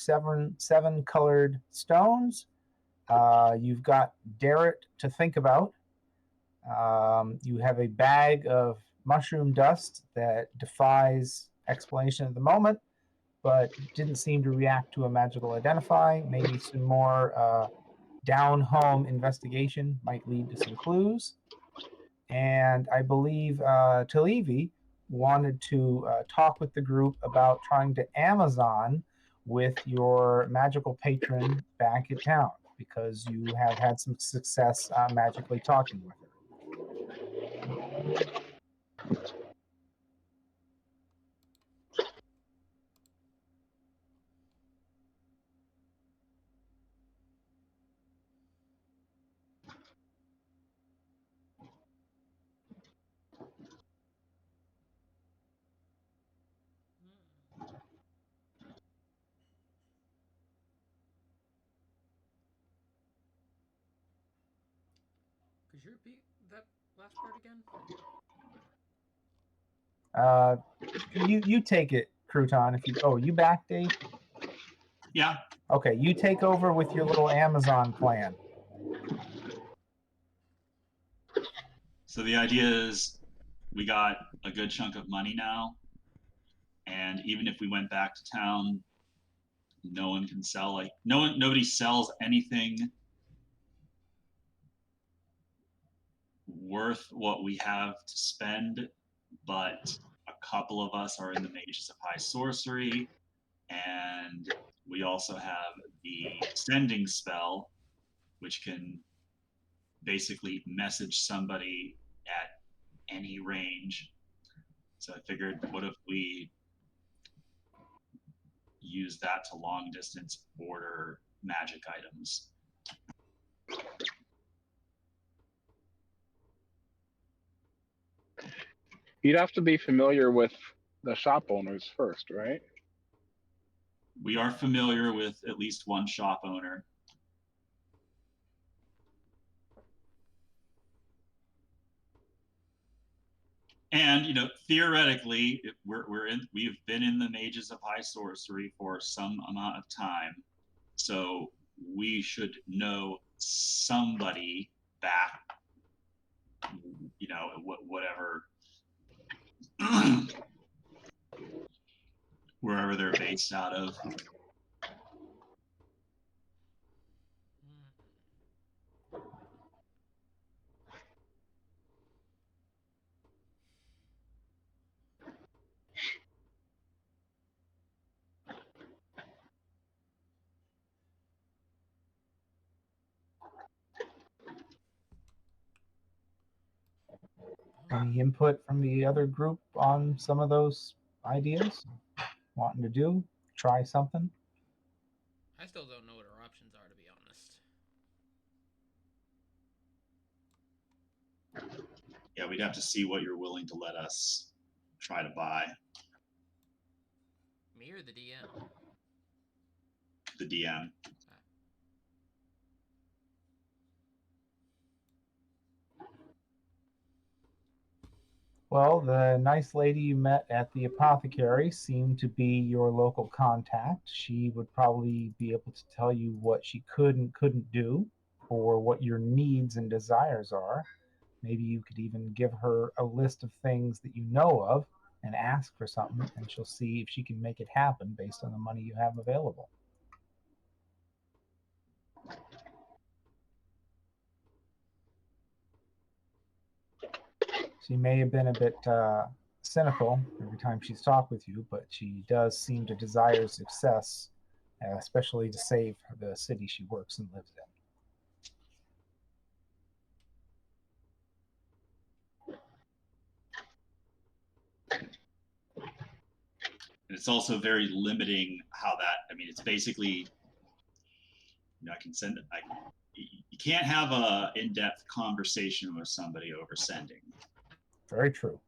seven colored stones. You've got Darret to think about. You have a bag of mushroom dust that defies explanation at the moment, but didn't seem to react to a magical identify. Maybe some more down-home investigation might lead to some clues. And I believe Talivi wanted to talk with the group about trying to Amazon with your magical patron back in town, because you have had some success magically talking with her. Could you repeat that last part again? You take it, Crouton. If you back, Dave? Yeah. Okay, you take over with your little Amazon plan. So the idea is we got a good chunk of money now, and even if we went back to town, no one can sell, nobody sells anything worth what we have to spend, but a couple of us are in the Mages of High Sorcery, and we also have the Sending spell, which can basically message somebody at any range. So I figured, what if we use that to long distance order magic items? You'd have to be familiar with the shop owners first, right? We are familiar with at least one shop owner. And theoretically, we've been in the Mages of High Sorcery for some amount of time, so we should know somebody back. Whatever, wherever they're based out of. Any input from the other group on some of those ideas? Wanting to try something? I still don't know what our options are, to be honest. Yeah, we'd have to see what you're willing to let us try to buy. Me or the DM? The DM. Well, the nice lady you met at the apothecary seemed to be your local contact. She would probably be able to tell you what she could and couldn't do, or what your needs and desires are. Maybe you could even give her a list of things that you know of and ask for something, and she'll see if she can make it happen based on the money you have available. She may have been a bit cynical every time she's talked with you, but she does seem to desire success, especially to save the city she works and lives And it's also very limiting how that, it's basically, I can send it, you can't have a in-depth conversation with somebody over sending. Very true.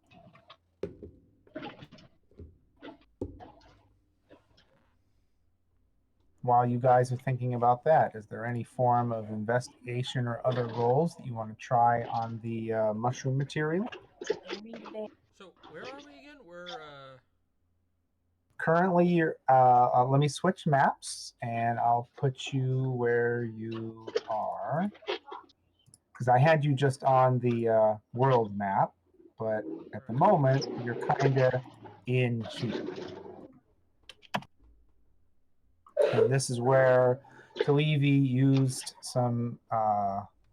While you guys are thinking about that, is there any form of investigation or other roles that you want to try on the mushroom material? So, where are we again? We're, currently you're. Let me switch maps, and I'll put you where you are, because I had you just on the world map, but at the moment you're kind of in here. And this is where Talevi used some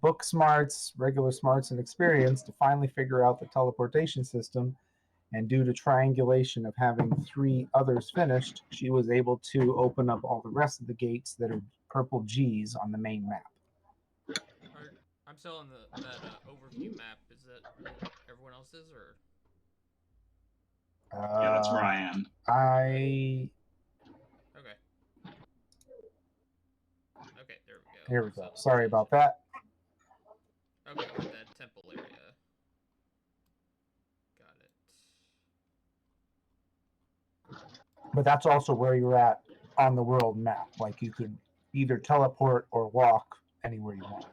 book smarts, regular smarts, and experience to finally figure out the teleportation system. And due to triangulation of having 3 others finished, she was able to open up all the rest of the gates that are purple G's on the main map. I'm still on that overview map. Is that where everyone else is, or? Yeah, that's where I am. Okay, there we go. here we go. Sorry about that. Okay, we're at that temple area. Got it. But that's also where you're at on the world map. Like, you could either teleport or walk anywhere you want.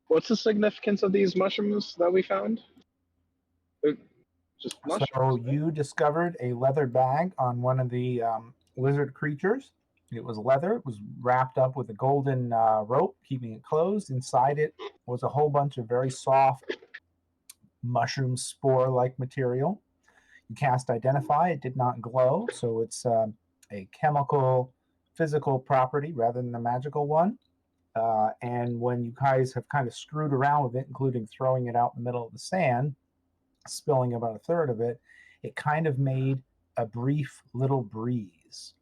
What's the significance of these mushrooms that we found? They're just mushrooms. So right? you discovered a leather bag on one of the lizard creatures. It was leather. It was wrapped up with a golden rope, keeping it closed. Inside it was a whole bunch of very soft mushroom spore-like material. You cast Identify. It did not glow, so it's a chemical, physical property rather than a magical one. And when you guys have kind of screwed around with it, including throwing it out in the middle of the sand, spilling about a third of it, it kind of made a brief little breeze.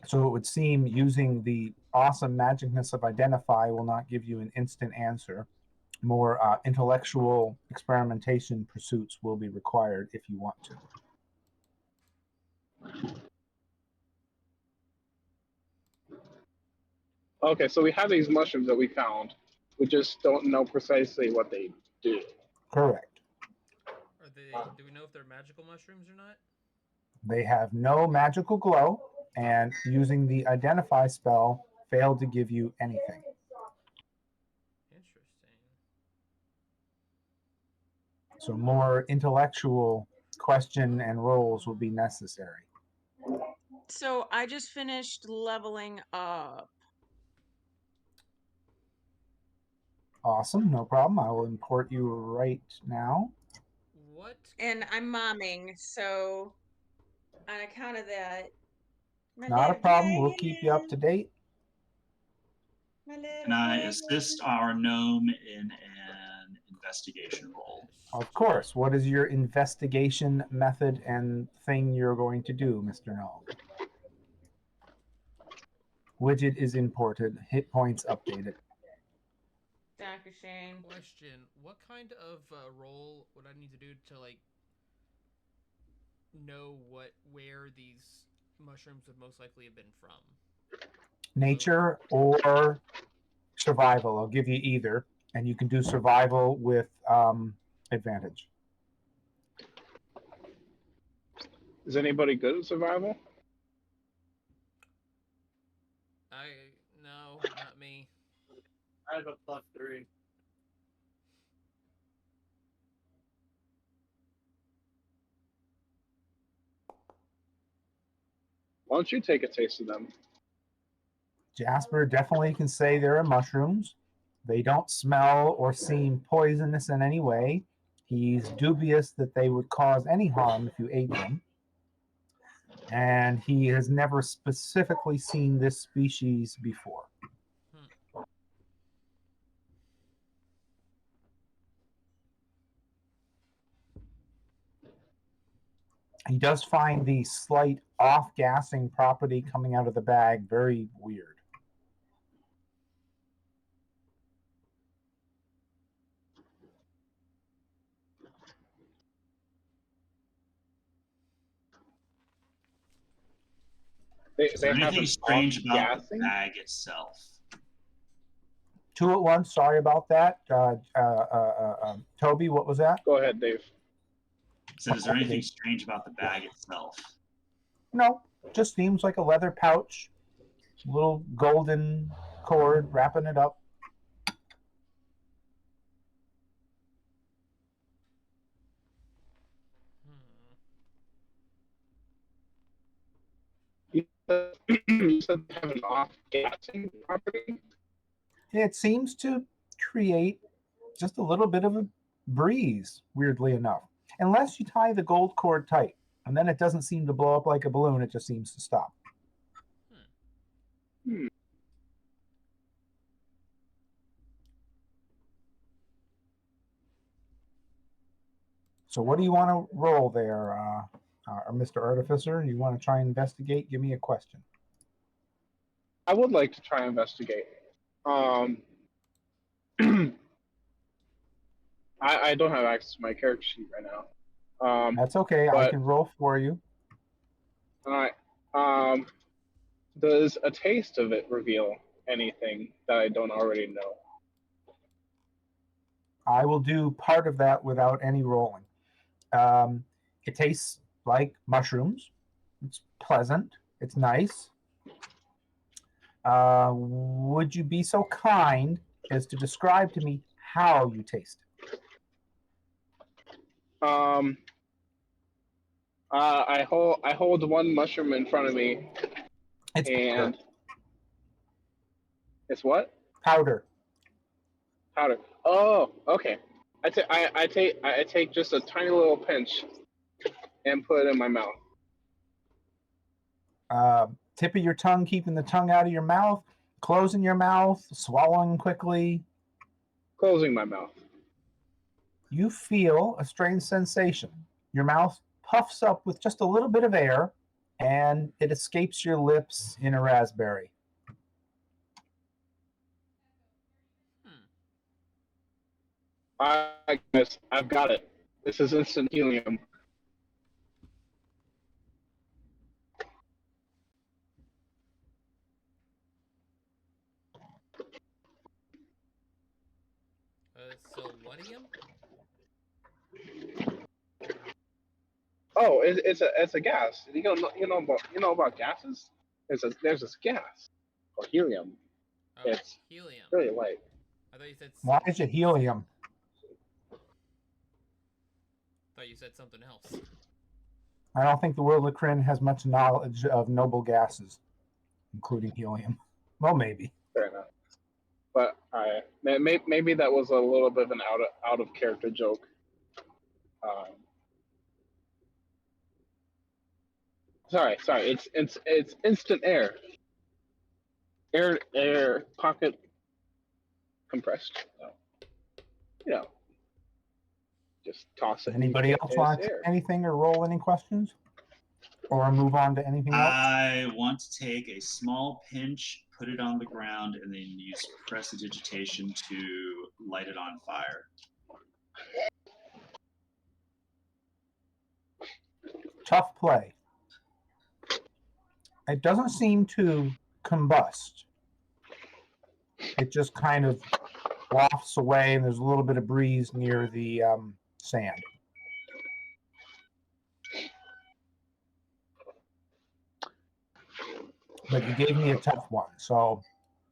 So it would seem using the awesome magicness of Identify will not give you an instant answer. More intellectual experimentation pursuits will be required if you want to. Okay, so we have these mushrooms that we found. We just don't know precisely what they do. Correct. Are they? Do we know if they're magical mushrooms or not? They have no magical glow, and using the Identify spell failed to give you anything. Interesting. So more intellectual question and rolls will be necessary. So I just finished leveling up. Awesome, no problem. I will import you right now. What? And I'm momming, so on account of that, my Not a little problem. We'll keep you up to date. Can I assist our gnome in an investigation roll? Of course. What is your investigation method and thing you're going to do, Mr. Gnome? Widget is imported. Hit points updated. Dr. Shane. Question: what kind of roll would I need to do to know where these mushrooms would most likely have been from? Nature or survival. I'll give you either, and you can do survival with advantage. Is anybody good at survival? No, not me. I have a +3. Why don't you take a taste of them? Jasper definitely can say there are mushrooms. They don't smell or seem poisonous in any way. He's dubious that they would cause any harm if you ate them. And he has never specifically seen this species before. He does find the slight off-gassing property coming out of the bag very weird. Is there anything strange about off-gassing? the bag itself? 2 at once. Sorry about that. Toby, what was that? Go ahead, Dave. So is there anything strange about the bag itself? No, just seems like a leather pouch, little golden cord wrapping it up. You said they have an off-gassing property? It seems to create just a little bit of a breeze, weirdly enough. Unless you tie the gold cord tight, and then it doesn't seem to blow up like a balloon, it just seems to stop. Hmm. So what do you want to roll there, Mr. Artificer? You want to try and investigate? Give me a question. I would like to try and investigate. I don't have access to my character sheet right now. That's okay. I can roll for you. All right. Does a taste of it reveal anything that I don't already know? I will do part of that without any rolling. It tastes like mushrooms. It's pleasant. It's nice. Would you be so kind as to describe to me how you taste it? I hold one mushroom in front of me, It's and it's what? powder. Powder. Oh, okay. I take just a tiny little pinch and put it in my mouth. Tip of your tongue, keeping the tongue out of your mouth, closing your mouth, swallowing quickly. Closing my mouth. You feel a strange sensation. Your mouth puffs up with just a little bit of air, and it escapes your lips in a raspberry. I've got it. This is instant helium. So whatium? Oh, it's a gas. You know about gases? There's this gas or helium. Oh, It's helium. really light. I thought you said. Why is it helium? Thought you said something else. I don't think the world of Kryn has much knowledge of noble gases, including helium. Well, maybe. Fair enough. But maybe that was a little bit of an out of character joke. Sorry. It's instant air. Air pocket compressed. So, just toss it. Anybody else want to say anything or roll any questions? Or move on to anything else? I want to take a small pinch, put it on the ground, and then use prestidigitation to light it on fire. Tough play. It doesn't seem to combust. It just kind of wafts away, and there's a little bit of breeze near the sand. But you gave me a tough one, so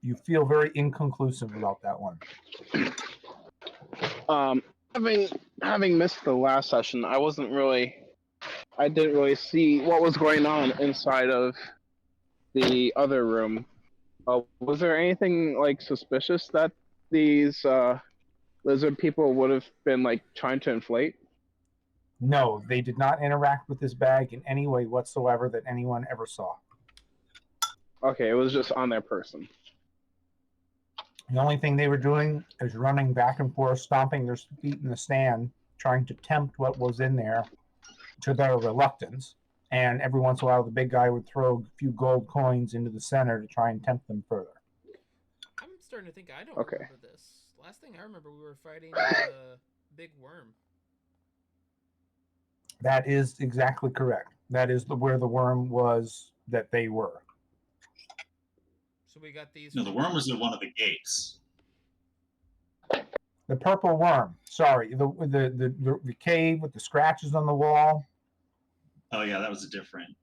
you feel very inconclusive about that one. Having missed the last session, I didn't really see what was going on inside of the other room. Was there anything like suspicious that these lizard people would have been like trying to inflate? No, they did not interact with this bag in any way whatsoever that anyone ever saw. Okay, it was just on their person. The only thing they were doing is running back and forth, stomping their feet in the sand, trying to tempt what was in there to their reluctance. And every once in a while, the big guy would throw a few gold coins into the center to try and tempt them further. I'm starting to think I don't Okay. remember this. Last thing I remember, we were fighting the big worm. That is exactly correct. That is where the worm was that they were. So we got these. No, the worm was at one of the gates. The purple worm. Sorry, the cave with the scratches on the wall. Oh yeah, that was a different.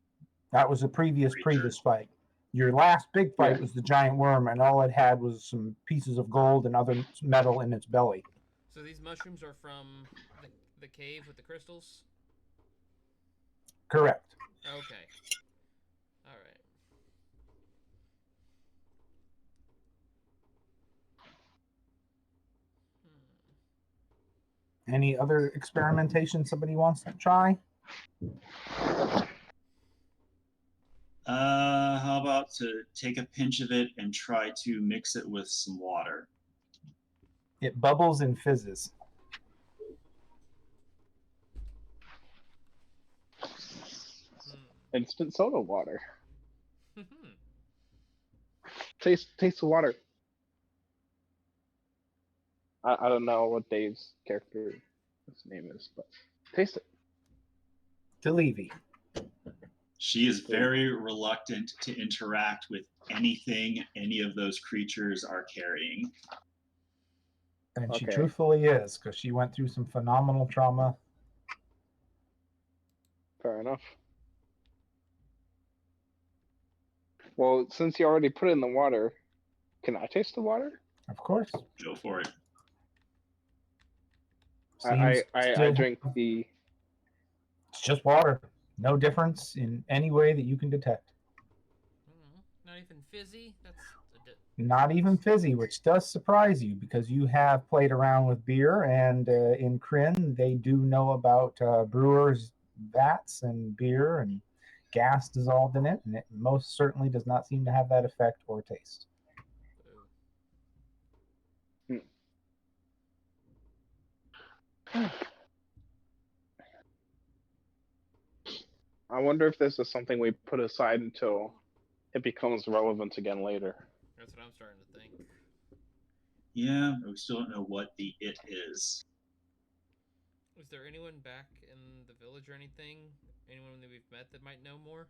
That was a previous Creature. fight. Your last big fight Yeah. was the giant worm, and all it had was some pieces of gold and other metal in its belly. So these mushrooms are from the cave with the crystals? Correct. Okay. Alright. Any other experimentation somebody wants to try? How about to take a pinch of it and try to mix it with some water? It bubbles and fizzes. Instant soda water. Hmm. Taste the water. I don't know what Dave's character his name is, but taste it. To Levy. She is very reluctant to interact with anything any of those creatures are carrying. And she Okay. truthfully is, because she went through some phenomenal trauma. Fair enough. Well, since you already put it in the water, can I taste the water? Of course. Go for it. Seems I still, drink the. it's just water. No difference in any way that you can detect. Not even fizzy? That's Not even fizzy, which does surprise you because you have played around with beer, and in Kryn, they do know about brewers' vats and beer and gas dissolved in it, and it most certainly does not seem to have that effect or taste. I wonder if this is something we put aside until it becomes relevant again later. That's what I'm starting to think. Yeah, but we still don't know what the it is. Is there anyone back in the village or anything? Anyone that we've met that might know more?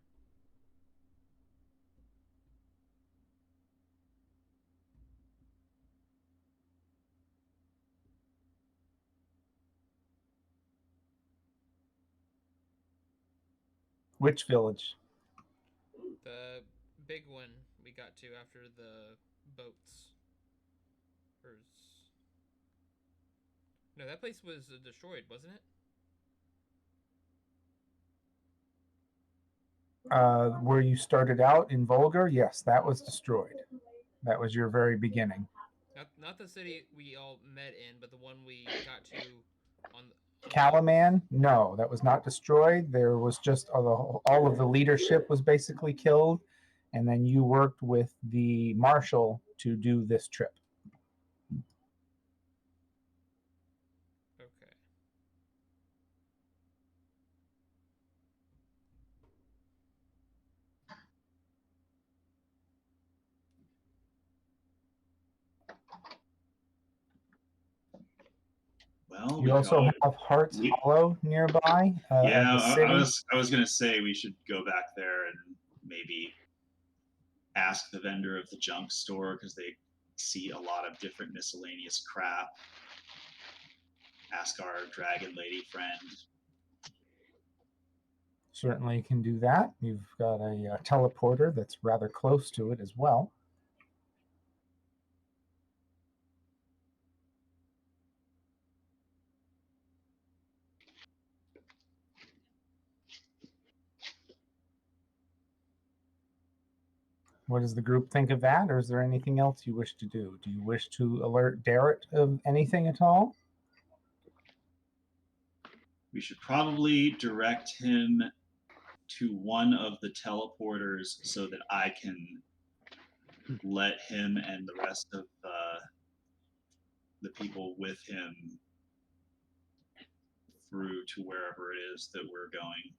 Which village? The big one we got to after the boats. No, that place was destroyed, wasn't it? Where you started out in Volgar? Yes, that was destroyed. That was your very beginning. Not the city we all met in, but the one we got to on Calaman? No, that was not destroyed. There was just all of the leadership was basically killed, and then you worked with the marshal to do this trip. Okay. Well, You also have Hearts Hollow nearby. Yeah, the city. I was gonna say we should go back there and maybe ask the vendor of the junk store because they see a lot of different miscellaneous crap. Ask our dragon lady friend. Certainly can do that. You've got a teleporter that's rather close to it as well. What does the group think of that, or is there anything else you wish to do? Do you wish to alert Darrett of anything at all? We should probably direct him to one of the teleporters so that I can let him and the rest of the people with him through to wherever it is that we're going.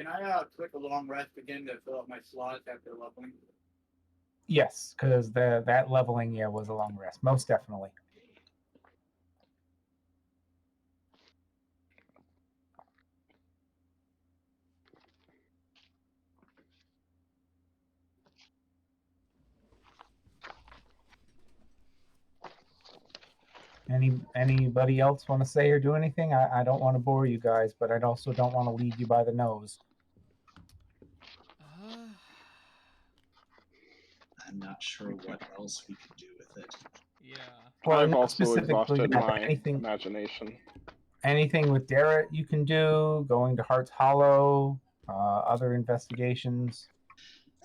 Can I click a long rest again to fill up my slots after leveling? Yes, because that leveling, was a long rest. Most definitely. Anybody else want to say or do anything? I don't want to bore you guys, but I also don't want to lead you by the nose. I'm not sure what else we could do with it. Yeah. Well, I've not also specifically exhausted that, my anything imagination. with Darrett you can do, going to Heart's Hollow, other investigations.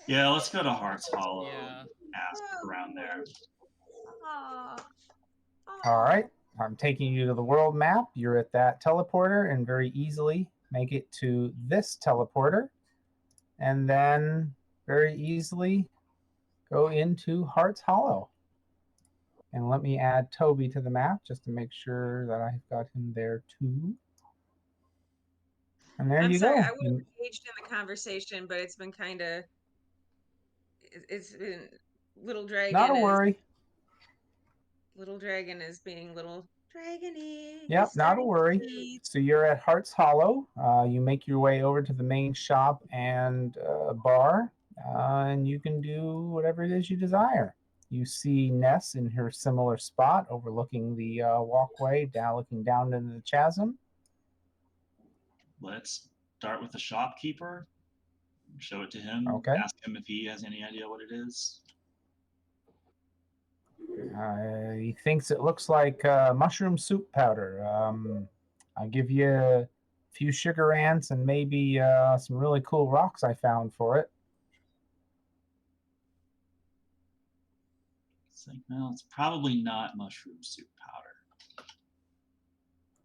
Yeah, let's go to Heart's Hollow. Yeah. Ask around there. All right, I'm taking you to the world map. You're at that teleporter and very easily make it to this teleporter, and then very easily go into Heart's Hollow. And let me add Toby to the map just to make sure that I've got him there too. And there I'm you sorry, go. I would have engaged in the conversation, but it's been kind of. It's been little dragon Not a is worry. little dragon is being little dragony. Yep, He's not a starting to worry. breathe. So you're at Heart's Hollow. You make your way over to the main shop and bar, and you can do whatever it is you desire. You see Ness in her similar spot, overlooking the walkway, looking down into the chasm. Let's start with the shopkeeper. Show it to him. Okay. Ask him if he has any idea what it is. He thinks it looks like mushroom soup powder. I'll give you a few sugar ants and maybe some really cool rocks I found for it. It's like, well, it's probably not mushroom soup powder.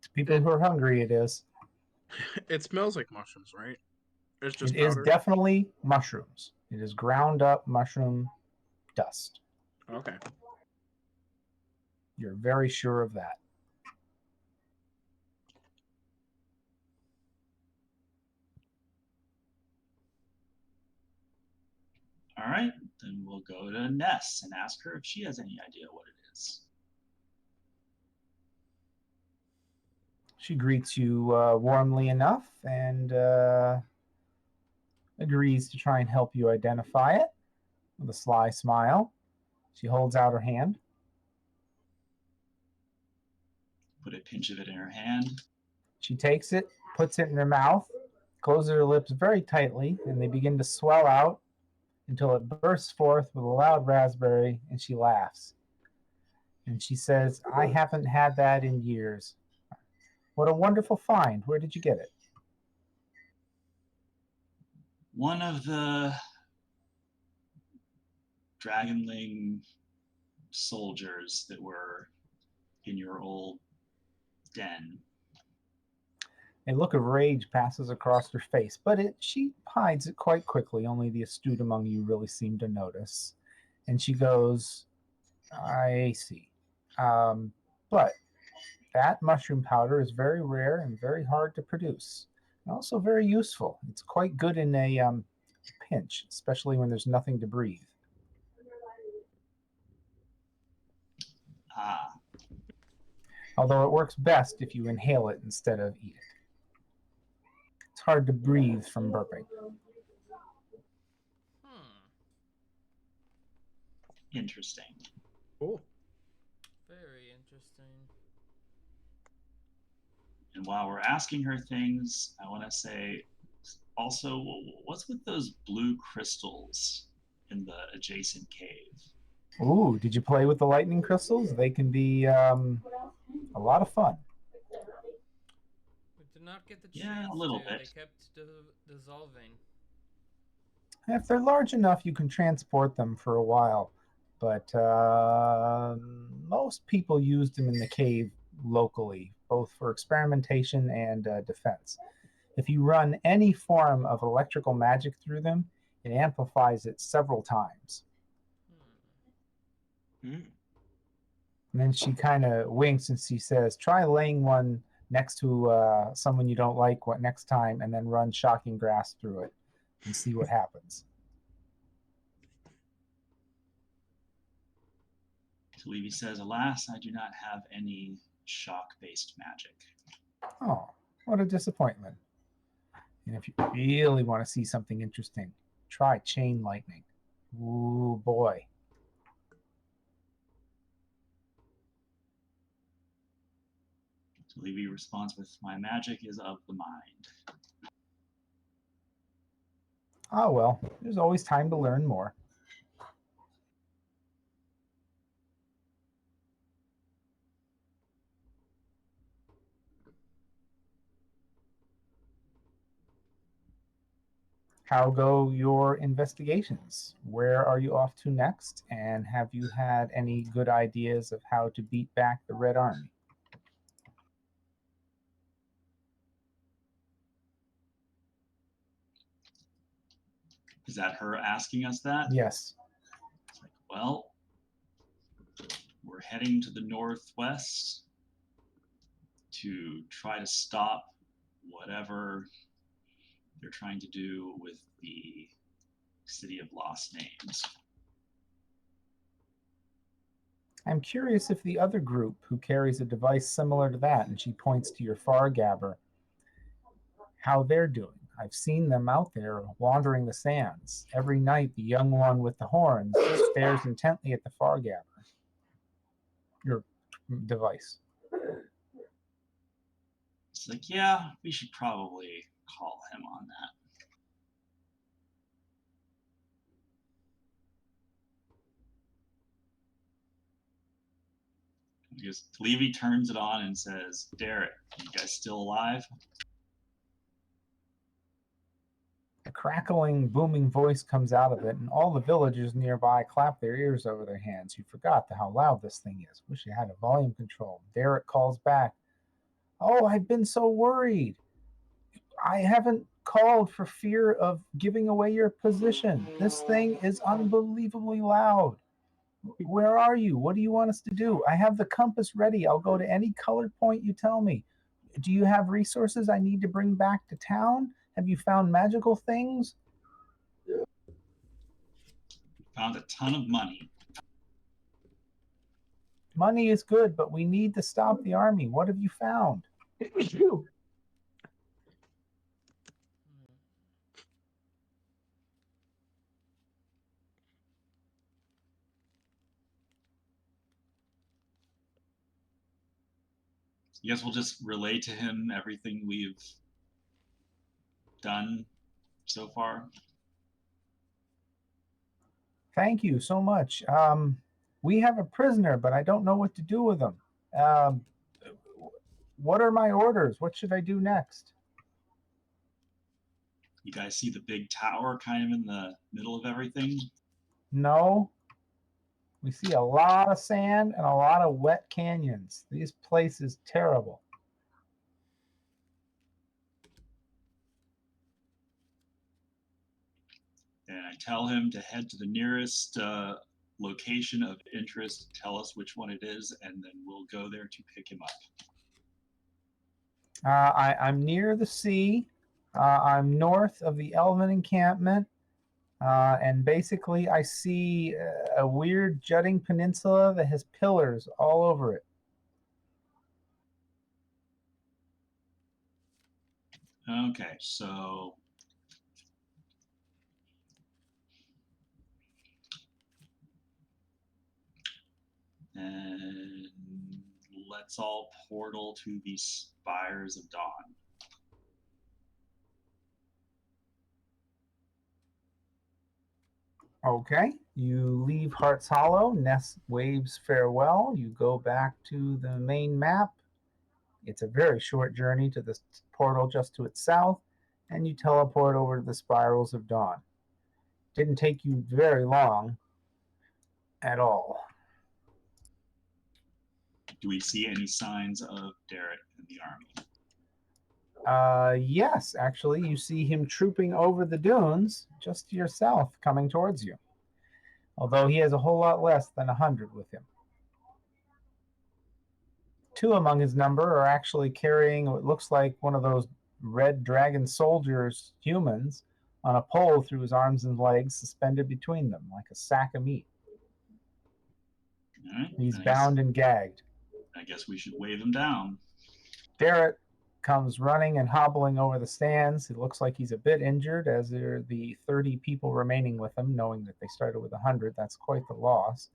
To people who are hungry, it is. It smells like mushrooms, right? It's just It is powder. definitely mushrooms. It is ground up mushroom dust. Okay. You're very sure of that. All right, then we'll go to Ness and ask her if she has any idea what it is. She greets you warmly enough and agrees to try and help you identify it with a sly smile. She holds out her hand. Put a pinch of it in her hand. She takes it, puts it in her mouth, closes her lips very tightly, and they begin to swell out until it bursts forth with a loud raspberry, and she laughs. And she says, I haven't had that in years. What a wonderful find. Where did you get it? One of the Dragonling soldiers that were in your old den. A look of rage passes across her face, but she hides it quite quickly. Only the astute among you really seem to notice. And she goes, I see. But that mushroom powder is very rare and very hard to produce. And also very useful. It's quite good in a pinch, especially when there's nothing to breathe. Ah, Although it works best if you inhale it instead of eat it. It's hard to breathe from burping. interesting. Cool. Very interesting. And while we're asking her things, I want to say also, what's with those blue crystals in the adjacent cave? Ooh, did you play with the lightning crystals? They can be a lot of fun. We did not get the Yeah, chance a little to. bit. They kept dissolving. If they're large enough, you can transport them for a while. But most people used them in the cave locally, both for experimentation and defense. If you run any form of electrical magic through them, it amplifies it several times. Mm. And then she kind of winks and she says, try laying one next to someone you don't like next time, and then run shocking grass through it and see what happens. Levy says, "Alas, I do not have any shock-based magic." Oh, what a disappointment. And if you really want to see something interesting, try chain lightning. Ooh, boy. Levy responds with, "My magic is of the mind." Oh, well, there's always time to learn more. How go your investigations? Where are you off to next? And have you had any good ideas of how to beat back the Red Army? Is that her asking us that? Yes. It's like, well, we're heading to the northwest to try to stop whatever they're trying to do with the City of Lost Names. I'm curious if the other group who carries a device similar to that, and she points to your Fargabber, how they're doing. I've seen them out there wandering the sands. Every night, the young one with the horns stares intently at the Fargabber, your device. It's like, yeah, we should probably call him on that. Because Levy turns it on and says, "Derek, you guys still alive?" A crackling, booming voice comes out of it, and all the villagers nearby clap their ears over their hands. You forgot how loud this thing is. Wish you had a volume control. Derek calls back, "Oh, I've been so worried. I haven't called for fear of giving away your position. This thing is unbelievably loud. Where are you? What do you want us to do? I have the compass ready. I'll go to any color point you tell me. Do you have resources I need to bring back to town? Have you found magical things?" Found a ton of money. Money is good, but we need to stop the army. What have you found? I guess we'll just relay to him everything we've done so far. Thank you so much. We have a prisoner, but I don't know what to do with him. What are my orders? What should I do next? You guys see the big tower kind of in the middle of everything? No. We see a lot of sand and a lot of wet canyons. This place is terrible. And I tell him to head to the nearest location of interest, tell us which one it is, and then we'll go there to pick him up. I'm near the sea. I'm north of the Elven encampment. And basically, I see a weird jutting peninsula that has pillars all over it. Okay, so and let's all portal to the Spires of Dawn. Okay, you leave Heart's Hollow. Ness waves farewell. You go back to the main map. It's a very short journey to the portal just to its south, and you teleport over to the Spirals of Dawn. Didn't take you very long at all. Do we see any signs of Derek in the army? Yes, actually, you see him trooping over the dunes just to your south, coming towards you. Although he has a whole lot less than 100 with him. Two among his number are actually carrying what looks like one of those red dragon soldiers, humans, on a pole through his arms and legs, suspended between them, like a sack of meat. All right. He's I guess- bound and gagged. I guess we should wave him down. Darrett comes running and hobbling over the stands. It looks like he's a bit injured, as are the 30 people remaining with him, knowing that they started with 100. That's quite the loss.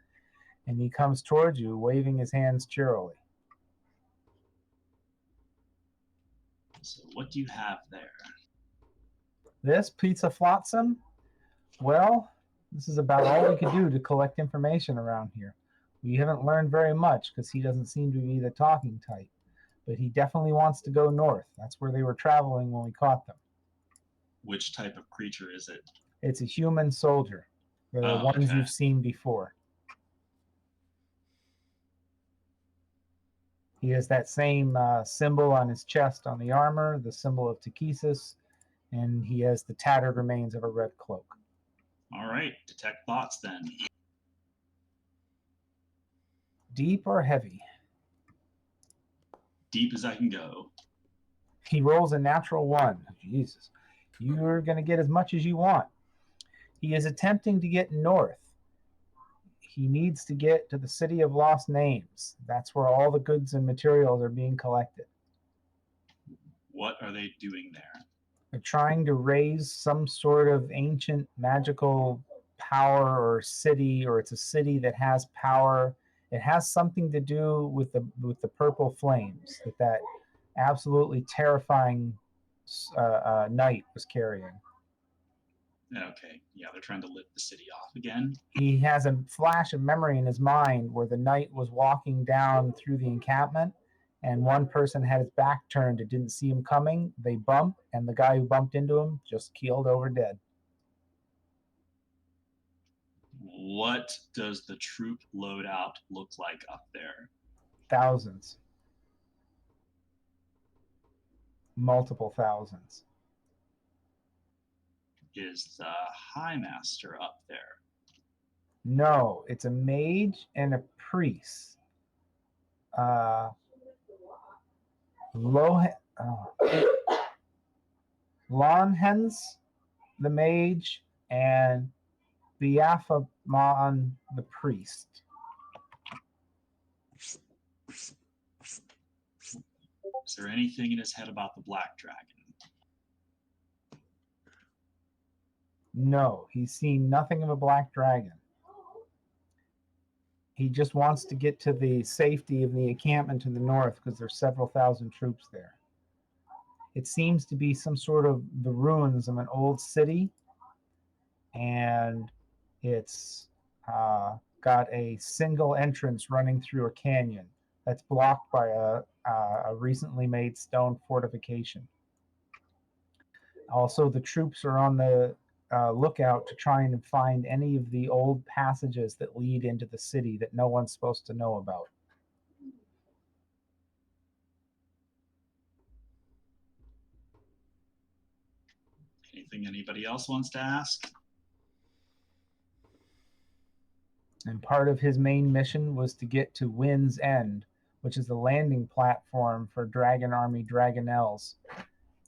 And he comes towards you, waving his hands cheerily. So what do you have there? This pizza flotsam? Well, this is about all we could do to collect information around here. We haven't learned very much because he doesn't seem to be the talking type. But he definitely wants to go north. That's where they were traveling when we caught them. Which type of creature is it? It's a human soldier. They're the ones okay. you've seen before. He has that same symbol on his chest on the armor, the symbol of Takesis, and he has the tattered remains of a red cloak. All right, detect thoughts then. Deep or heavy? Deep as I can go. He rolls a natural 1. Jesus. You're going to get as much as you want. He is attempting to get north. He needs to get to the City of Lost Names. That's where all the goods and materials are being collected. What are they doing there? They're trying to raise some sort of ancient magical power or city, or it's a city that has power. It has something to do with the purple flames that absolutely terrifying knight was carrying. Okay, yeah, they're trying to lift the city off again. He has a flash of memory in his mind where the knight was walking down through the encampment, and one person had his back turned and didn't see him coming. They bumped, and the guy who bumped into him just keeled over dead. What does the troop loadout look like up there? Thousands. Multiple thousands. Is the High Master up there? No, it's a mage and a priest. Lonhens, the mage, and Biafamon, the priest. Is there anything in his head about the Black Dragon? No, he's seen nothing of a black dragon. He just wants to get to the safety of the encampment to the north because there's several thousand troops there. It seems to be some sort of the ruins of an old city, and it's got a single entrance running through a canyon that's blocked by a recently made stone fortification. Also, the troops are on the lookout to try and find any of the old passages that lead into the city that no one's supposed to know about. Anything anybody else wants to ask? And part of his main mission was to get to Wind's End, which is the landing platform for Dragon Army Dragonels,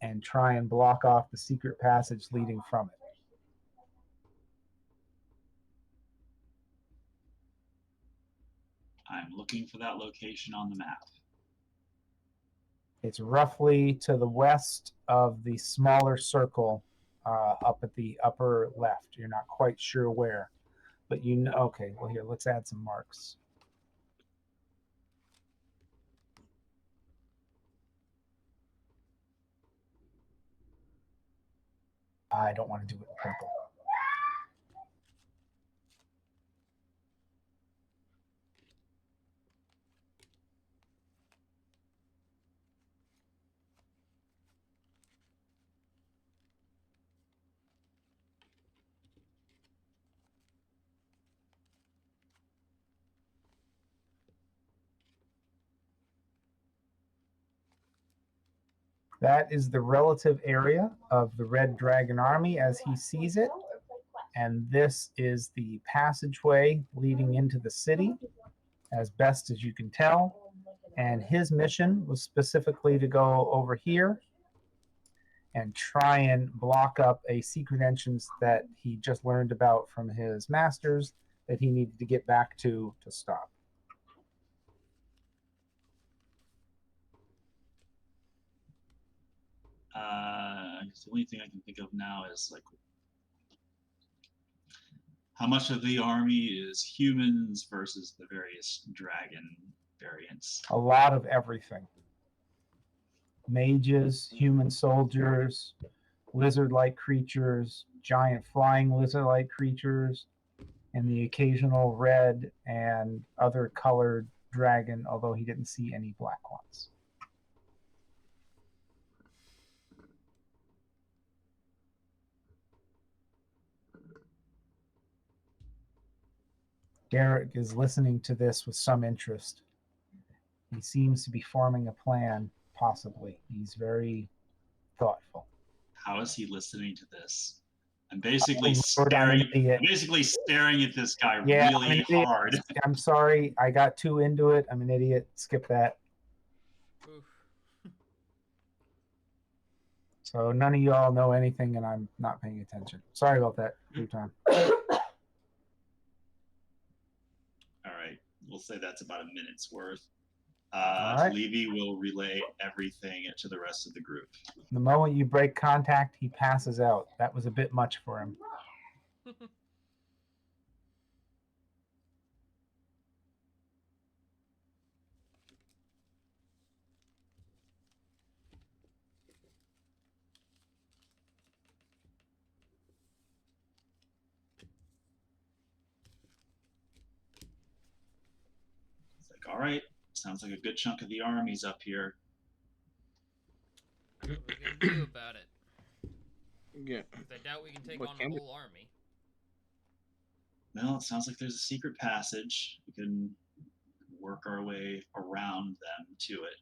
and try and block off the secret passage leading from it. I'm looking for that location on the map. It's roughly to the west of the smaller circle up at the upper left. You're not quite sure where, but you know. Okay, well, here, let's add some marks. I don't want to do it in purple. That is the relative area of the Red Dragon Army as he sees it. And this is the passageway leading into the city, as best as you can tell. And his mission was specifically to go over here and try and block up a secret entrance that he just learned about from his masters that he needed to get back to stop. The only thing I can think of now is like how much of the army is humans versus the various dragon variants. A lot of everything. Mages, human soldiers, lizard-like creatures, giant flying lizard-like creatures, and the occasional red and other colored dragon, although he didn't see any black ones. Derek is listening to this with some interest. He seems to be forming a plan, possibly. He's very thoughtful. How is he listening to this? I'm basically Lord, I'm an staring. idiot. I'm basically staring at this guy Yeah, I'm an really idiot. hard. I'm sorry. I got too into it. I'm an idiot. Skip that. Oof. So none of y'all know anything, and I'm not paying attention. Sorry about that. Your time. All right, we'll say that's about a minute's worth. All right. Levy will relay everything to the rest of the group. The moment you break contact, he passes out. That was a bit much for him. It's like, all right, sounds like a good chunk of the army's up here. What are we gonna do about it? Yeah. 'Cause I doubt we can take What on can the we- whole army. Well, it sounds like there's a secret passage. We can work our way around them to it.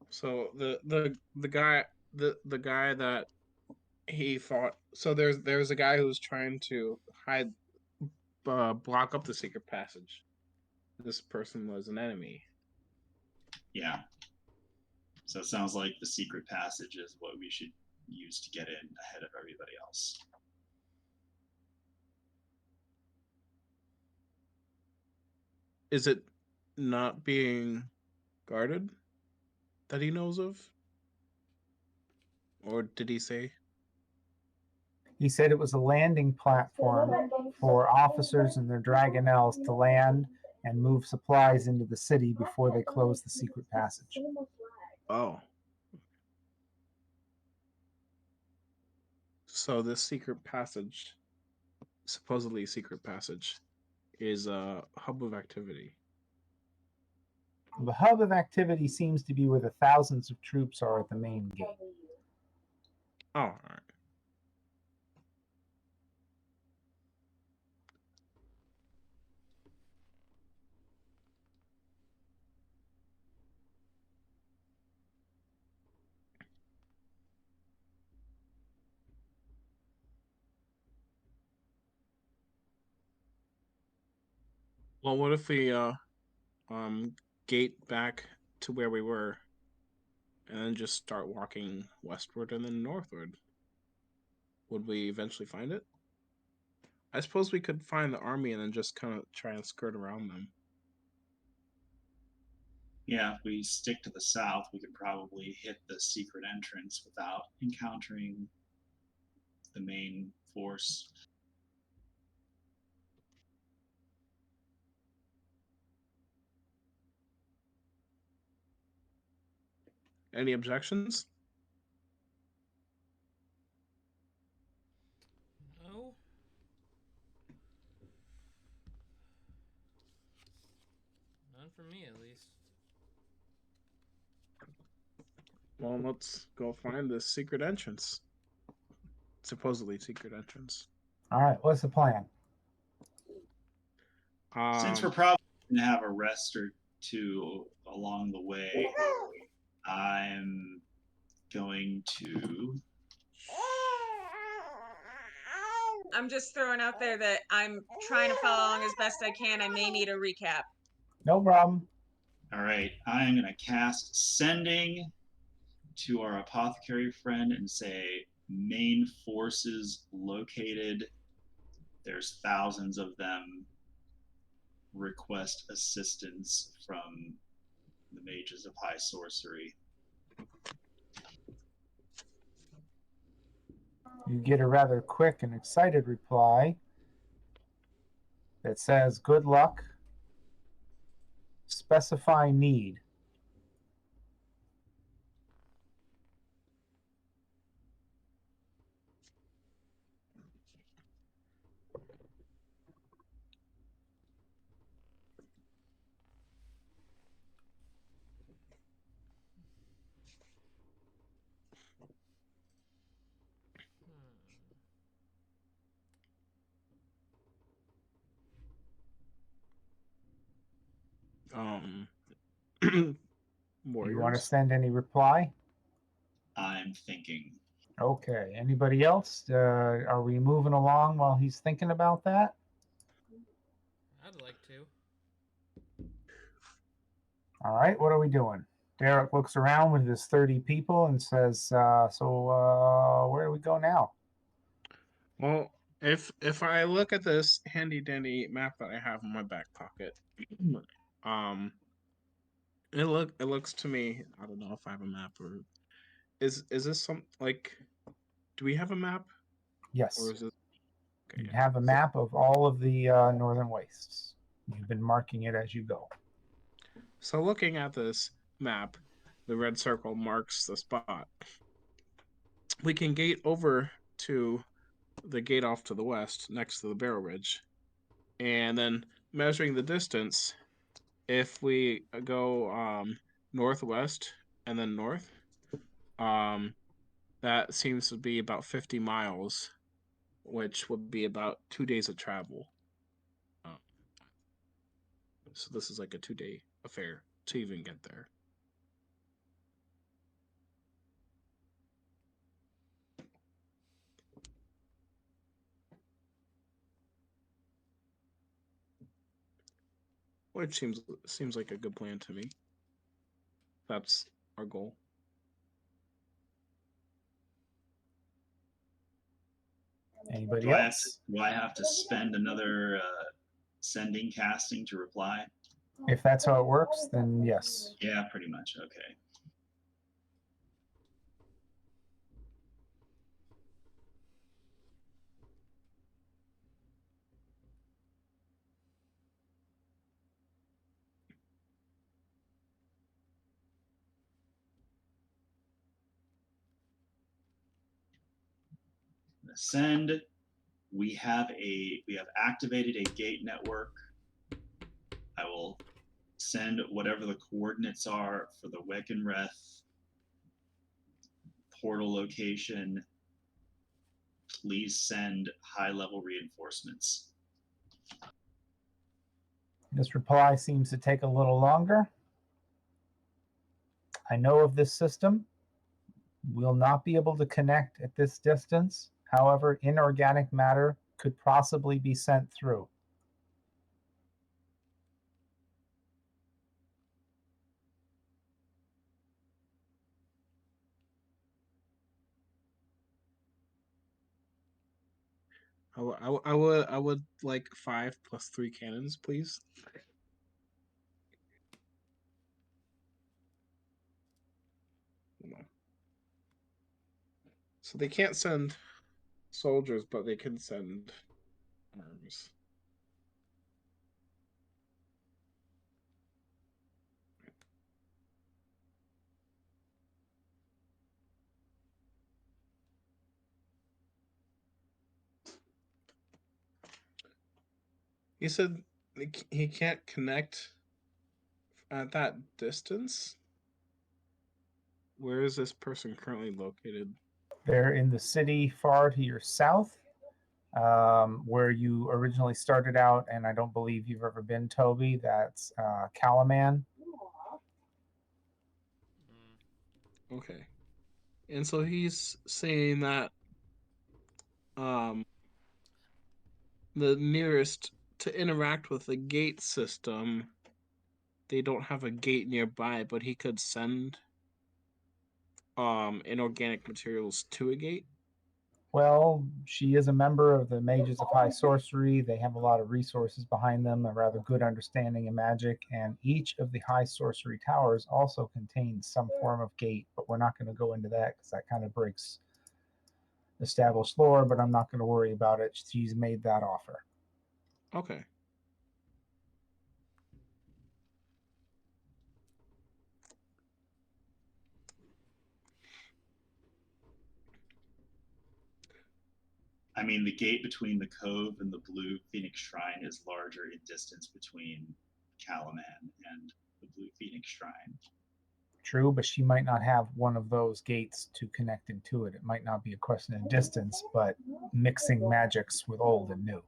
So the guy that he fought. So there's a guy who's trying to hide, block up the secret passage. This person was an enemy. Yeah. So it sounds like the secret passage is what we should use to get in ahead of everybody else. Is it not being guarded that he knows of? Or did he say? He said it was a landing platform for officers and their dragonels to land and move supplies into the city before they close the secret passage. Oh. So this secret passage, supposedly secret passage, is a hub of activity. The hub of activity seems to be where the thousands of troops are at the main gate. Oh, all right. Well, what if we gate back to where we were and then just start walking westward and then northward? Would we eventually find it? I suppose we could find the army and then just kind of try and skirt around them. Yeah, if we stick to the south, we could probably hit the secret entrance without encountering the main force. Any objections? No. None for me, at least. Well, let's go find the secret entrance. Supposedly secret entrance. All right, what's the plan? Since we're probably going to have a rest or two along the way, I'm going to. I'm just throwing out there that I'm trying to follow along as best I can. I may need a recap. No problem. All right, I'm going to cast Sending to our apothecary friend and say main forces located. There's thousands of them. Request assistance from the mages of high sorcery. You get a rather quick and excited reply that says, "Good luck. Specify need." Warriors. You want to send any reply? I'm thinking. Okay. Anybody else? Are we moving along while he's thinking about that? I'd like to. All right. What are we doing? Derek looks around with his 30 people and says, so where do we go now? Well, if I look at this handy dandy map that I have in my back pocket, it looks to me. I don't know if I have a map or is this some like? Do we have a map Yes. or is it? Okay, You yeah. have a map of all of the northern wastes. You've been marking it as you go. So looking at this map, the red circle marks the spot. We can gate over to the gate off to the west next to the barrel ridge, and then measuring the distance. If we go northwest and then north, that seems to be about 50 miles, which would be about 2 days of travel. So this is like a 2-day affair to even get there. Which seems like a good plan to me. That's our goal. Anybody Do else? I have to spend another sending casting to reply? If that's how it works, then yes. Yeah, pretty much. Okay. Send. We have activated a gate network. I will send whatever the coordinates are for the Weckenreth portal location. Please send high-level reinforcements. This reply seems to take a little longer. I know of this system. We'll not be able to connect at this distance. However, inorganic matter could possibly be sent through. I would like 5 plus 3 cannons, please. So they can't send soldiers, but they can send arms. He said he can't connect at that distance. Where is this person currently located? They're in the city far to your south, where you originally started out, and I don't believe you've ever been, Toby. That's Calaman. Okay. And so he's saying that um, the nearest to interact with the gate system, they don't have a gate nearby, but he could send inorganic materials to a gate. Well, she is a member of the Mages of High Sorcery. They have a lot of resources behind them, a rather good understanding of magic, and each of the High Sorcery towers also contains some form of gate, but we're not going to go into that because that kind of breaks established lore, but I'm not going to worry about it. She's made that offer. Okay. I mean, the gate between the cove and the Blue Phoenix Shrine is larger in distance between Calaman and the Blue Phoenix Shrine. True, but she might not have one of those gates to connect into it. It might not be a question of distance, but mixing magics with old and new.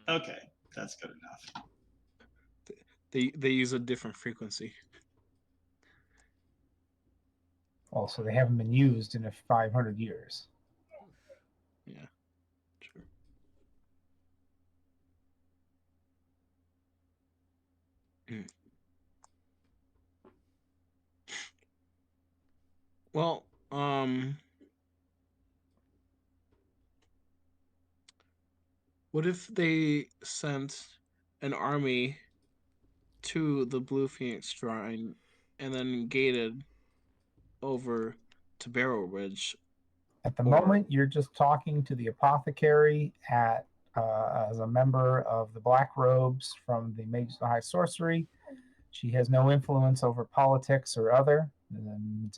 Okay, that's good enough. They use a different frequency. Also, they haven't been used in 500 years. Yeah. True. Well, what if they sent an army to the Blue Phoenix Shrine and then gated over to Barrow Ridge? At the moment, you're just talking to the apothecary as a member of the Black Robes from the Mages of High Sorcery. She has no influence over politics or other, and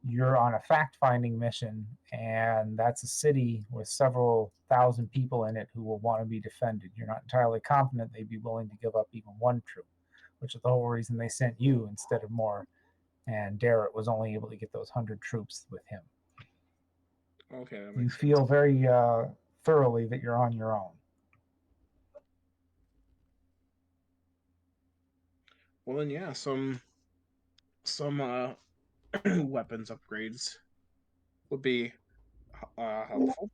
you're on a fact-finding mission, and that's a city with several thousand people in it who will want to be defended. You're not entirely confident they'd be willing to give up even one troop, which is the whole reason they sent you instead of more, and Darrett was only able to get those 100 troops with him. Okay, that You makes feel sense. very thoroughly that you're on your own. Well then, yeah, some weapons upgrades would be helpful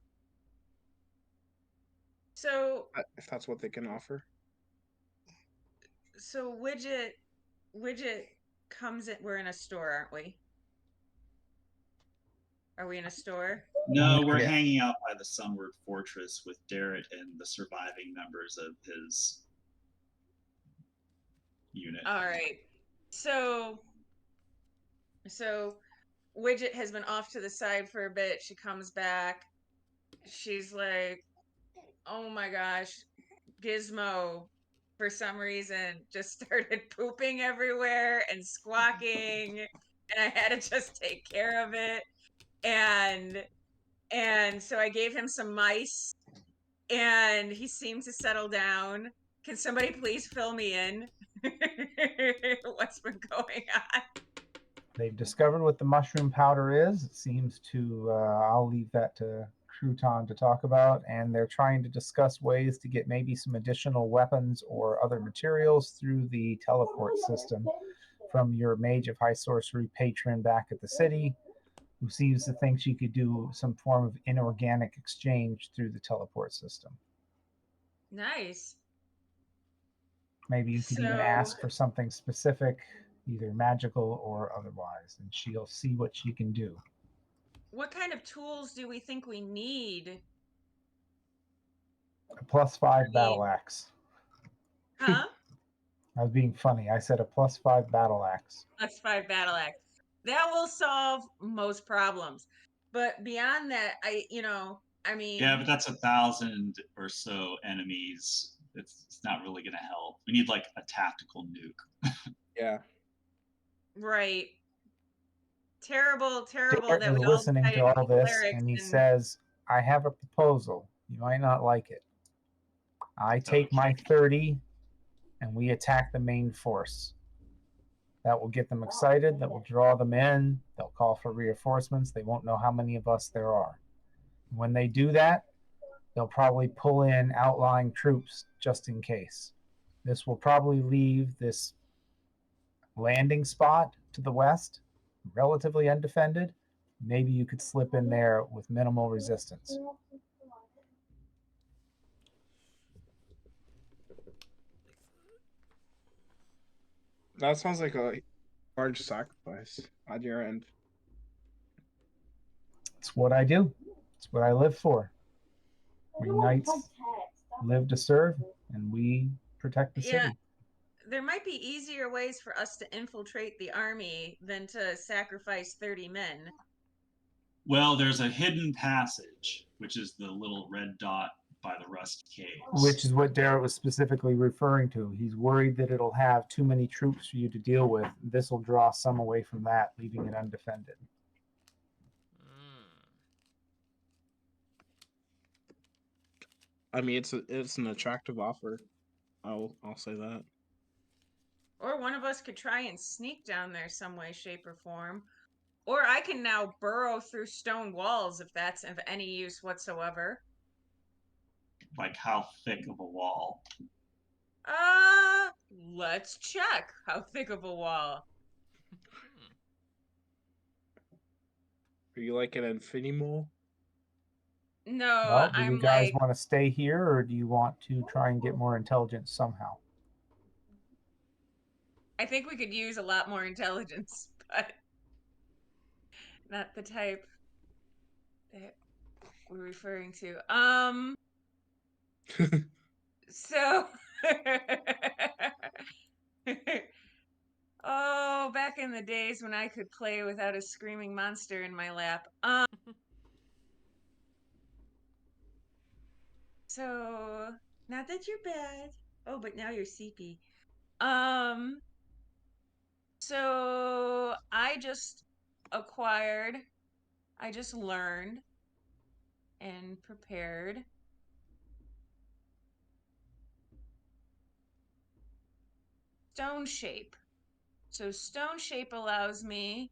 So if that's what they can offer. so widget comes in. We're in a store, aren't we? Are we in a store? No, we're Yeah. hanging out by the Sunward Fortress with Darrett and the surviving members of his unit. All right. So widget has been off to the side for a bit. She comes back. She's like, "Oh my gosh, Gizmo for some reason just started pooping everywhere and squawking, and I had to just take care of it. And so I gave him some mice, and he seemed to settle down. Can somebody please fill me in? What's been going on?" They've discovered what the mushroom powder is. It seems to, I'll leave that to Crouton to talk about. And they're trying to discuss ways to get maybe some additional weapons or other materials through the teleport system from your Mage of High Sorcery patron back at the city, who seems to think she could do some form of inorganic exchange through the teleport system. Nice. Maybe you could even So- ask for something specific, either magical or otherwise, and she'll see what she can do. What kind of tools do we think we need? A +5 battle axe. Huh? I was being funny. I said a +5 battle axe. +5 battle axe. That will solve most problems. But beyond that, I mean, Yeah, but that's 1,000 or so enemies. It's not really going to help. We need like a tactical nuke. Yeah. right. Terrible Derek that is we all listening decided to all be this, clerics and he and- says, I have a proposal. You might not like it. I take my 30, and we attack the main force. That will get them excited. That will draw them in. They'll call for reinforcements. They won't know how many of us there are. When they do that, they'll probably pull in outlying troops just in case. This will probably leave this landing spot to the west relatively undefended, maybe you could slip in there with minimal resistance. That sounds like a large sacrifice on your end. It's what I do. It's what I live for. We knights live to serve, and we protect the Yeah, city. there might be easier ways for us to infiltrate the army than to sacrifice 30 men. Well, there's a hidden passage, which is the little red dot by the Rust Caves. Which is what Darrett was specifically referring to. He's worried that it'll have too many troops for you to deal with. This will draw some away from that, leaving it undefended. I mean, it's an attractive offer. I'll say that. Or one of us could try and sneak down there some way, shape, or form. Or I can now burrow through stone walls if that's of any use whatsoever. Like how thick of a wall? Let's check. How thick of a wall? Are you like an infinimole? No, Well, do I'm you guys like, want to stay here, or do you want to try and get more intelligence somehow? I think we could use a lot more intelligence, but not the type that we're referring to. So oh, back in the days when I could play without a screaming monster in my lap. So not that you're bad. Oh, but now you're CP. So I just learned and prepared stone shape. So stone shape allows me,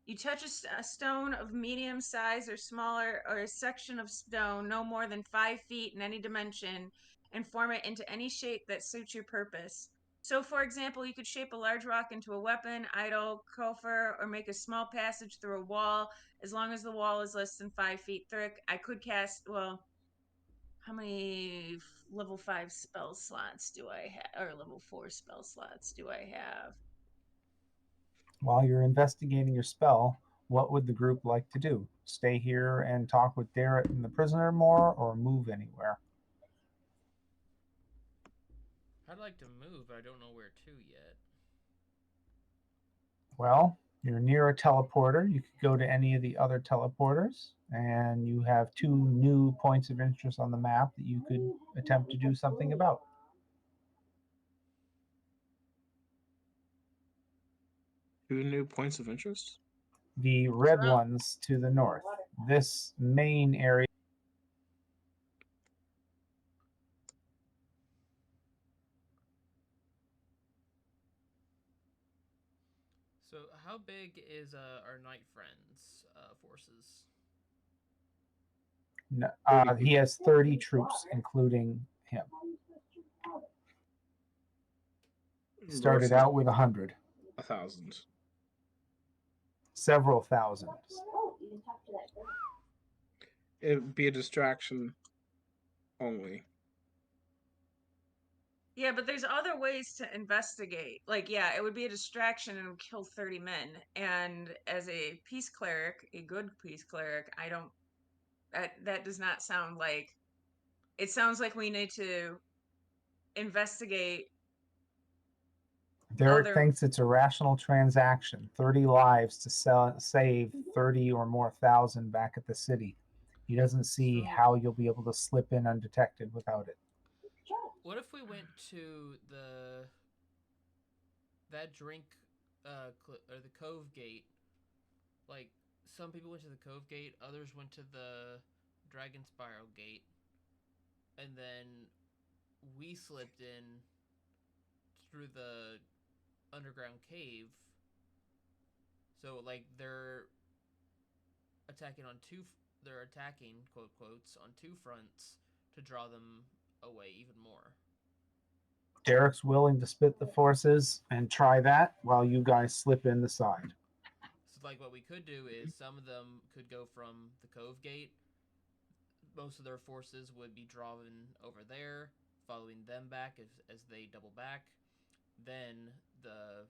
you touch a stone of medium size or smaller, or a section of stone no more than 5 feet in any dimension, and form it into any shape that suits your purpose. So, for example, you could shape a large rock into a weapon, idol, coffer, or make a small passage through a wall, as long as the wall is less than 5 feet thick. I could cast, well, how many level 5 spell slots do I have, or level 4 spell slots do I have? While you're investigating your spell, what would the group like to do? Stay here and talk with Darrett and the prisoner more, or move anywhere? I'd like to move, but I don't know where to yet. Well, you're near a teleporter. You could go to any of the other teleporters, and you have 2 new points of interest on the map that you could attempt to do something about. 2 new points of interest? The red ones to the north. This main area. So, how big is our knight friend's forces? He has 30 troops, including him. Started out with 100. 1,000. Several thousands. It would be a distraction only. Yeah, but there's other ways to investigate. Like, yeah, it would be a distraction and it would kill 30 men. And as a peace cleric, a good peace cleric, I don't, that does not sound like, it sounds like we need to investigate. Derek thinks it's a rational transaction. 30 lives to save 30 or more thousand back at the city. He doesn't see how you'll be able to slip in undetected without it. What if we went to that drink or the Cove Gate? Like, some people went to the Cove Gate, others went to the Dragon Spiral Gate, and then we slipped in through the underground cave. So, like, they're attacking quote quotes on 2 fronts to draw them away even more. Derek's willing to split the forces and try that while you guys slip in the side. So like what we could do is some of them could go from the Cove Gate. Most of their forces would be drawn over there, following them back as they double back. Then the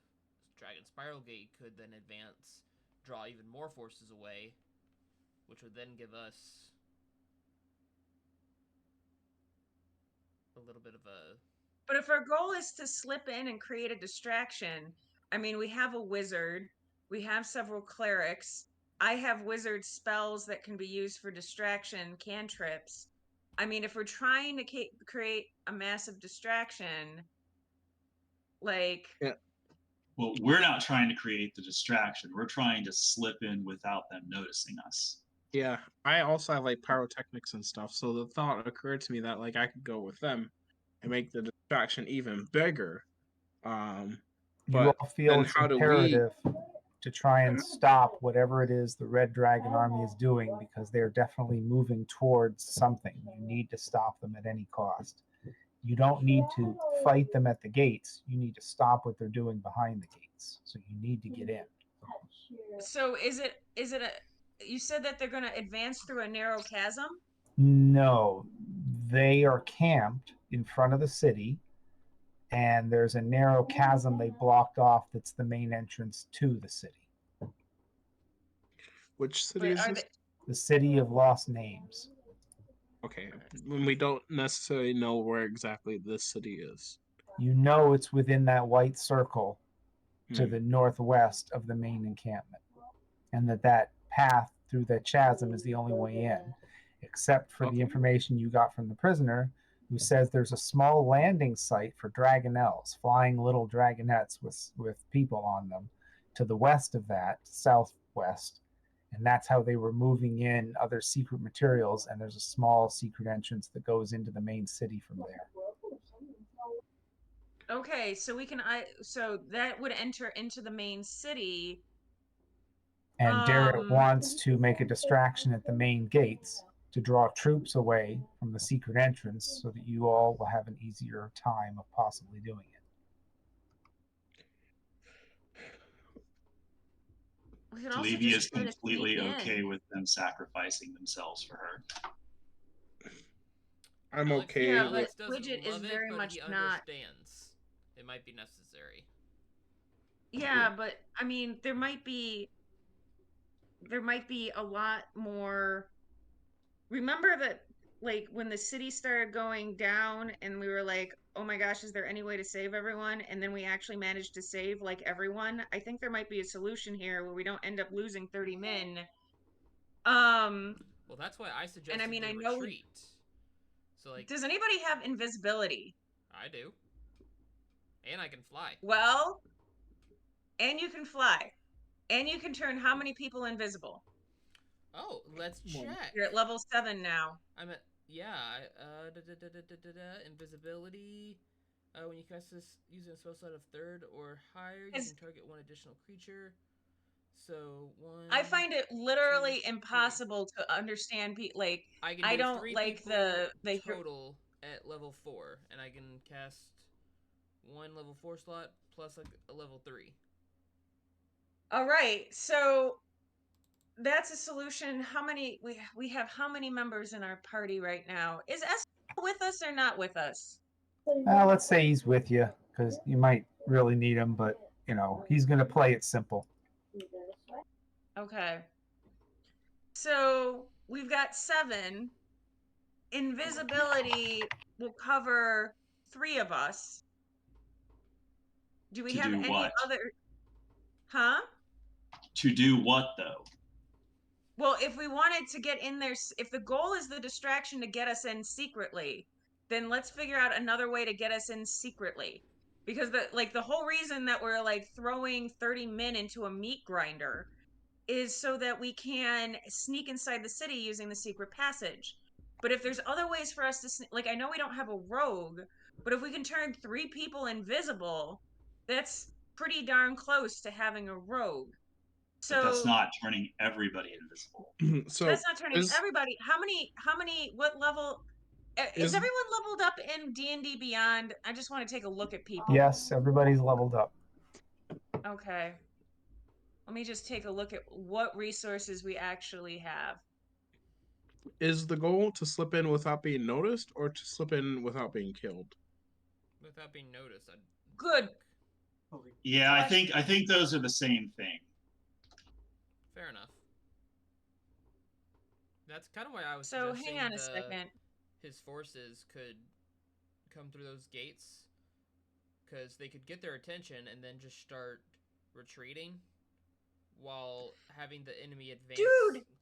Dragon Spiral Gate could then advance, draw even more forces away, which would then give us a little bit of a. But if our goal is to slip in and create a distraction, I mean, we have a wizard, we have several clerics. I have wizard spells that can be used for distraction cantrips. I mean, if we're trying to create a massive distraction, like. Yeah. Well, we're not trying to create the distraction. We're trying to slip in without them noticing us. Yeah, I also have like pyrotechnics and stuff, so the thought occurred to me that like I could go with them and make the distraction even bigger. You But all feel then it's how do we? imperative to try and stop whatever it is the Red Dragon Army is doing, because they're definitely moving towards something. You need to stop them at any cost. You don't need to fight them at the gates. You need to stop what they're doing behind the gates. So you need to get in. So is it a? You said that they're going to advance through a narrow chasm. No, they are camped in front of the city, and there's a narrow chasm they blocked off that's the main entrance to the city. Which city But is are this? The city of lost names. Okay, when we don't necessarily know where exactly this city is. You know it's within that white circle to Hmm. the northwest of the main encampment, and that path through that chasm is the only way in, except for the Okay. information you got from the prisoner, who says there's a small landing site for dragonelles, flying little dragonettes with people on them, to the west of that, southwest, and that's how they were moving in other secret materials, and there's a small secret entrance that goes into the main city from there. Okay, so so that would enter into the main city. And Derek wants to make a distraction at the main gates to draw troops away from the secret entrance so that you all will have an easier time of possibly doing it. We could also Levy is just try to completely sneak okay in. with them sacrificing themselves for her. I'm Alex, okay Yeah, with. Alex doesn't Widget is love very it, but much he not. understands. It might be necessary. Yeah, but I mean, there might be a lot more. Remember that, like, when the city started going down and we were like, oh my gosh, is there any way to save everyone? And then we actually managed to save like everyone. I think there might be a solution here where we don't end up losing 30 men. Well, that's why I suggested I mean, they I know retreat. So, like, does anybody have invisibility? I do. And I can fly. Well, and you can fly. And you can turn how many people invisible? Oh, let's check. You're at level 7 now. I'm at, yeah, invisibility. When you cast this using a spell slot of 3rd or higher, you can target one additional creature. So, one. I find it literally 2, impossible to understand like I can I do don't 3 like people the total at level 4, and I can cast one level 4 slot plus a level 3. All right, so that's a solution. How many we have? How many members in our party right now? Is S with us or not with us? Let's say he's with you, because you might really need him, but you know he's going to play it simple. Okay. So we've got 7. Invisibility will cover 3 of us. Do we To have do any what? other? Huh? To do what, though? Well, if we wanted to get in there, if the goal is the distraction to get us in secretly, then let's figure out another way to get us in secretly. Because the whole reason that we're like throwing 30 men into a meat grinder is so that we can sneak inside the city using the secret passage. But if there's other ways for us to like, I know we don't have a rogue, but if we can turn 3 people invisible, that's pretty darn close to having a rogue. So But that's not turning everybody invisible. So that's not turning everybody. How many? What level? Is everyone leveled up in D&D Beyond? I just want to take a look at people. Yes, everybody's leveled up. Okay. Let me just take a look at what resources we actually have. Is the goal to slip in without being noticed, or to slip in without being killed? Without being noticed. Good. Yeah, I think those are the same thing. Fair enough. That's kind of why I was So suggesting hang on a second. his forces could come through those gates, because they could get their attention and then just start retreating while having the enemy advance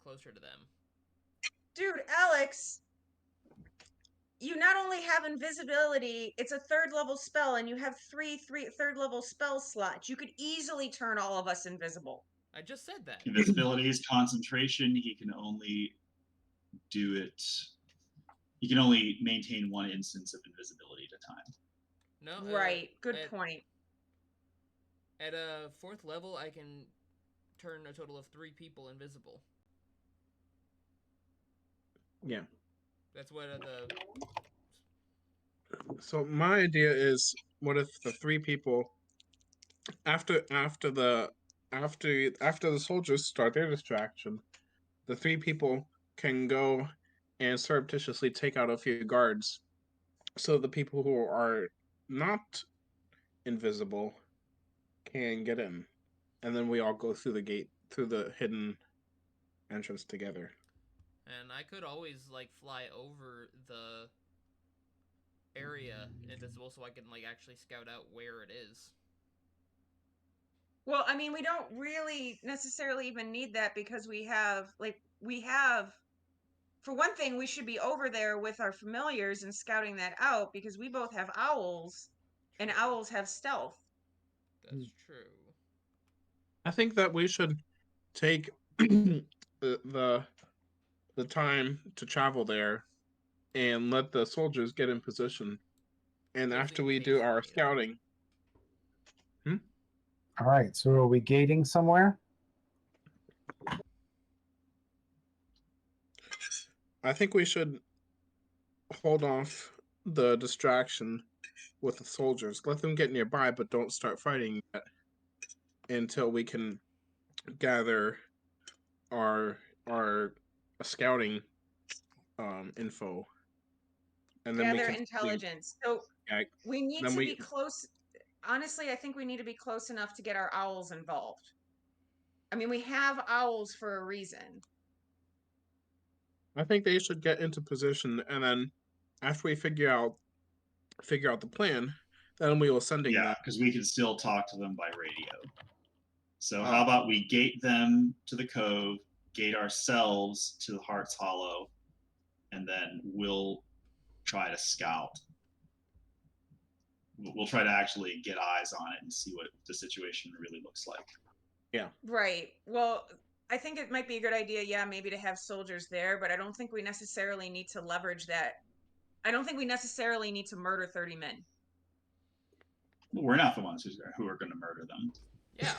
closer to them. Dude, Alex, you not only have invisibility, it's a 3rd level spell, and you have three 3rd level spell slots. You could easily turn all of us invisible. I just said that. Invisibility is concentration. He can only do it. He can only maintain one instance of invisibility at a time. No. Right. Good point. At a 4th level, I can turn a total of 3 people invisible. Yeah. That's what the. So my idea is, what if the 3 people after the soldiers start their distraction, the 3 people can go and surreptitiously take out a few guards, so the people who are not invisible can get in, and then we all go through the gate, through the hidden entrance together. And I could always fly over the area invisible, so I can actually scout out where it is. Well, I mean, we don't really necessarily even need that, because we have for one thing, we should be over there with our familiars and scouting that out, because we both have owls, and owls have stealth. That's true. I think that we should take the time to travel there and let the soldiers get in position, and Just after in we case do we our need 'em. scouting. All right, so are we gating somewhere? I think we should hold off the distraction with the soldiers. Let them get nearby, but don't start fighting yet until we can gather our scouting info, and then we Gather can intelligence. So yeah, we need then to we be close. Honestly, I think we need to be close enough to get our owls involved. I mean, we have owls for a reason. I think they should get into position, and then after we figure out the plan, then we will sending Yeah, them. because we can still talk to them by radio. So Oh. how about we gate them to the cove, gate ourselves to the Heart's Hollow, and then we'll try to scout. We'll try to actually get eyes on it and see what the situation really looks like. Yeah. Right. Well, I think it might be a good idea, yeah, maybe to have soldiers there, but I don't think we necessarily need to leverage that. I don't think we necessarily need to murder 30 men. We're not the ones who are going to murder them. Yeah.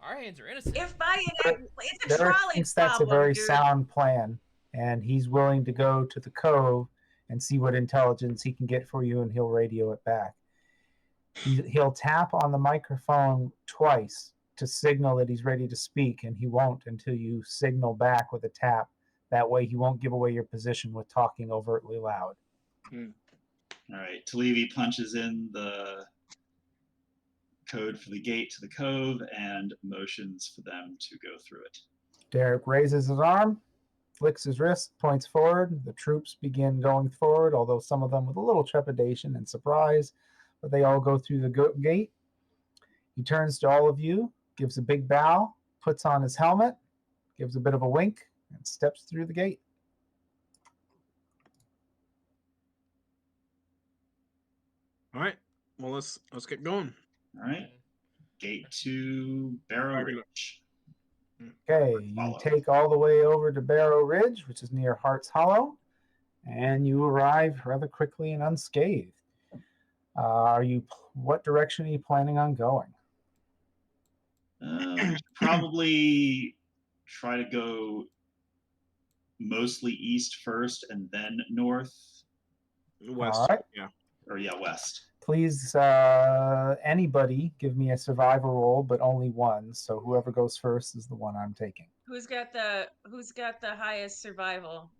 Our hands are innocent. If by an it's a Derek trolley thinks that's problem, a very dude. sound plan, and he's willing to go to the cove and see what intelligence he can get for you, and he'll radio it back. He'll tap on the microphone twice to signal that he's ready to speak, and he won't until you signal back with a tap. That way he won't give away your position with talking overtly loud. All right, Talevi punches in the code for the gate to the cove and motions for them to go through it. Derek raises his arm, flicks his wrist, points forward. The troops begin going forward, although some of them with a little trepidation and surprise, but they all go through the gate. He turns to all of you, gives a big bow, puts on his helmet, gives a bit of a wink, and steps through the gate. All right. Well, let's get going. All right. Gate to Barrow Ridge. Okay, you take all the way over to Barrow Ridge, which is near Heart's Hollow, and you arrive rather quickly and unscathed. What direction are you planning on going? Probably try to go mostly east first and then north. West. All right. Yeah. Or yeah, west. Please, anybody give me a survival roll, but only one. So whoever goes first is the one I'm taking. Who's got the highest survival?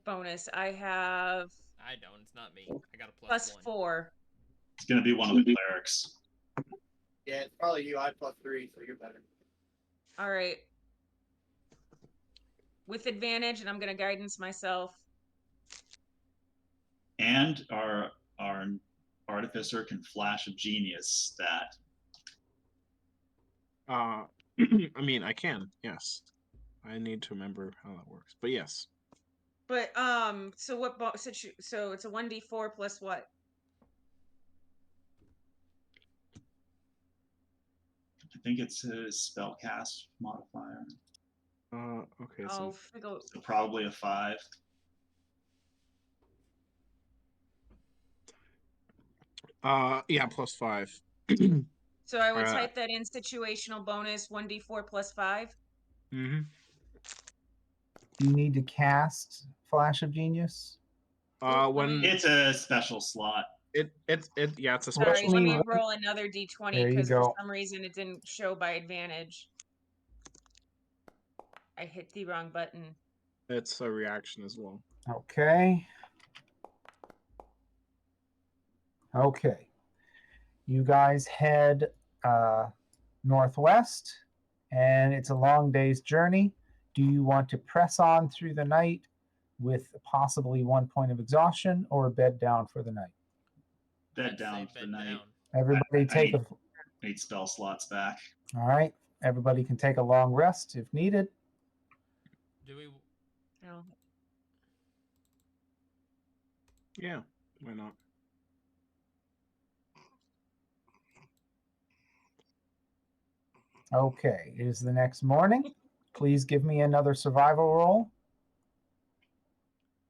Bonus. I have I don't. It's not me. I got a plus +1. 4. It's going to be one of the clerics. Yeah, it's probably you. I have +3, so you're better. All right. With advantage, and I'm going to guidance myself. And our artificer can flash of genius that. I mean, I can. Yes. I need to remember how that works. But yes. But so what? So it's a 1d4 plus what? I think it's his spellcast modifier. Okay. Oh, So probably a 5. Yeah, +5. So I will type that in situational bonus 1d4 plus 5. Mm-hmm. Do you need to cast Flash of Genius? When It's a special slot. it's a special. Sorry, let me What- roll another d20 There you because for go. some reason it didn't show by advantage. I hit the wrong button. It's a reaction as well. Okay. Okay. You guys head northwest, and it's a long day's journey. Do you want to press on through the night with possibly 1 point of exhaustion, or bed down for the night? Bed I'd down say for the bed night. down. Everybody take a. 8 spell slots back. All right. Everybody can take a long rest if needed. Do we? No. Yeah, why not? Okay. It is the next morning. Please give me another survival roll.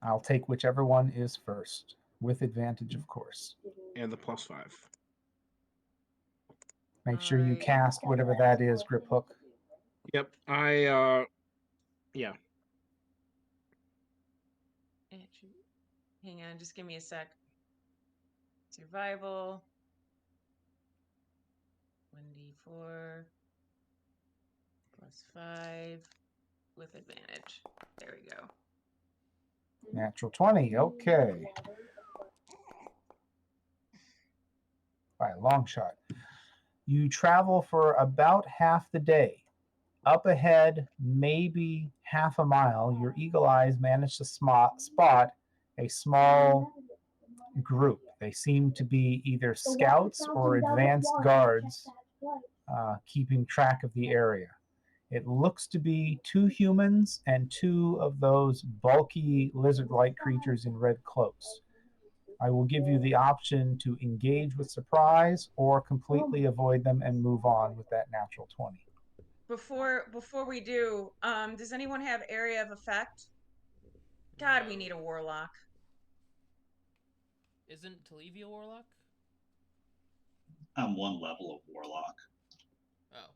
I'll take whichever one is first, with advantage, of course. And the +5. Make sure you Alright. cast whatever that is, Grip Hook. Yep. Yeah. Hang on, just give me a sec. Survival. 1d4 plus 5 with advantage. There we go. Natural 20. Okay. By a long shot. You travel for about half the day. Up ahead, maybe half a mile, your eagle eyes manage to spot a small group. They seem to be either scouts or advanced guards keeping track of the area. It looks to be 2 humans and 2 of those bulky lizard-like creatures in red cloaks. I will give you the option to engage with surprise or completely avoid them and move on with that natural 20. Before we do, does anyone have area of effect? God, we need a warlock. Isn't Talevia warlock? I'm 1 level of warlock. Oh.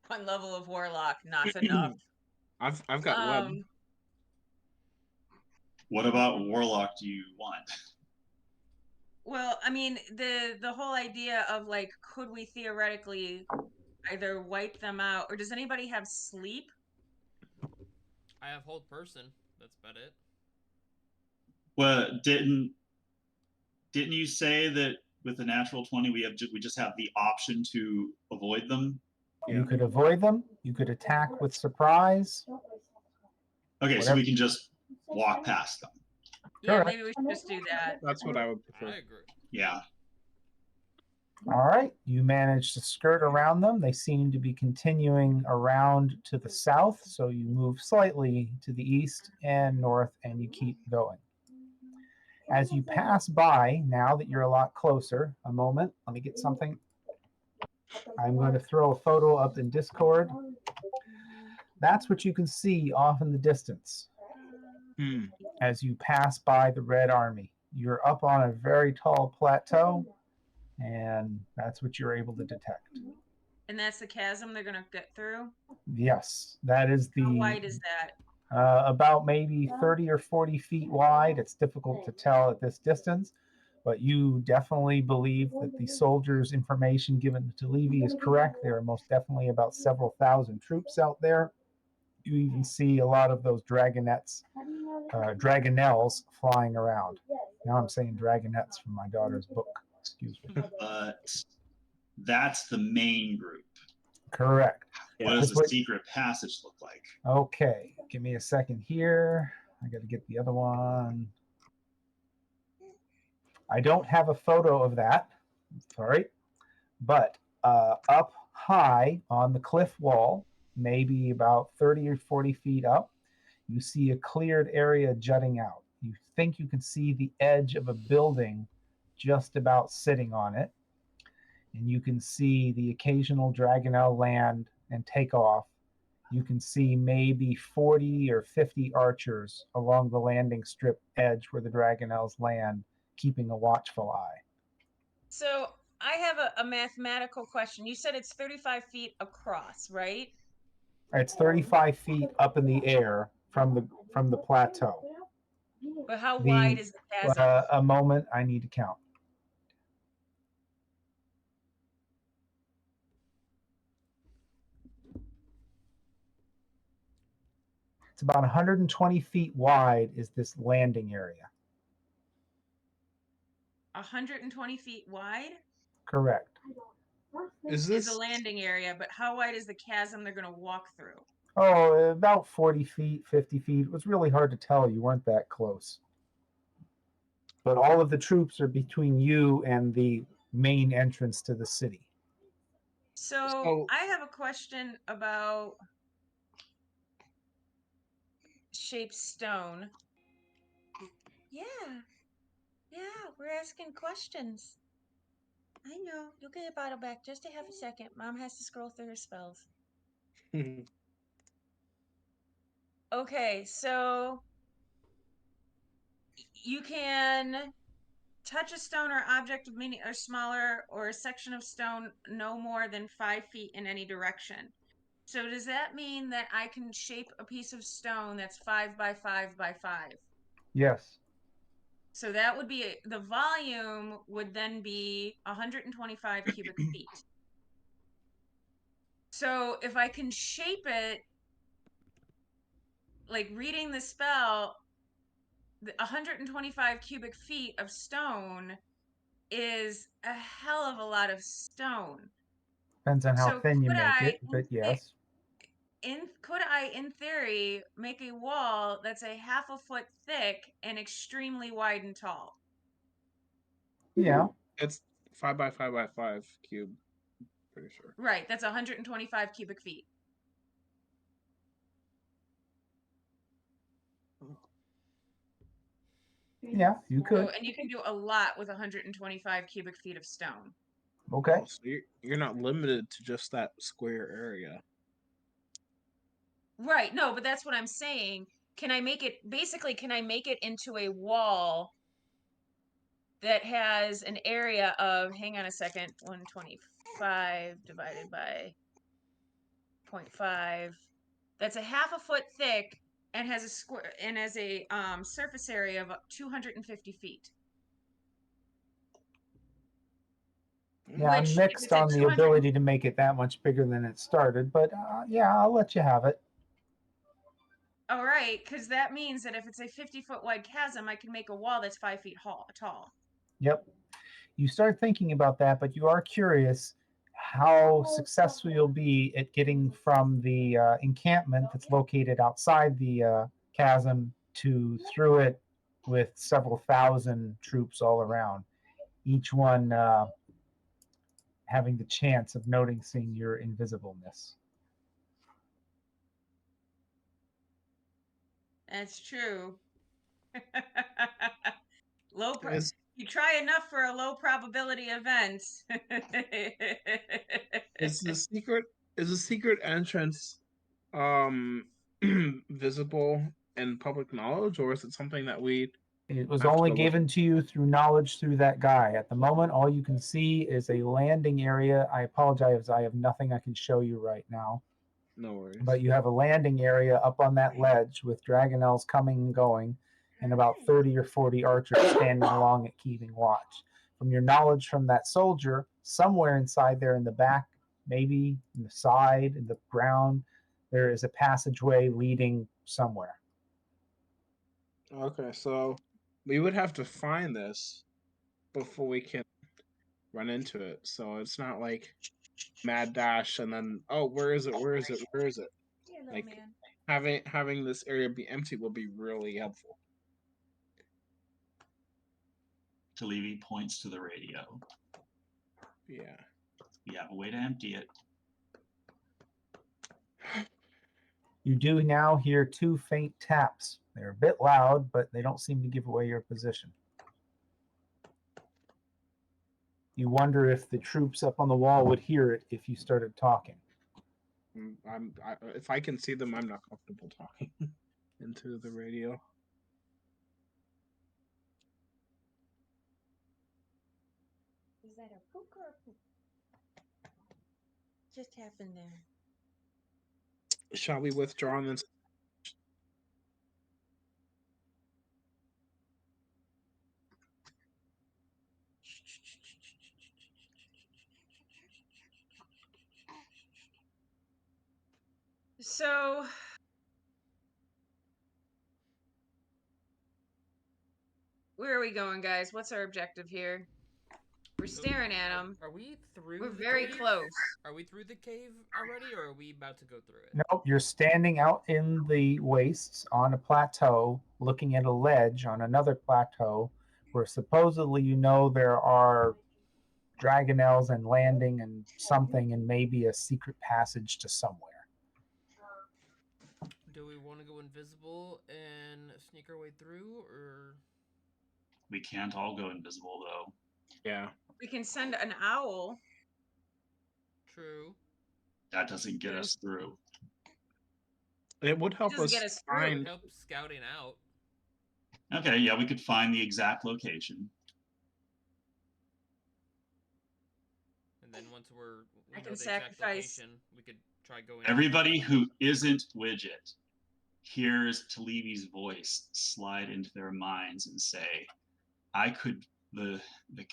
1 level of warlock, not enough. I've got web. What about warlock do you want? Well, I mean, the whole idea of like, could we theoretically either wipe them out, or does anybody have sleep? I have hold person. That's about it. Well, didn't you say that with the natural 20 we just have the option to avoid them? You could avoid them. You could attack with surprise. Okay, so we can just walk past them. Yeah, Correct. maybe we should just do that. That's what I would prefer. I agree. Yeah. All right. You manage to skirt around them. They seem to be continuing around to the south, so you move slightly to the east and north, and you keep going. As you pass by, now that you're a lot closer, a moment, let me get something. I'm going to throw a photo up in Discord. That's what you can see off in the distance as you pass by the Red Army. You're up on a very tall plateau, and that's what you're able to detect. And that's the chasm they're gonna get through? Yes, that is the... How wide is that? About maybe 30 or 40 feet wide. It's difficult to tell at this distance, But you definitely believe that the soldiers' information given to Levy is correct. There are most definitely about several thousand troops out there. You even see a lot of those dragonets, dragonelles flying around. Now I'm saying dragonettes from my daughter's book. Excuse me. But that's the main group. Correct. What does the secret passage look like? Okay, give me a second here. I got to get the other one. I don't have a photo of that. Sorry. But up high on the cliff wall, maybe about 30 or 40 feet up, you see a cleared area jutting out. You think you can see the edge of a building just about sitting on it. And you can see the occasional Dragonelle land and take off. You can see maybe 40 or 50 archers along the landing strip edge where the Dragonelles land, keeping a watchful eye. So I have a mathematical question. You said it's 35 feet across, right? It's 35 feet up in the air from the plateau. But how wide is the chasm? A moment, I need to count. It's about 120 feet wide is this landing area. 120 feet wide? Correct. Is Is this the landing area, but how wide is the chasm they're going to walk through? Oh, about 40 feet, 50 feet. It was really hard to tell. You weren't that close. But all of the troops are between you and the main entrance to the city. So I have a question about shaped stone. Yeah, we're asking questions. I know. You'll get your bottle back. Just a half a second. Mom has to scroll through her spells. Okay, so you can touch a stone or object of meaning or smaller or a section of stone no more than 5 feet in any direction. So does that mean that I can shape a piece of stone that's 5 by 5 by 5? Yes. So that would be the volume would then be 125 cubic feet. So if I can shape it, like reading the spell, 125 cubic feet of stone is a hell of a lot of stone. Depends on how So thin you could make I, it, but yes. could I, in theory, make a wall that's a half a foot thick and extremely wide and tall? Yeah. It's 5 by 5 by 5 cube. Pretty sure. Right, that's 125 cubic feet. Yeah, you could. So, and you can do a lot with 125 cubic feet of stone. Okay. Oh, so you're not limited to just that square area. Right, no, but that's what I'm saying. Can I make it, basically, can I make it into a wall that has an area of, hang on a second, 125 divided by 0.5. That's a half a foot thick and has a square and has a surface area of 250 feet. Yeah, I'm mixed on the ability to make it that much bigger than it started, but yeah, I'll let you have it. All right, because that means that if it's a 50-foot wide chasm, I can make a wall that's 5 feet tall. Yep. You start thinking about that, but you are curious how successful you'll be at getting from the encampment that's located outside the chasm to through it with several thousand troops all around, each one having the chance of noticing your invisibleness. That's true. Is You try enough for a low probability event. is the secret entrance visible in public knowledge, or is it something that we It was have to only go look given to you through knowledge through that guy. At the moment, all you can see is a landing area. I apologize, I have nothing I can show you right now. No worries. But you have a landing area up on that ledge with Dragonelles coming and going. and about 30 or 40 archers standing along it keeping watch. From your knowledge from that soldier, somewhere inside there in the back, maybe in the side, in the ground, there is a passageway leading somewhere. Okay, so we would have to find this before we can run into it. So it's not like mad dash and then, oh, where is it? Where is it? Where is it? Yeah, little Like man. having this area be empty will be really helpful. Talivi points to the radio. Yeah. We have a way to empty it. You do now hear 2 faint taps. They're a bit loud, but they don't seem to give away your position. You wonder if the troops up on the wall would hear it if you started talking. If I can see them, I'm not comfortable talking into the radio. Is that a pook or a poop? Just happened there. Shall we withdraw and then? So, where are we going, guys? What's our objective here? We're staring at them. Are we through? We're the very cave? close. Are we through the cave already, or are we about to go through it? Nope, you're standing out in the wastes on a plateau, looking at a ledge on another plateau, where supposedly you know there are dragonelles and landing and something, and maybe a secret passage to somewhere. Do we want to go invisible and sneak our way through, or? We can't all go invisible, though. Yeah. We can send an owl. True. That doesn't get us through. It would help Doesn't us get us through. It find. help scouting out. Okay, yeah, we could find the exact location. And then once we I know can the exact sacrifice. location, we could try going. Everybody who isn't Widget hears Talivi's voice slide into their minds and say, the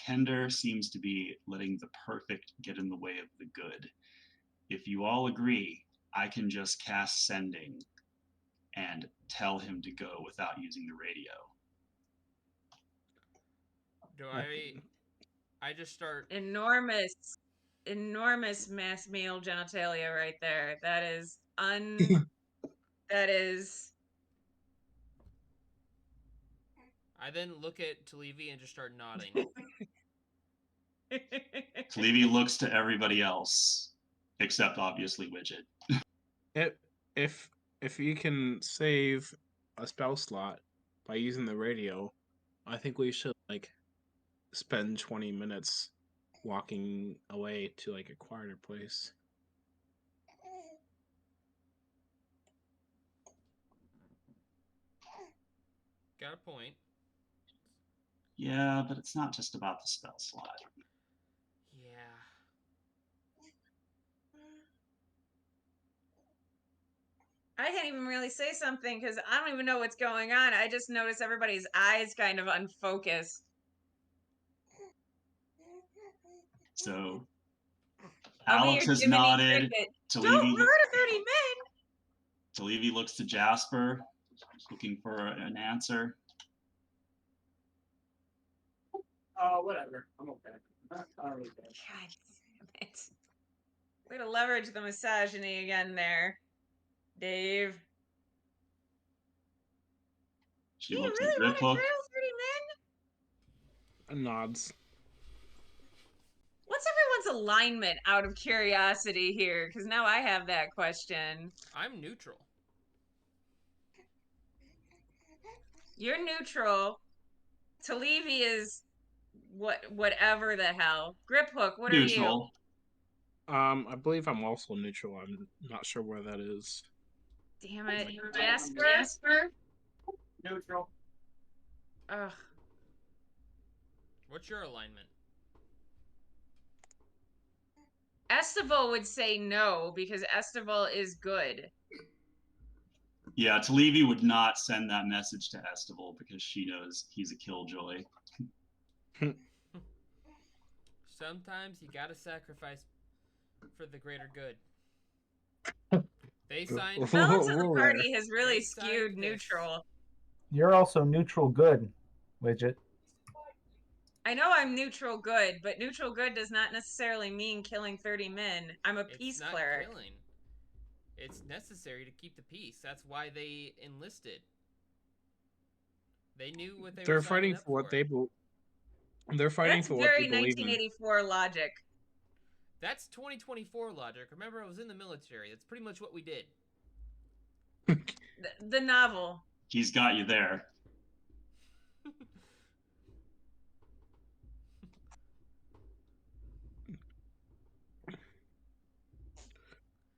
Kender seems to be letting the perfect get in the way of the good. If you all agree, I can just cast sending and tell him to go without using the radio. Do I just start? Enormous mass male genitalia right there. That is that is. I then look at Talivi and just start nodding. Talivi looks to everybody else, except obviously Widget. If you can save a spell slot by using the radio, I think we should spend 20 minutes walking away to a quieter place. Got a point. Yeah, but it's not just about the spell slot. Yeah. I can't even really say something because I don't even know what's going on. I just notice everybody's eyes kind of unfocused. So I'll be Alex your has Jiminy nodded. Cricket. Talivi, Don't murder 30 men! Talivi looks to Jasper, looking for an answer. Whatever. I'm okay. I don't really care. God damn it. Way to leverage the misogyny again there, Dave. She Do you looks really at want to Griphook. drill 30 men? Nods. What's everyone's alignment out of curiosity here? Because now I have that question. I'm neutral. You're neutral. Talivi is whatever the hell. Griphook, what Neutral. I believe I'm also neutral. I'm not sure where that is. are you? Damn it. Jasper? Neutral. Ugh. What's your alignment? Estival would say no because Estival is good. Yeah, Talevi would not send that message to Estival because she knows he's a killjoy. Sometimes you gotta sacrifice for the greater good. They signed. Balance of the Whoa there. party has really They signed skewed this. neutral. You're also neutral good, Widget. I know I'm neutral good, but neutral good does not necessarily mean killing 30 men. I'm a It's peace not cleric. killing. It's necessary to keep the peace. That's why they enlisted. They knew what they They're were fighting signing up for what they They're fighting That's for what they very believe in. 1984 logic. That's 2024 logic. Remember, I was in the military. That's pretty much what we did. The novel. He's got you there.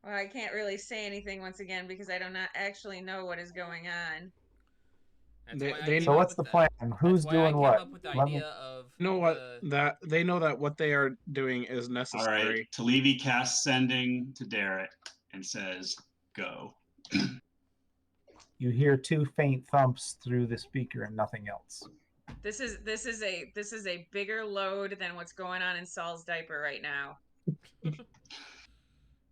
Well, I can't really say anything once again because I do not actually know what is going on. That's They- why I they came So up what's with the that. plan? Who's That's why I doing came what? up with the Let me- idea of You know what? the They know that what they are doing is All necessary. right, Talevi casts sending to Derek and says, "Go." You hear 2 faint thumps through the speaker and nothing else. This is a bigger load than what's going on in Saul's diaper right now.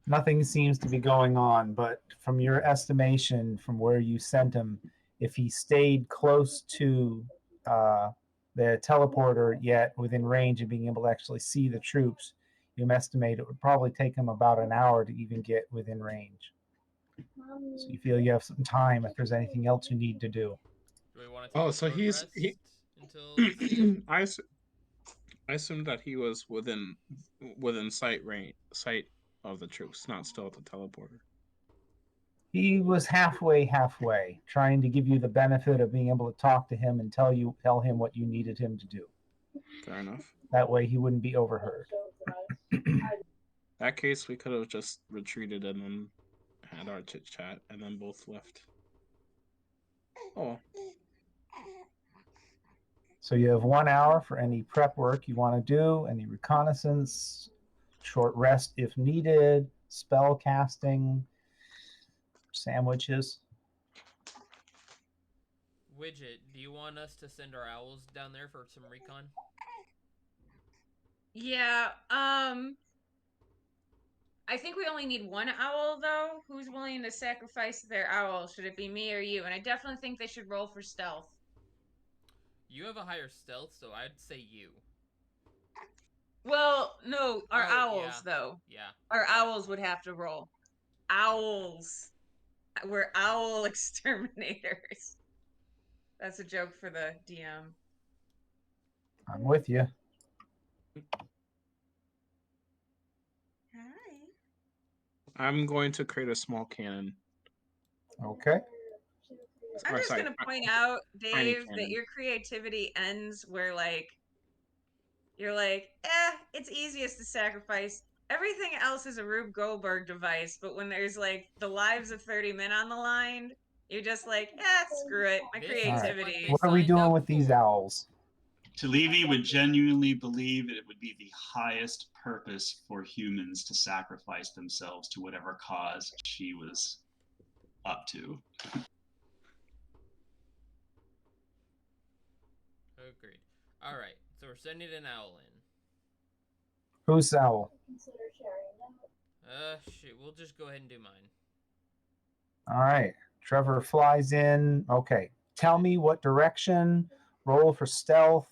Nothing seems to be going on, but from your estimation, from where you sent him, if he stayed close to the teleporter, yet within range of being able to actually see the troops, you estimate it would probably take him about an hour to even get within range. So you feel you have some time if there's anything else you need to do. Do we want to take Oh, a so short he's rest he. until we see him? I assumed that he was within sight of the troops, not still at the teleporter. He was halfway, trying to give you the benefit of being able to talk to him and tell him what you needed him to do. Fair enough. That way he wouldn't be overheard. In that case, we could have just retreated and then had our chit chat and then both left. Oh. So you have 1 hour for any prep work you want to do, any reconnaissance, short rest if needed, spell casting, sandwiches. Widget, do you want us to send our owls down there for some recon? Yeah, I think we only need 1 owl though. Who's willing to sacrifice their owl? Should it be me or you? And I definitely think they should roll for stealth. You have a higher stealth, so I'd say you. Well, no, our owls yeah. though. Yeah. Our owls would have to roll. Owls. We're owl exterminators. That's a joke for the DM. I'm with you. Hi. I'm going to create a small cannon. Okay. I'm just going to point out, Dave, that cannon. your creativity ends where, like, you're like, it's easiest to sacrifice. Everything else is a Rube Goldberg device, but when there's, like, the lives of 30 men on the line, you're just like, screw it. My This is creativity. What are we signed doing up with these for. owls? Talevi would genuinely believe it would be the highest purpose for humans to sacrifice themselves to whatever cause she was up to. Agreed. All right, so we're sending an owl in. Who's owl? Shoot, we'll just go ahead and do mine. All right. Trevor flies in. Okay. Tell me what direction. Roll for stealth.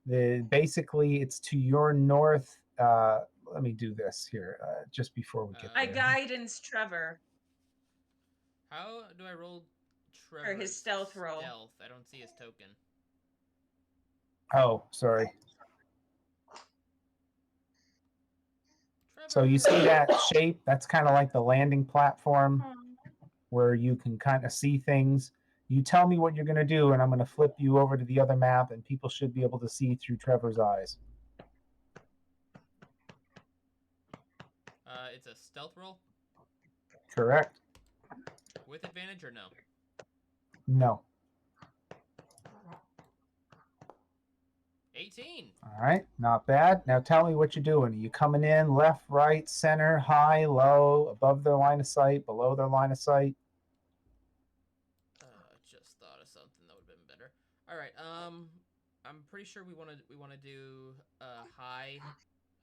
Basically, it's to your north. Let me do this here just before we get I there. guidance Trevor. How do I roll Trevor's Or his stealth roll. Stealth. I don't see his token. Oh, sorry. Trevor. So you see that shape? That's kind of like the landing platform where you can kind of see things. You tell me what you're going to do, and I'm going to flip you over to the other map, and people should be able to see through Trevor's eyes. It's a stealth roll? Correct. With advantage or no? No. 18. All right, not bad. Now tell me what you're doing. Are you coming in left, right, center, high, low, above their line of sight, below their line of sight? All right. I'm pretty sure we want to do high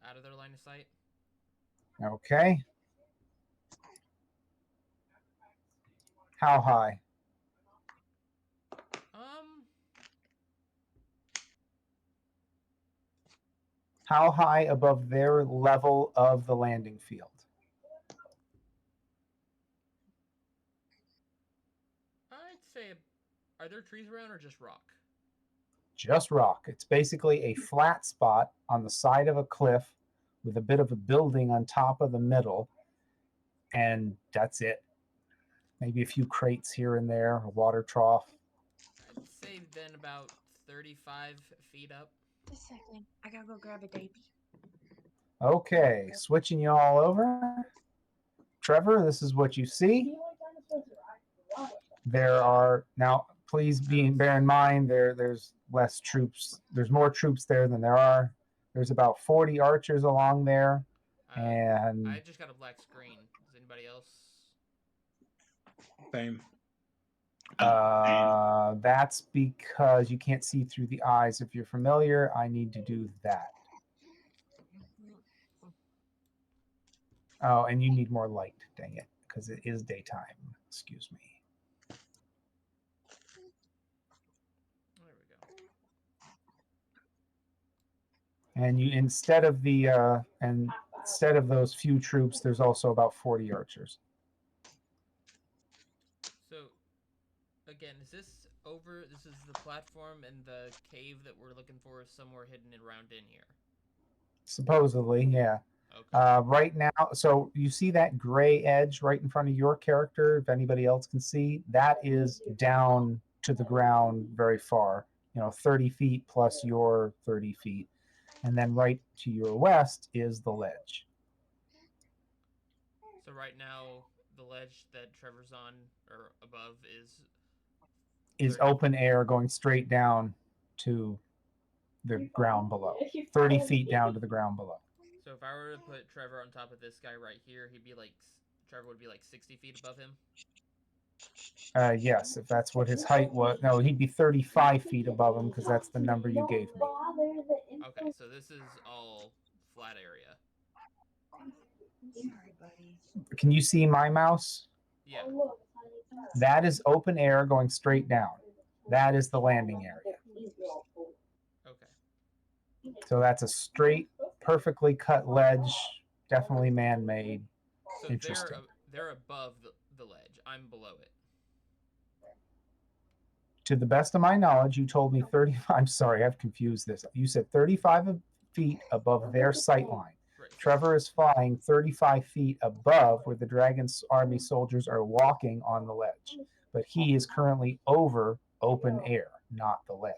out of their line of sight. Okay. How high? Um, How high above their level of the landing field? I'd say, are there trees around or just rock? Just rock. It's basically a flat spot on the side of a cliff with a bit of a building on top of the middle, and that's it. Maybe a few crates here and there, a water trough. I'd say then about 35 feet up. Just a second. I gotta go grab a baby. Okay, switching you all over. Trevor, this is what you see. There are now. Please bear in mind there's less troops. There's more troops there than there are. There's about 40 archers along there, and I just got a black screen. Does anybody else? Same. that's because you can't see through the eyes. If you're familiar, I need to do that. Oh, and you need more light. Dang it, because it is daytime. Excuse me. There we go. And you instead of those few troops, there's also about 40 archers. So, again, is this over? This is the platform, and the cave that we're looking for is somewhere hidden around in here. Supposedly, yeah. Okay. Right now, so you see that gray edge right in front of your character. If anybody else can see, that is down to the ground very far. 30 feet plus your 30 feet. And then right to your west is the ledge. So right now, the ledge that Trevor's on or above is 30. Open air going straight down to the ground below. 30 feet down to the ground below. So if I were to put Trevor on top of this guy right here, Trevor would be like 60 feet above him. Yes, if that's what his height was. No, he'd be 35 feet above him because that's the number you gave me. Okay, so this is all flat area. Sorry, buddy. Can you see my mouse? Yeah. That is open air going straight down. That is the landing area. Okay. So that's a straight, perfectly cut ledge, definitely man-made. So Interesting. they're above the ledge. I'm below it. To the best of my knowledge, you told me 30. I'm sorry, I've confused this. You said 35 feet above their sight line. Right. Trevor is flying 35 feet above where the Dragon's army soldiers are walking on the ledge. But he is currently over open air, not the ledge.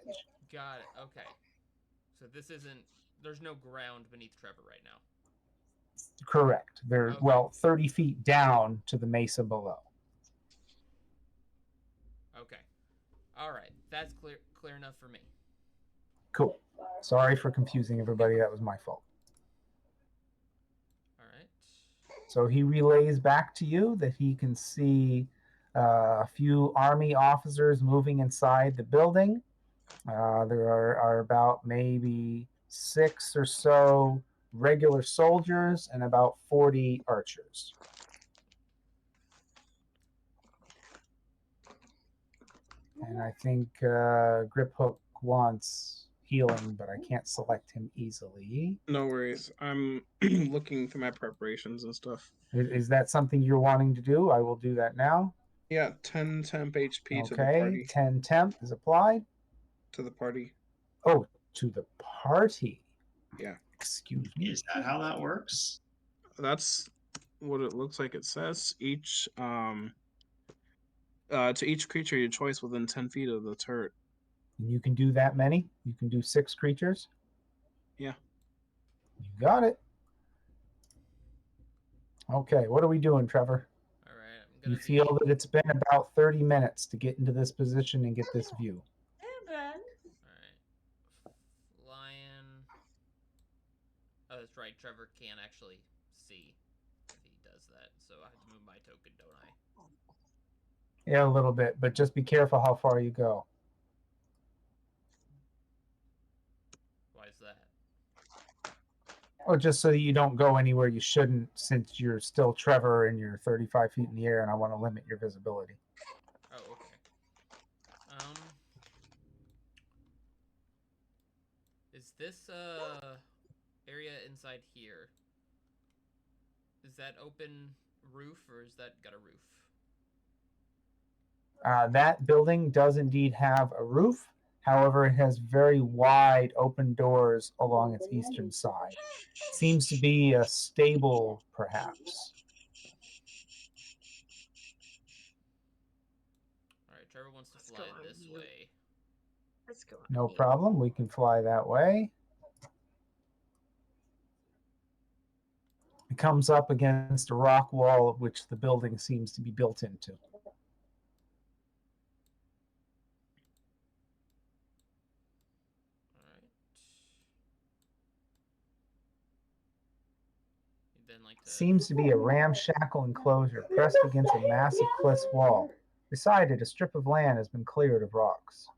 Got it. Okay. So there's no ground beneath Trevor right now. Correct. They're, Okay. 30 feet down to the mesa below. Okay. All right. That's clear enough for me. Cool. Sorry for confusing everybody. That was my fault. All right. So he relays back to you that he can see a few army officers moving inside the building. There are about maybe 6 or so regular soldiers and about 40 archers. And I think Griphook wants healing, but I can't select him easily. No worries. I'm looking through my preparations and stuff. Is that something you're wanting to do? I will do that now. Yeah, 10 temp HP to the Okay, party. 10 temp is applied. To the party. Oh, to the party. Yeah. Excuse me. Is that how that works? That's what it looks like it says. Each to each creature your choice within 10 feet of the turret. And you can do that many? You can do 6 creatures? Yeah. You got it. Okay, what are we doing, Trevor? All right. You feel that it's been about 30 minutes to get into this position and get this view. All right. Lion. Oh, that's right. Trevor can't actually see if he does that, so I have to move my token, don't I? Yeah, a little bit, but just be careful how far you go. Or just so that you don't go anywhere you shouldn't, since you're still Trevor and you're 35 feet in the air, and I want to limit your visibility. Oh, okay. Is this area inside here? Is that open roof or is that got a roof? That building does indeed have a roof. However, it has very wide open doors along its eastern side. Seems to be a stable, perhaps. All right, Trevor wants to Let's fly go on this mute. way. Let's go on No mute. problem. We can fly that way. It comes up against a rock wall, which the building seems to be built into. All right. You'd then like to. Seems to be a ramshackle enclosure pressed against a massive cliff wall. Beside it, a strip of land has been cleared of rocks.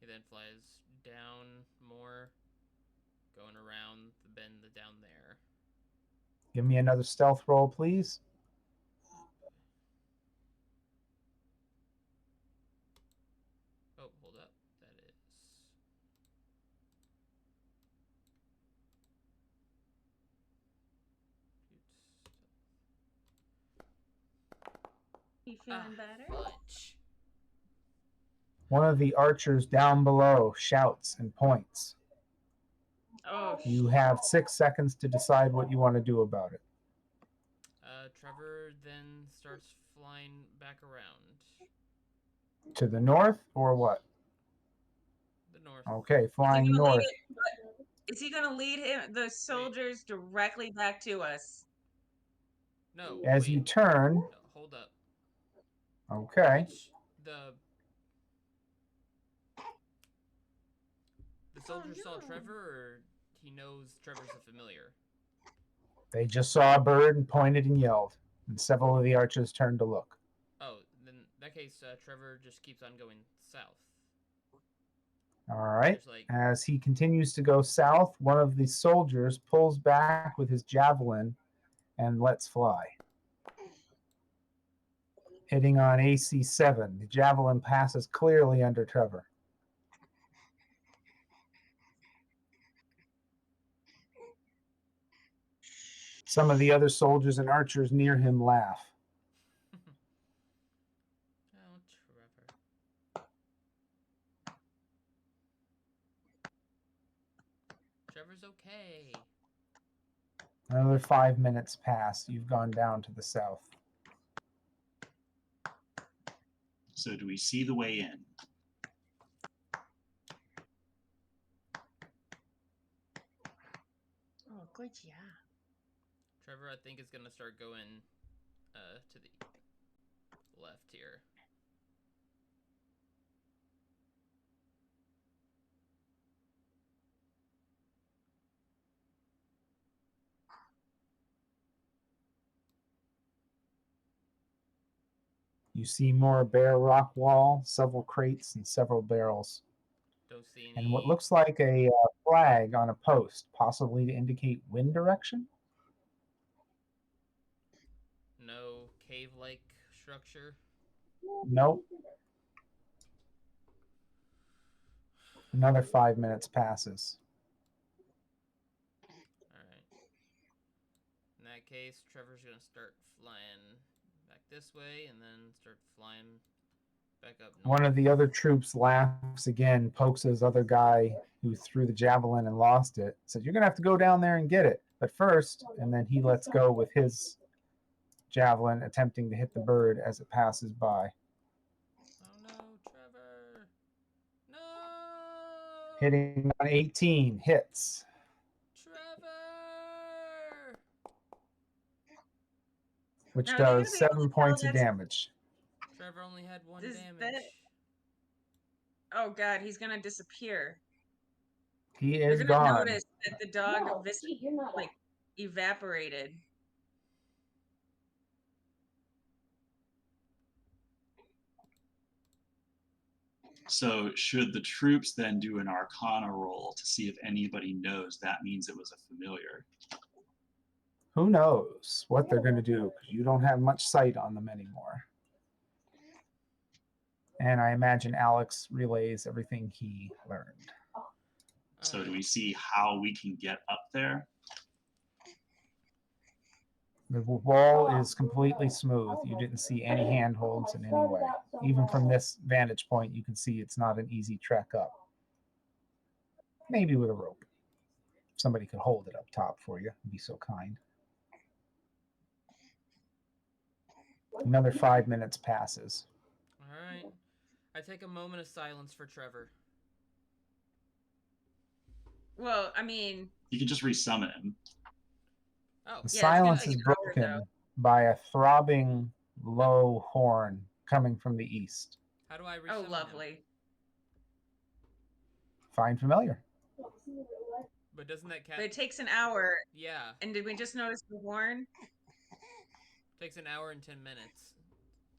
He then flies down more, going around the bend down there. Give me another stealth roll, please. Oh, hold up. That is. You feeling better? Fudge. One of the archers down below shouts and points. Oh, You have 6 seconds to decide what you want to do about it. Trevor then starts flying back around. To the north or what? The north. Okay, flying north. Is he going to lead the soldiers directly back to us? No. As you turn. No, hold up. Okay. The soldier saw Trevor, or he knows Trevor's a familiar? They just saw a bird and pointed and yelled, and several of the archers turned to look. Oh, then in that case, Trevor just keeps on going south. All right. As he continues to go south, one of the soldiers pulls back with his javelin and lets fly. Hitting on AC 7. The javelin passes clearly under Trevor. Some of the other soldiers and archers near him laugh. Oh, Trevor. Trevor's okay. Another 5 minutes pass. You've gone down to the south. So do we see the way in? Oh, good, yeah. Trevor, I think, is going to start going to the left here. You see more bare rock wall, several crates, and several barrels. Don't see any. And what looks like a flag on a post, possibly to indicate wind direction. No cave-like structure? Nope. Another 5 minutes passes. Alright. In that case, Trevor's going to start flying back this way and then start flying back up north. One of the other troops laughs again, pokes his other guy who threw the javelin and lost it. Says, "You're going to have to go down there and get it. But first," and then he lets go with his javelin, attempting to hit the bird as it passes by. Oh no, Trevor! No! Hitting on 18, hits. Trevor! Which Now, does 7 points of damage. Trevor only had 1 Is damage. that- Oh god, he's gonna disappear. He You're is gonna gone. notice that the dog like evaporated. So should the troops then do an Arcana roll to see if anybody knows that means it was a familiar? Who knows what they're going to do, because you don't have much sight on them anymore. And I imagine Alex relays everything he learned. So do we see how we can get up there? The wall is completely smooth. You didn't see any handholds in any way. Even from this vantage point, you can see it's not an easy trek up. Maybe with a rope. Somebody could hold it up top for you. Be so kind. Another 5 minutes passes. All right. I take a moment of silence for Trevor. Well, I mean, You can just resummon him. Oh, The Yeah, it's gonna silence take is an hour, broken though. by a throbbing, low horn coming from the east. how do I resummon oh, him? lovely. Find familiar. But doesn't that But it takes an hour. Yeah, And did we just notice the horn? takes an hour and 10 minutes.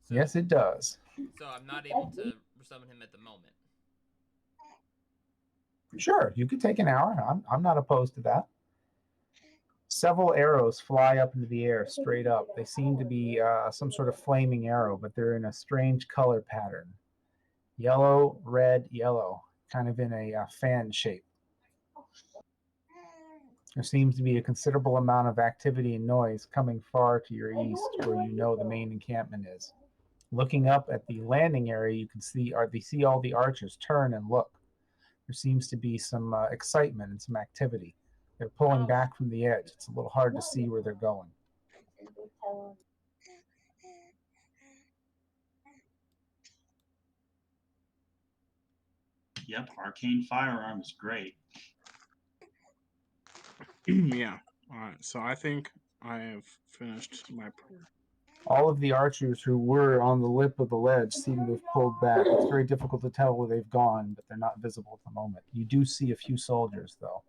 So, Yes, it does. So I'm not able to summon him at the moment. Sure, you could take an hour. I'm not opposed to that. Several arrows fly up into the air straight up. They seem to be some sort of flaming arrow, but they're in a strange color pattern. Yellow, red, yellow, kind of in a fan shape. There seems to be a considerable amount of activity and noise coming far to your east, where you know the main encampment is. Looking up at the landing area, you can see all the archers turn and look. There seems to be some excitement and some activity. They're pulling back from the edge. It's a little hard to see where they're going. Yep, arcane firearm is great. Yeah. All right. So I think I have finished my prayer. All of the archers who were on the lip of the ledge seem to have pulled back. It's very difficult to tell where they've gone, but they're not visible at the moment. You do see a few soldiers, though.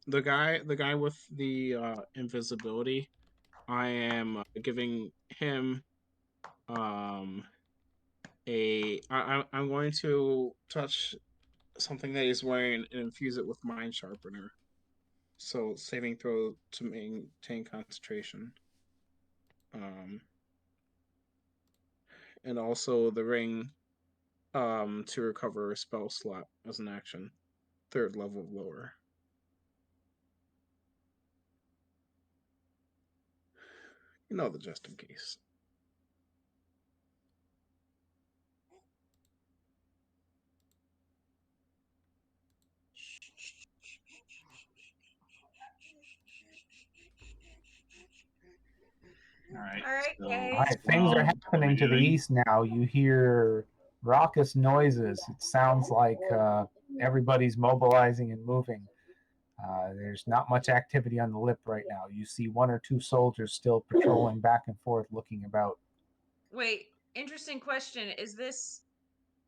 The guy with the invisibility, I am giving him I'm going to touch something that he's wearing and infuse it with mind sharpener. So saving throw to maintain concentration. And also the ring to recover a spell slot as an action. 3rd level lower. You know, the just in case. All right. All right, so guys. All right, things are what are happening we to the doing? east now. You hear raucous noises. It sounds like everybody's mobilizing and moving. There's not much activity on the lip right now. You see 1 or 2 soldiers still patrolling back and forth, looking about. Wait, interesting question. Is this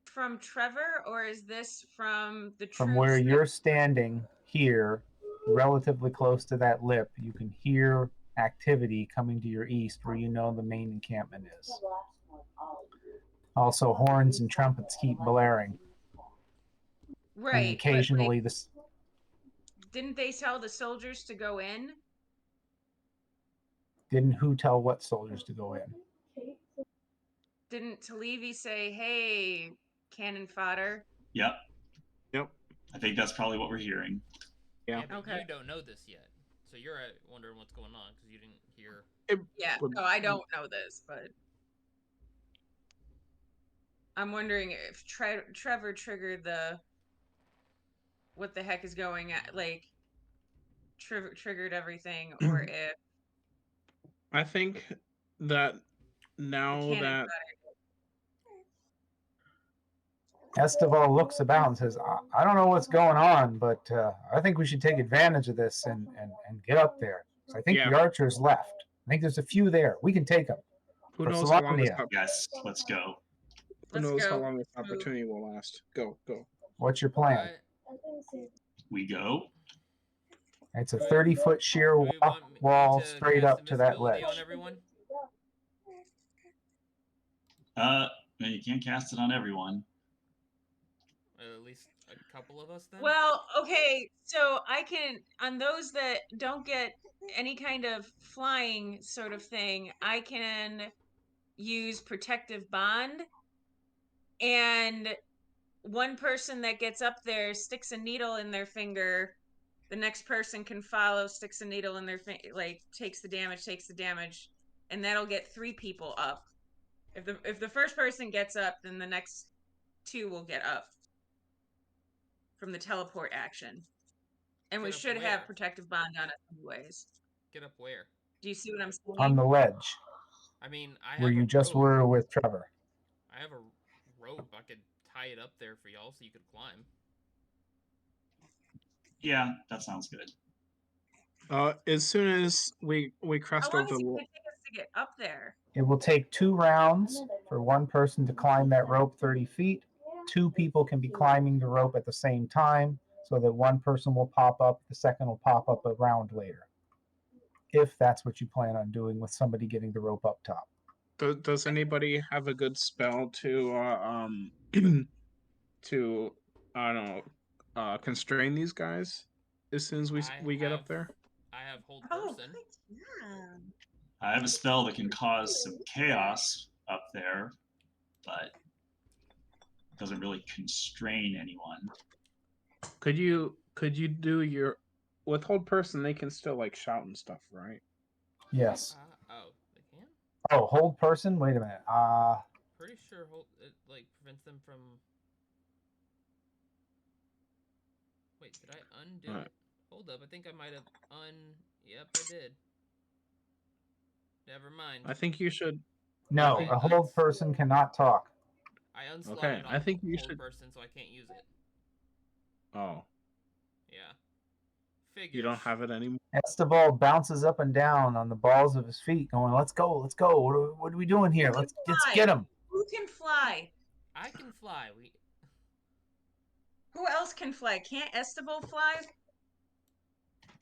from Trevor or is this from the troops? From where you're standing here, relatively close to that lip, you can hear activity coming to your east where you know the main encampment is. Also, horns and trumpets keep blaring. Right. And occasionally but, like, didn't they tell the soldiers to go in? Didn't who tell what soldiers to go in? Didn't Talevi say, hey, cannon fodder? Yep. Yep. I think that's probably what we're hearing. Yeah. But Okay. you don't know this yet. So you're wondering what's going on because you didn't hear. Yeah, no, I don't know this, but I'm wondering if Trevor triggered the what the heck is going at, like, triggered everything, or if I think that the now cannon that Esteval looks about and says, I don't know what's going on, but I think we should take advantage of this and get up there. So I think Yeah. the archers left. I think there's a few there. We can take them. who For knows how long this Solamnia, Yes, let's go. who Let's knows how go. long this opportunity will last. Go. what's your plan? Alright. We go. It's a 30-foot sheer Do we want me wall to straight cast up to that invisibility ledge. on everyone? You can't cast it on everyone. At least a couple of us then. Well, okay, so I can, on those that don't get any kind of flying sort of thing, I can use protective bond, and one person that gets up there sticks a needle in their finger, the next person can follow, sticks a needle in their finger, like takes the damage, and that'll get 3 people up. If the first person gets up, then the next 2 will get up from the teleport action. And we Get up should where? have protective bond on it anyways. Get up where? Do you see what I'm saying? On the ledge I mean, I have where you a just rope. were with Trevor. I have a rope. I could tie it up there for y'all so you could climb. Yeah, that sounds good. As soon as we How crest long over is it the going to take us to get up there? It will take 2 rounds for one person to climb that rope 30 feet. 2 people can be climbing the rope at the same time, so that one person will pop up, the second will pop up a round later. If that's what you plan on doing with somebody getting the rope up top. does anybody have a good spell to to I don't know constrain these guys as soon as we get up there? I have hold Oh, person. yeah. I have a spell that can cause some chaos up there, but doesn't really constrain anyone. Could you do your with hold person? They can still like shout and stuff, right? Yes. Oh, they can? Oh, hold person? Wait a minute. Pretty sure hold it like prevents them from. Wait, did I undo it? Hold up, I think I might have Yep, I did. Never mind. I think you should. No, a hold person cannot talk. I unslotted Okay, on I think you hold should. person, so I can't use it. Oh, Yeah. Figures. you don't have it anymore. Esteval bounces up and down on the balls of his feet, going, "Let's go, let's go. What are we doing here? Let's get him." Who can fly? I can fly. Who else can fly? Can't Esteval fly?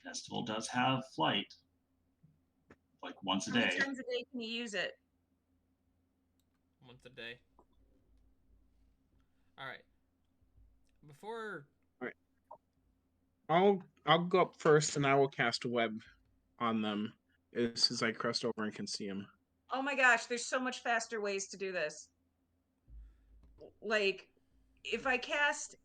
Festival does have flight, like once a How many day. times a day can you use it? Once a day. All right. Before. I'll go up first, and I will cast a web on them as soon as I crest over and can see them. Oh my gosh, there's so much faster ways to do this. Like, if I cast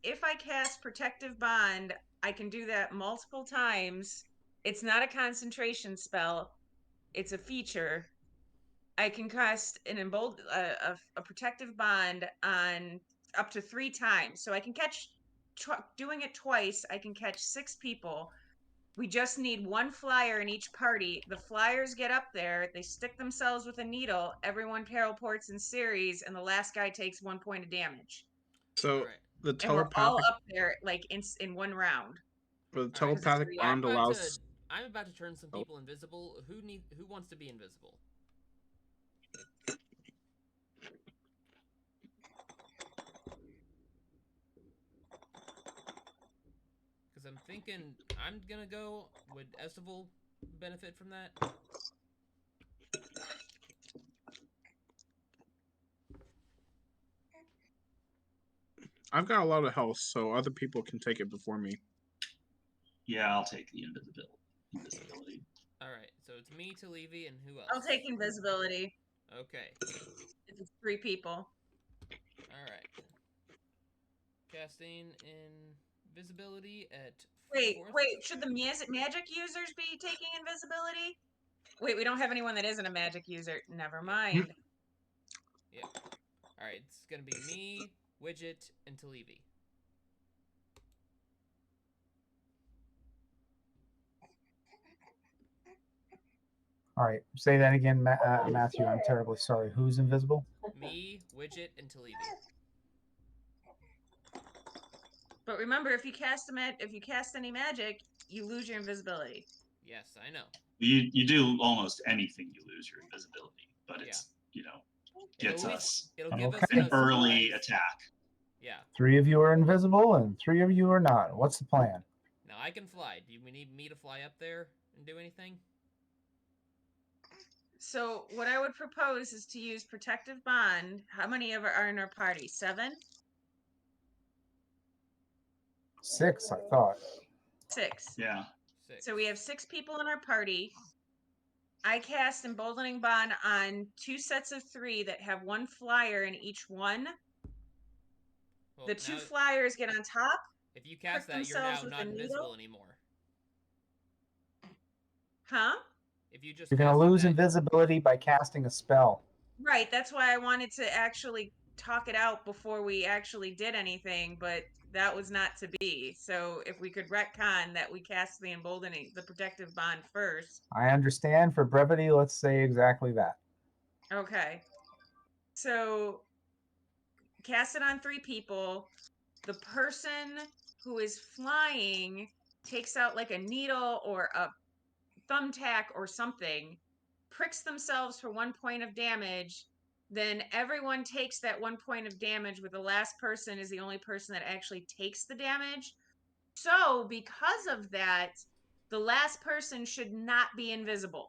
protective bond, I can do that multiple times. It's not a concentration spell. It's a feature. I can cast an a protective bond on up to 3 times. So I can catch doing it twice. I can catch 6 people. We just need 1 flyer in each party. The flyers get up there, they stick themselves with a needle, everyone teleports in series, and the last guy takes 1 point of damage. So right. the And we're all telepathic up there like in 1 round. the telepathic Right. bond allows. I'm about to turn some people invisible. Who wants to be invisible? Because I'm thinking I'm gonna go. Would Estival benefit from that? I've got a lot of health, so other people can take it before me. Yeah, I'll take the invisibility. All right, so it's me, Talevi, and who else? I'll take invisibility. Okay. If it's 3 people. All right. Casting invisibility at. Wait. Should the magic users be taking invisibility? Wait, we don't have anyone that isn't a magic user. Never mind. Yeah. All right, it's gonna be me, Widget, and Talevi. All right, say that again, Matthew. I'm terribly sorry. Who's invisible? Me, Widget, and Talevi. But remember, if you cast any magic, you lose your invisibility. Yes, I know. You do almost anything, you lose your invisibility, but it's gets us It'll give us an early attack. Yeah. 3 of you are invisible and 3 of you are not. What's the plan? Now I can fly. Do we need me to fly up there and do anything? So what I would propose is to use protective bond. How many of are in our party? 7? 6, I thought. 6. Yeah. 6. So we have 6 people in our party. I cast emboldening bond on 2 sets of 3 that have 1 flyer in each one. Well, The 2 now, flyers get on top. if you cast prick that, you're now themselves with not a invisible needle. anymore. Huh? If you just You're going to casted lose that, invisibility by casting a spell. Right, that's why I wanted to actually talk it out before we actually did anything, but that was not to be. So if we could retcon that we cast the emboldening, the protective bond first. I understand. For brevity, let's say exactly that. Okay. So cast it on 3 people. The person who is flying takes out like a needle or a thumbtack or something, pricks themselves for 1 point of damage. Then everyone takes that 1 point of damage, with the last person is the only person that actually takes the damage. So because of that, the last person should not be invisible,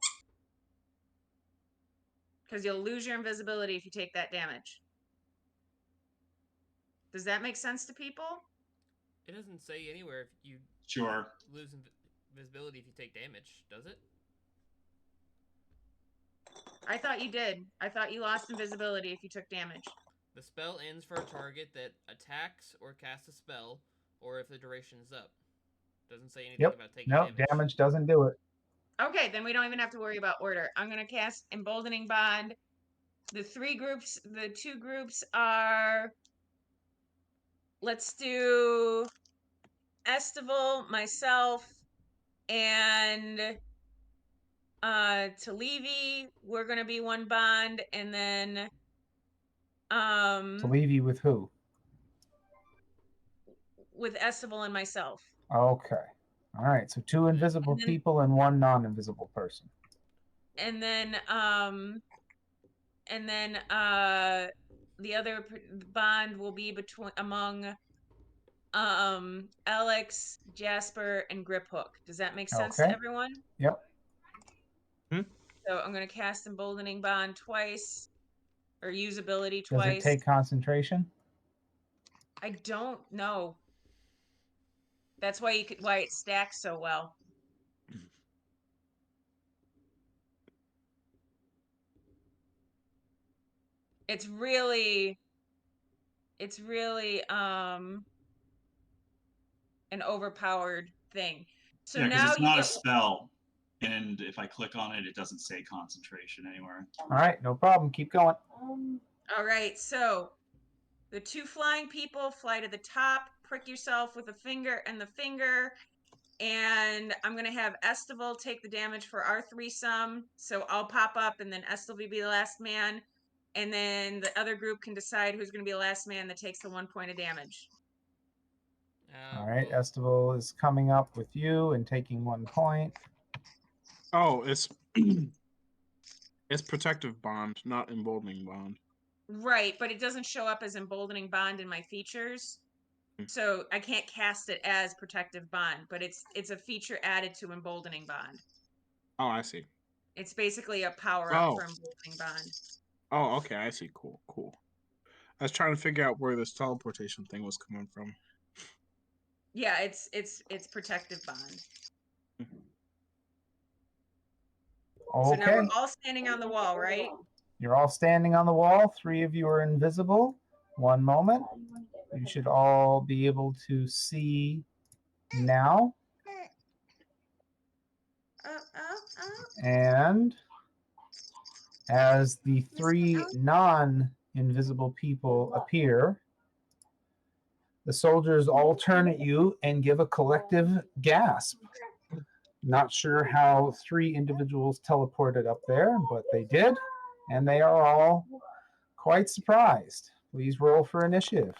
because you'll lose your invisibility if you take that damage. Does that make sense to people? it doesn't say anywhere if you Sure. lose invisibility if you take damage, does it? I thought you did. I thought you lost invisibility if you took damage. The spell ends for a target that attacks or casts a spell, or if the duration is up. Doesn't say anything about taking No, damage doesn't do it. Okay, then we don't even have to worry about order. I'm going to cast Emboldening Bond. The 2 groups are, let's do Estival, myself, and Talevi. We're going to be 1 bond, and then To leave you with who? with Estival and myself. Okay. All right. So 2 invisible And then- people and 1 non-invisible person. And then the other bond will be among Alex, Jasper, and Grip Hook. Does that make sense to Okay. everyone? Yep. So I'm going to cast Emboldening Bond twice, or use ability Does twice. it take concentration? I don't know. That's why why it stacks so well. It's really an overpowered thing. So Yeah, because now it's you not get a spell, and if I click on it, it doesn't say concentration anywhere. All right. No problem. Keep going. All right, so the 2 flying people fly to the top, prick yourself with a finger and the finger, and I'm going to have Estival take the damage for our threesome. So I'll pop up, and then Estival will be the last man, and then the other group can decide who's going to be the last man that takes the 1 point of damage. All right. Well, Estival is coming up with you and taking 1 point. Oh, it's it's protective bond, not emboldening bond. Right, but it doesn't show up as Emboldening Bond in my features. So I can't cast it as Protective Bond, but it's a feature added to Emboldening Bond. Oh, I see. It's basically a power up Oh. for Emboldening Bond. Oh, okay, I see. Cool, cool. I was trying to figure out where this teleportation thing was coming from. Yeah, it's Protective Bond. So now Okay. we're all standing on the wall, right? You're all standing on the wall. 3 of you are invisible. 1 moment. You should all be able to see now. And as the 3 non-invisible people appear, the soldiers all turn at you and give a collective gasp. Not sure how 3 individuals teleported up there, but they did, and they are all quite surprised. Please roll for initiative.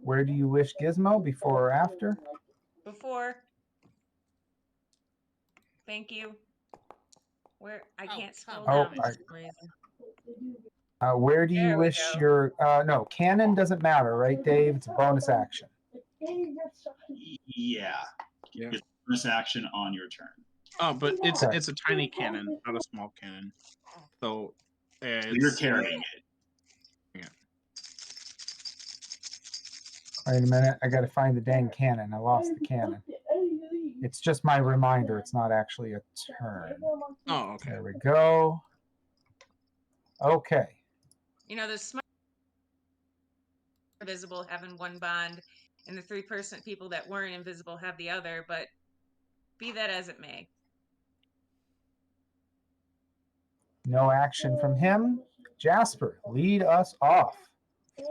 Where do you wish Gizmo, before or after? Before. Thank you. Where I can't scroll come down on. for some reason. Where do you There we wish go. your no cannon doesn't matter, right, Dave? It's a bonus action. Yeah. Yeah. It's bonus action on your turn. Oh, but it's Okay. it's a tiny cannon, not a small cannon. So So you're it's carrying it. Wait a minute, I got to find the dang cannon. I lost the cannon. It's just my reminder. It's not actually a turn. oh okay. There we go. Okay. You know, the smart invisible having one bond, and the 3% people that weren't invisible have the other. But be that as it may. No action from him. Jasper, lead us off.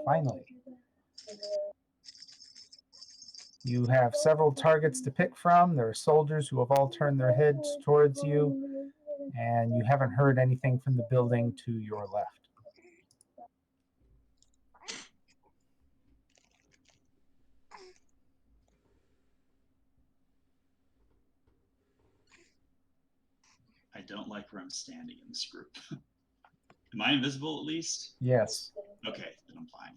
Finally. You have several targets to pick from. There are soldiers who have all turned their heads towards you, and you haven't heard anything from the building to your left. I don't like where I'm standing in this group. Am I invisible at least? Yes. Okay, then I'm fine.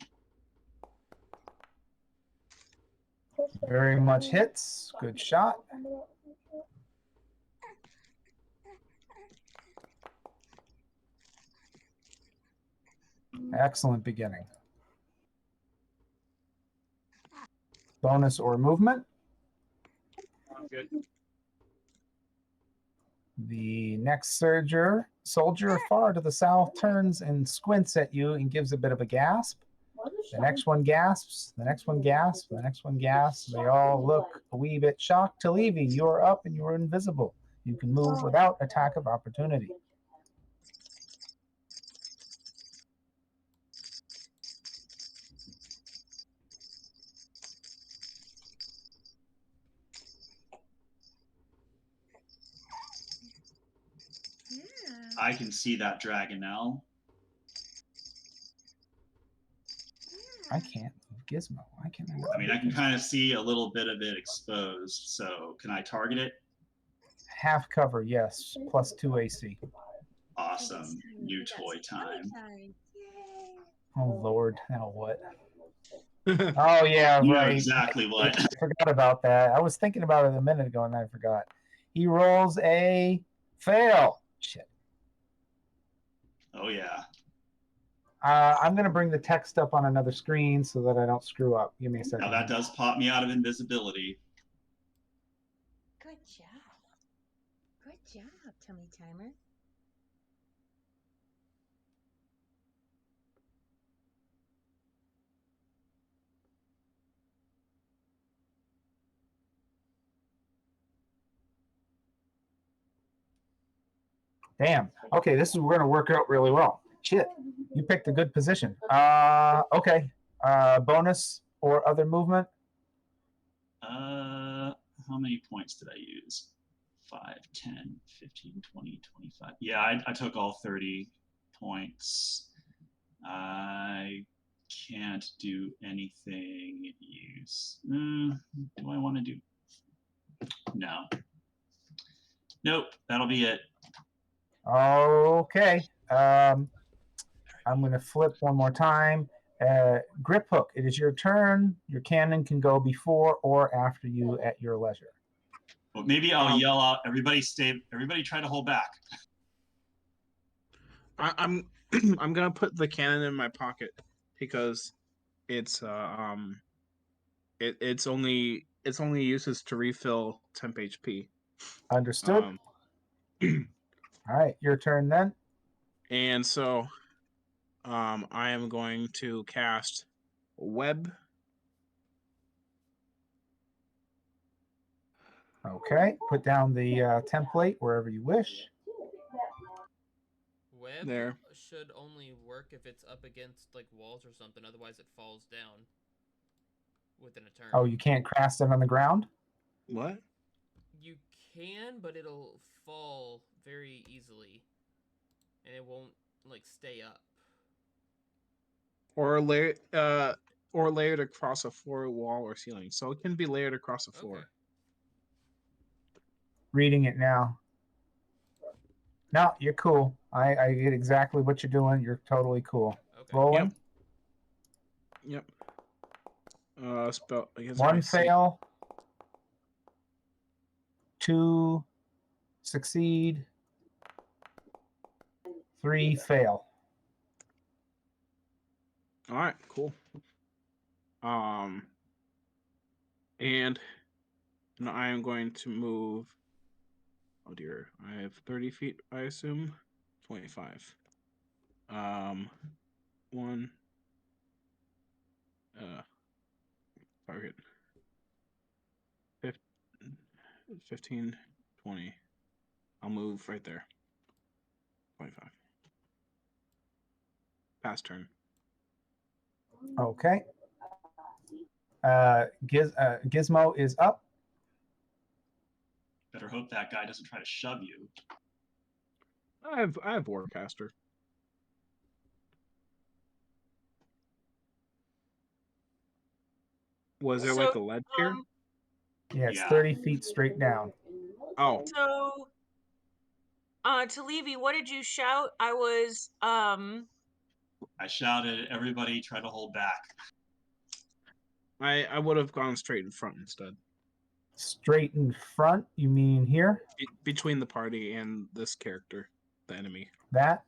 Very much hits. Good shot. Excellent beginning. Bonus or movement. Good. The next soldier far to the south turns and squints at you and gives a bit of a gasp. The next one gasps. The next one gasps. The next one gasps. They all look a wee bit shocked. Talivi, you are up and you are invisible. You can move without attack of opportunity. I can see that Dragonelle. I can't move Gizmo. I can. I mean, I can kind of see a little bit of it exposed. So can I target it? Half cover, yes. Plus 2 AC. Awesome. New toy time. Oh Lord, now what? Oh yeah, You know right. exactly what. I forgot about that. I was thinking about it a minute ago and I forgot. He rolls a fail. Shit. Oh yeah. I'm going to bring the text up on another screen so that I don't screw up. Give me a second. Now that does pop me out of invisibility. Good job. Good job, Tummy Timer. Damn. Okay, this is going to work out really well. Shit. You picked a good position. Okay. Bonus or other movement? How many points did I use? 5, 10, 15, 20, 25. Yeah, I took all 30 points. I can't do anything use. Do I want to do? No. Nope, that'll be it. Okay. I'm going to flip one more time. Grip hook. It is your turn. Your cannon can go before or after you at your leisure. Well, maybe I'll yell out, everybody try to hold back. I'm I'm gonna put the cannon in my pocket because it's it's only uses to refill temp HP. Understood. All right, your turn then. And so I am going to cast Web. Okay, put down the template wherever you wish. Web There. should only work if it's up against like walls or something. Otherwise, it falls down within a turn. Oh, you can't cast it on the ground? What? You can, but it'll fall very easily, and it won't like stay up. Or layered across a floor, wall, or ceiling. So it can be layered across a floor. Okay. Reading it now. No, you're cool. I get exactly what you're doing. You're totally cool. Okay. Rolling. Yep. Spell. I guess One I see. fail. 2 succeed. 3 fail. All right. Cool. And I am going to move. Oh dear, I have 30 feet. I assume 25. One. Target. 15, 20. I'll move right there. 25. Pass turn. Okay. Gizmo is up. Better hope that guy doesn't try to shove you. I have Warcaster. Was there like a ledge here? Yeah, it's Yeah. 30 feet straight down. Oh, So, to Levy, what did you shout? I was, I shouted, "Everybody, try to hold back." I would have gone straight in front instead. Straight in front, you mean here? Between the party and this character, the enemy. That?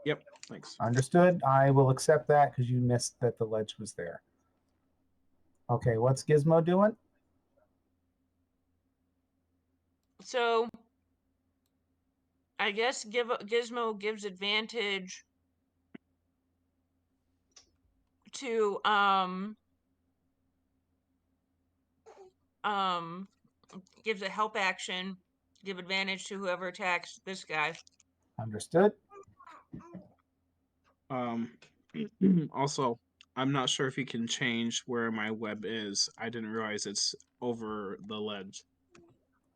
Yep, thanks. Understood. I will accept that because you missed that the ledge was there. Okay, what's Gizmo doing? so I guess Gizmo gives advantage to, gives a help action, give advantage to whoever attacks this guy. Understood. Also, I'm not sure if you can change where my web is. I didn't realize it's over the ledge.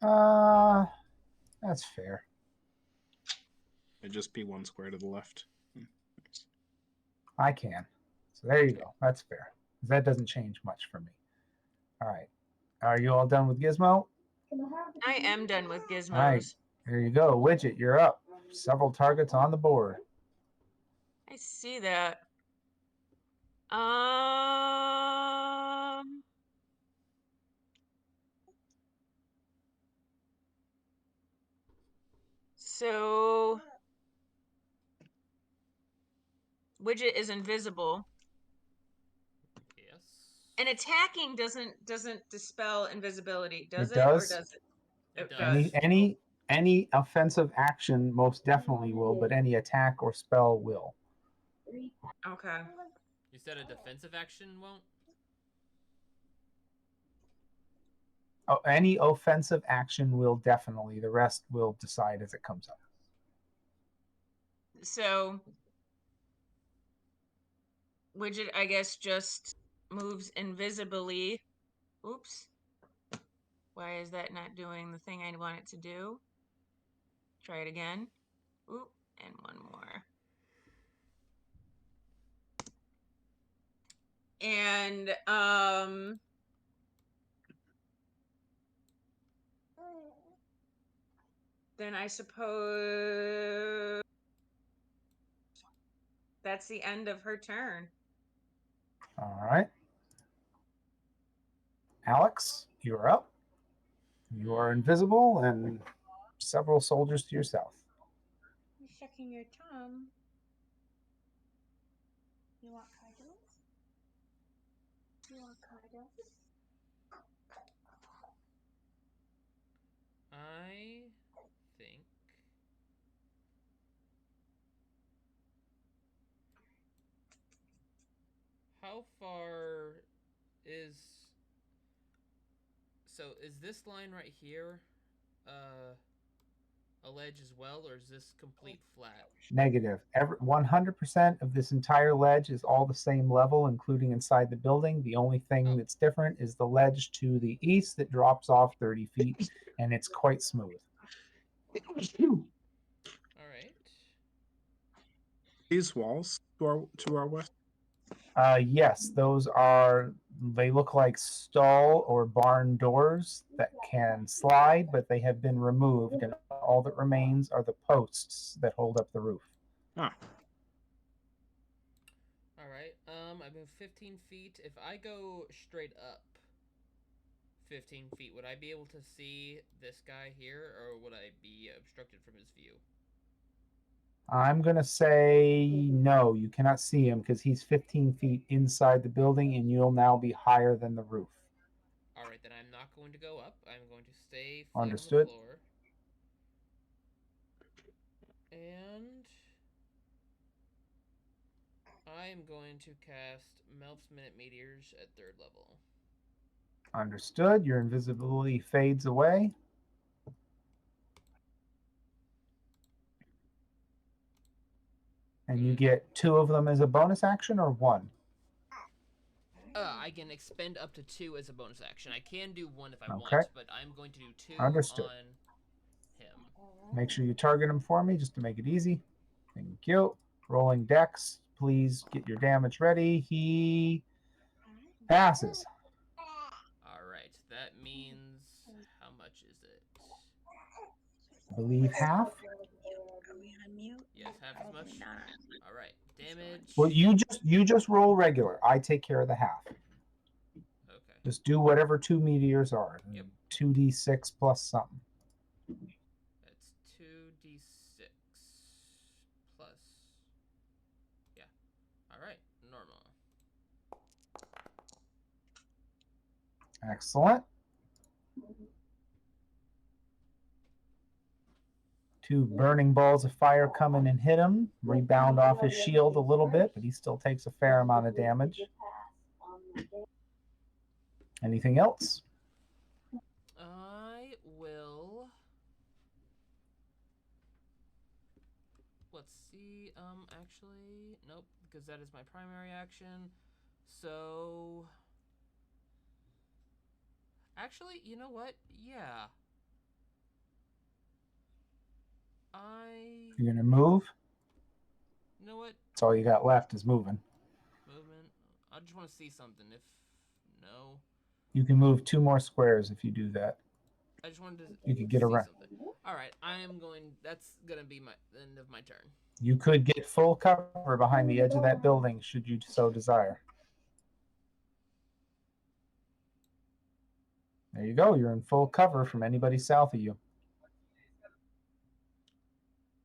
That's fair. It'd just be one square to the left. I can. So there you go. That's fair. That doesn't change much for me. All right. Are you all done with Gizmo? I am done with Gizmos. All right. There you go. Widget, you're up. Several targets on the board. I see that. Um. So Widget is invisible. Yes. And attacking doesn't dispel invisibility, does It it? Or does. does it? It does. Any offensive action most definitely will, but any attack or spell will. Okay. You said a defensive action won't? Oh, any offensive action will definitely. The rest will decide as it comes up. So Widget, I guess, just moves invisibly. Oops. Why is that not doing the thing I want it to do? Try it again. Oop, and one more. And then I suppose that's the end of her turn. All right. Alex, you're up. You are invisible and several soldiers to your south. You're shucking your tongue. You want cuddles? You want cuddles? I think how far is is this line right here a ledge as well, or is this complete flat? Negative. 100% of this entire ledge is all the same level, including inside the building. The only thing that's different is the ledge to the east that drops off 30 feet, and it's quite smooth. All right. These walls to our west. Yes, those are. They look like stall or barn doors that can slide, but they have been removed, and All that remains are the posts that hold up the roof. Ah, All right. I moved 15 feet. If I go straight up 15 feet, would I be able to see this guy here, or would I be obstructed from his view? I'm going to say no, you cannot see him because he's 15 feet inside the building and you'll now be higher than the roof. All right, then I'm not going to go up. I'm going to stay flat Understood. on the floor. And I am going to cast Melf's Minute Meteors at 3rd level. Understood. Your invisibility fades away. And you get 2 of them as a bonus action or 1? I can expend up to 2 as a bonus action. I can do 1 if I Okay. want, but I'm going to do 2 Understood. on him. Make sure you target him for me just to make it easy. Thank you. Rolling dex. Please get your damage ready. He passes. All right, that means how much is it? I believe half. Are we on mute? Yes, half as much. Not. All right, damage. Well, you just roll regular. I take care of the half. Okay. Just do whatever 2 meteors are. Yep. 2d6 plus something. That's 2d6 plus. Yeah. All right, normal. Excellent. 2 burning balls of fire come in and hit him. Rebound off his shield a little bit, but he still takes a fair amount of damage. Anything else? I will. Let's see. Actually, nope, because that is my primary action. So. Actually, you know what? Yeah. You're gonna move. You know what? That's all you got left is moving. Movement. I just want to see something. If no, You can move 2 more squares if you do that. I just wanted to. You could get see around. something. All right, I am going. That's gonna be my end of my turn. You could get full cover behind the edge of that building should you so desire. There you go. You're in full cover from anybody south of you.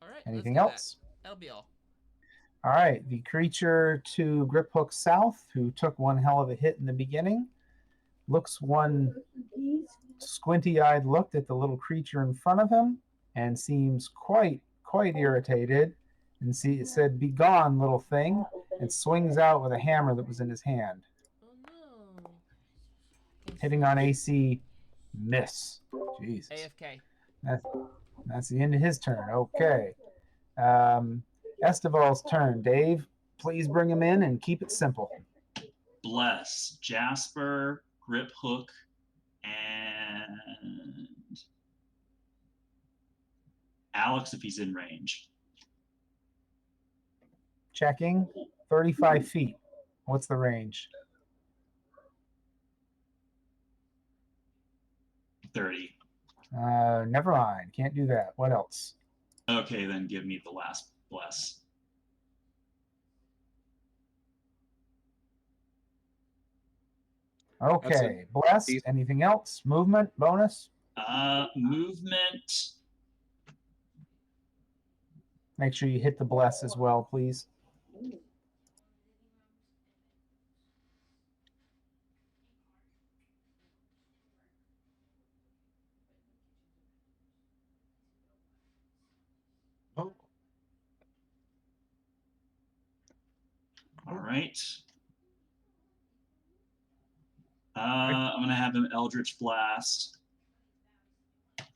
All right. Anything let's do else? That. That'll be all. All right. The creature to Grip Hook South, who took one hell of a hit in the beginning, looks one squinty-eyed look at the little creature in front of him and seems quite irritated. And it said, "Be gone, little thing," and swings out with a hammer that was in his hand. Oh no. Hitting on AC, miss. Jesus. AFK. That's the end of his turn. Okay. Estival's turn. Dave, please bring him in and keep it simple. Bless, Jasper, Grip Hook, and Alex if he's in range. Checking. 35 feet. What's the range? 30. Never mind. Can't do that. What else? Okay, then give me the last bless. Okay. Blessed. Anything else? Movement? Bonus? Movement. Make sure you hit the bless as well, please. All right. I'm going to have him Eldritch Blast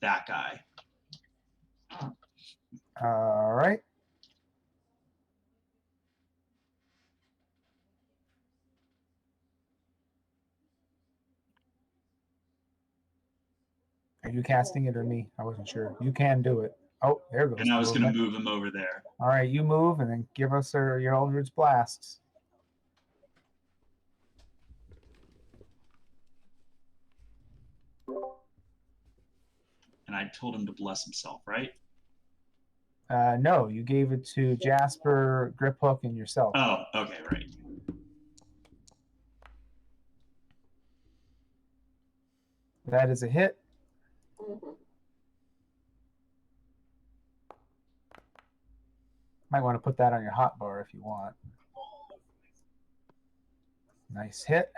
that guy. All right. Are you casting it or me? I wasn't sure. You can do it. Oh, there goes. And I was going to movement. move him over there. All right, you move and then give us your Eldritch Blasts. And I told him to bless himself, right? No, you gave it to Jasper, Grip Hook, and yourself. Oh, okay, right. That is a hit. Might want to put that on your hotbar if you want. Nice hit.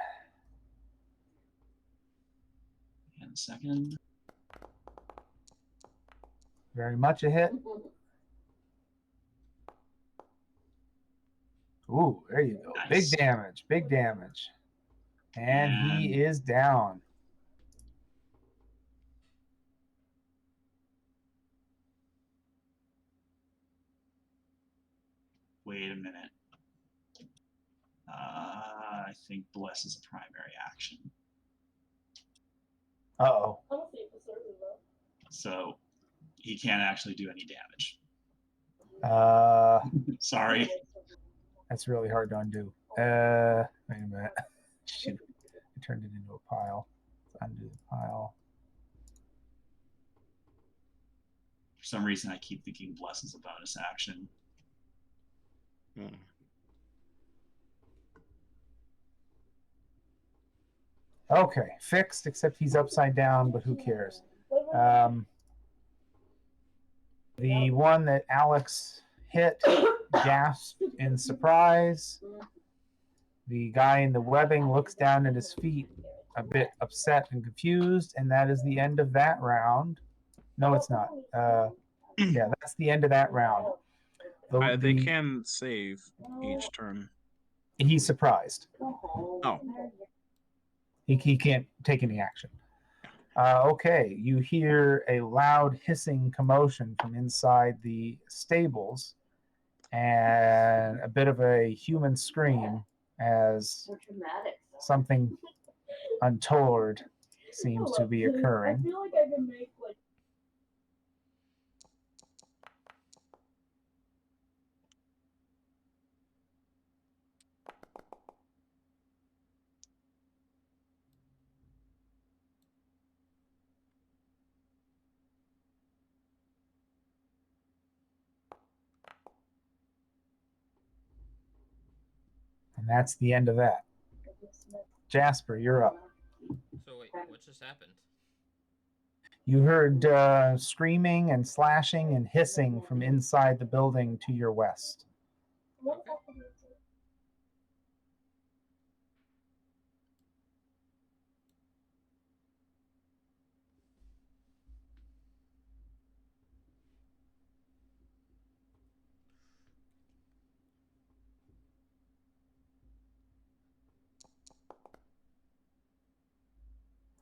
And second. Very much a hit. Ooh, there you go. Nice. Big damage. Big damage. And he is down. Wait a minute. I think bless is a primary action. Uh-oh. So he can't actually do any damage. Sorry. That's really hard to undo. Wait a minute. Shoot. I turned it into a pile. Let's undo the pile. For some reason, I keep thinking bless is a bonus action. Okay, fixed, except he's upside down, but who cares? The one that Alex hit gasped in surprise. The guy in the webbing looks down at his feet, a bit upset and confused, and that is the end of that round. No, it's not. Yeah, that's the end of that round. They can save each turn. He's surprised. Oh. He can't take any action. Okay, you hear a loud hissing commotion from inside the stables and a bit of a human scream as something untoward seems to be occurring. And that's the end of that. Jasper, you're up. So wait, what just happened? You heard screaming and slashing and hissing from inside the building to your west. Okay.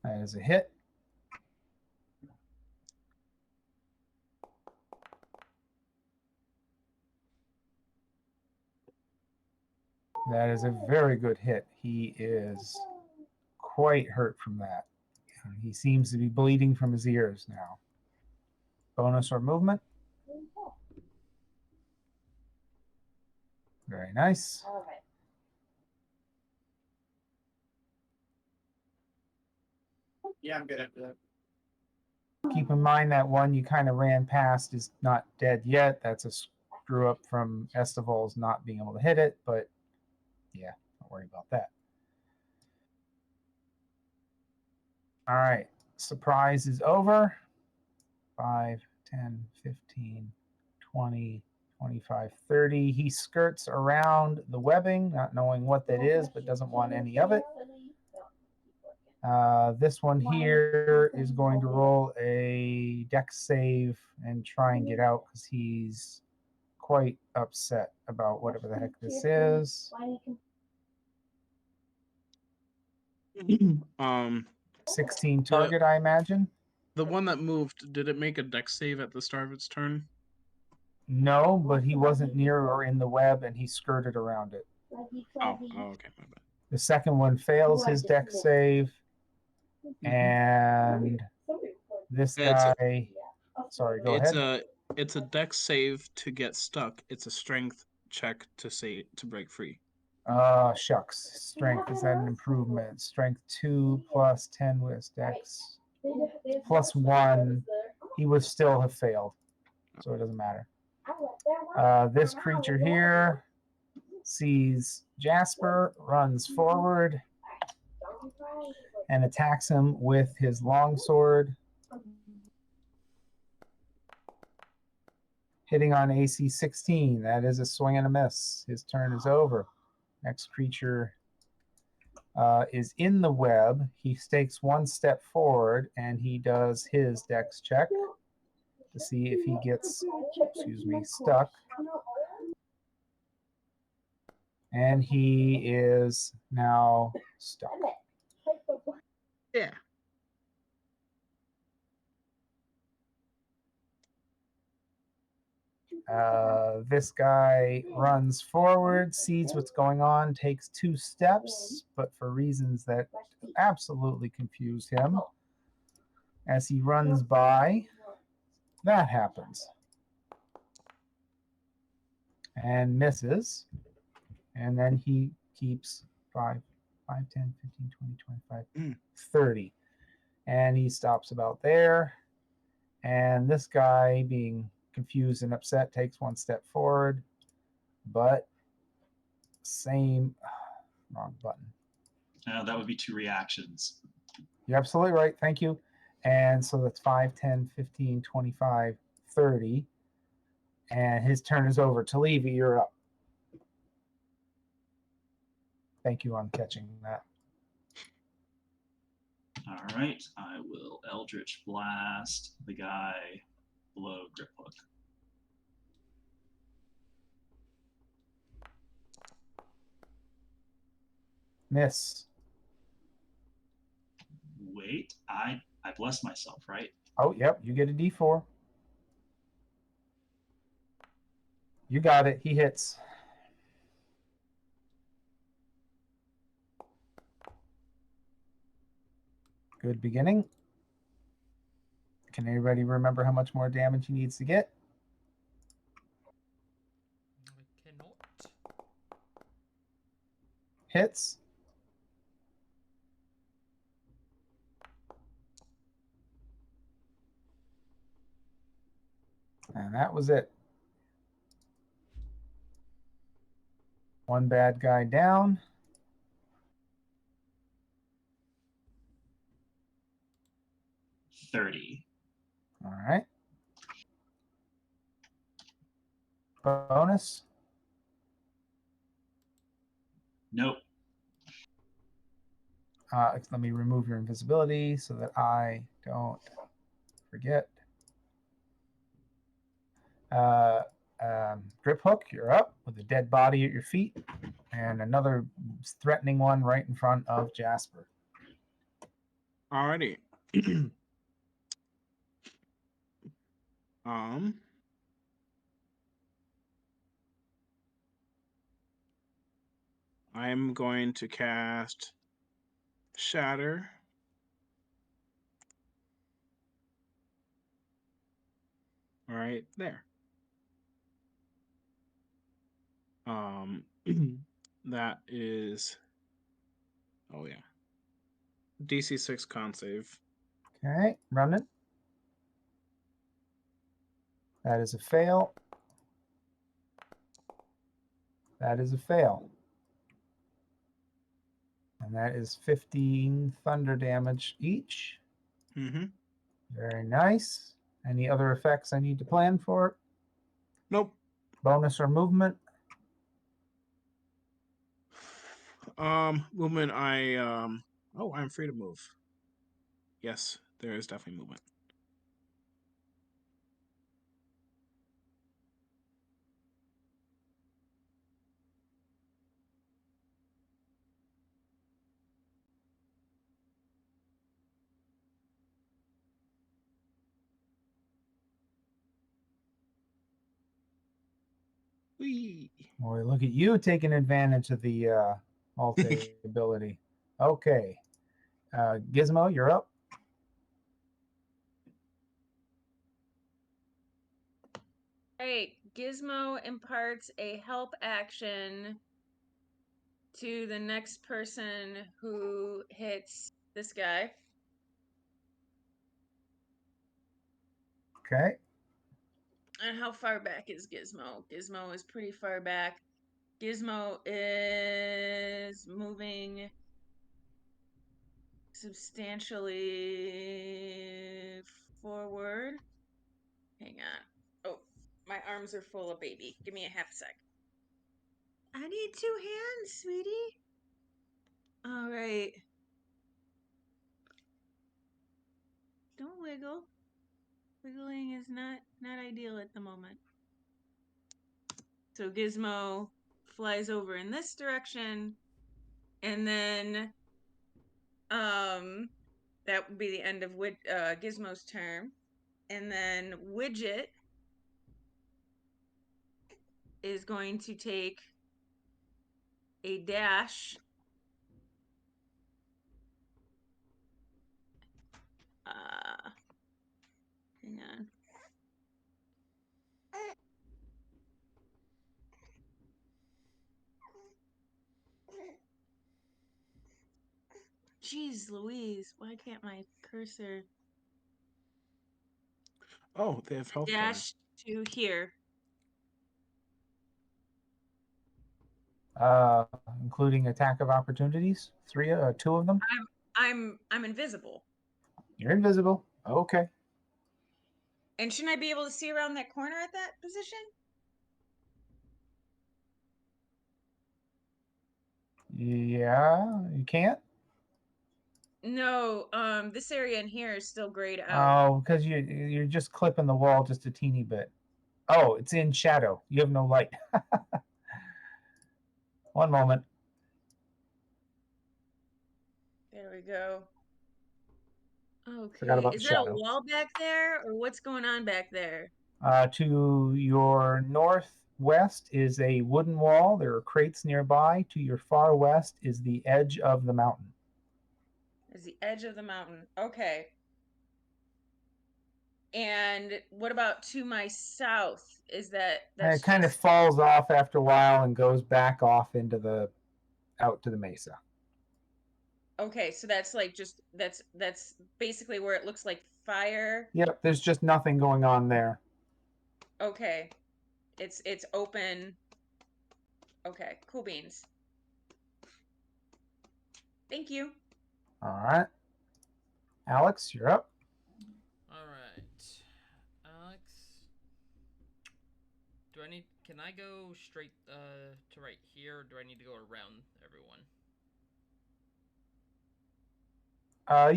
That is a hit. That is a very good hit. He is quite hurt from that. He seems to be bleeding from his ears now. Bonus or movement? Very nice. Yeah, I'm good after that. Keep in mind that one you kind of ran past is not dead yet. That's a screw up from Estival's not being able to hit it, but yeah, don't worry about that. All right, surprise is over. 5, 10, 15, 20, 25, 30. He skirts around the webbing, not knowing what that is, but doesn't want any of it. This one here is going to roll a dex save and try and get out because he's quite upset about whatever the heck this is. 16 target, I imagine. The one that moved, did it make a dex save at the start of its turn? No, but he wasn't near or in the web, and he skirted around it. Oh, okay, my bad. The second one fails his dex save, and this guy. Sorry, go ahead. It's a dex save to get stuck. It's a strength check to break free. Shucks. Strength, is that an improvement? Strength 2 plus 10 with dex. Plus 1. he would still have failed. So it doesn't matter. This creature here sees Jasper, runs forward, and attacks him with his longsword, hitting on AC 16. That is a swing and a miss. His turn is over. Next creature is in the web. He takes one step forward, and he does his dex check to see if he gets, stuck. And he is now stuck. Yeah. This guy runs forward, sees what's going on, takes 2 steps, but for reasons that absolutely confuse him, as he runs by, that happens. And misses. And then he keeps 5, 10, 15, 20, 25, 30. And he stops about there. And this guy, being confused and upset, takes 1 step forward, but wrong button. That would be 2 reactions. You're absolutely right. Thank you. And so that's 5, 10, 15, 25, 30. And his turn is over. Talivi, you're up. Thank you on catching that. All right, I will Eldritch Blast the guy below Grip Hook. Miss. Wait, I blessed myself, right? Oh, yep. You get a D4. You got it. He hits. Good beginning. Can anybody remember how much more damage he needs to get? I cannot. Hits. And that was it. 1 bad guy down. $30. All right. Bonus. Nope. Let me remove your invisibility so that I don't forget. Grip Hook, you're up with a dead body at your feet and another threatening one right in front of Jasper. Alrighty. I'm going to cast Shatter. Right there. That is, oh yeah, DC 6 con save. Okay, running. That is a fail. That is a fail. And that is 15 thunder damage each. Mm-hmm. Very nice. Any other effects I need to plan for? Nope. Bonus or movement? Movement. I'm free to move. Yes, there is definitely movement. Whee! Boy, look at you taking advantage of the multi ability. Okay. Gizmo, you're up. Right. Gizmo imparts a help action to the next person who hits this guy. Okay. And how far back is Gizmo? Gizmo is pretty far back. Gizmo is moving substantially forward. Hang on. Oh, my arms are full of baby. Give me a half sec. I need 2 hands, sweetie. All right. Don't wiggle. Wiggling is not ideal at the moment. So Gizmo flies over in this direction, and then that would be the end of Gizmo's turn. And then Widget is going to take a dash. Hang on. Jeez Louise, why can't my cursor Oh, they have health bars. dash to here? Including attack of opportunities. 2 of them. I'm invisible. You're invisible. Okay. And shouldn't I be able to see around that corner at that position? Yeah, you can't. No, this area in here is still grayed out. Oh, because you're just clipping the wall just a teeny bit. Oh, it's in shadow. You have no light. One moment. There we go. Forgot Okay, about is the that a shadow. wall back there, or what's going on back there? To your northwest is a wooden wall. There are crates nearby. To your far west is the edge of the mountain. Is the edge of the mountain. Okay. And what about to my south? Is that's It kind of just falls off after a while and goes back off into out to the mesa. okay, so that's like just that's basically where it looks like fire. Yep, there's just nothing going on there. Okay. It's open. Okay, cool beans. Thank you. All right. Alex, you're up. All right, Alex. Can I go straight to right here, or do I need to go around everyone?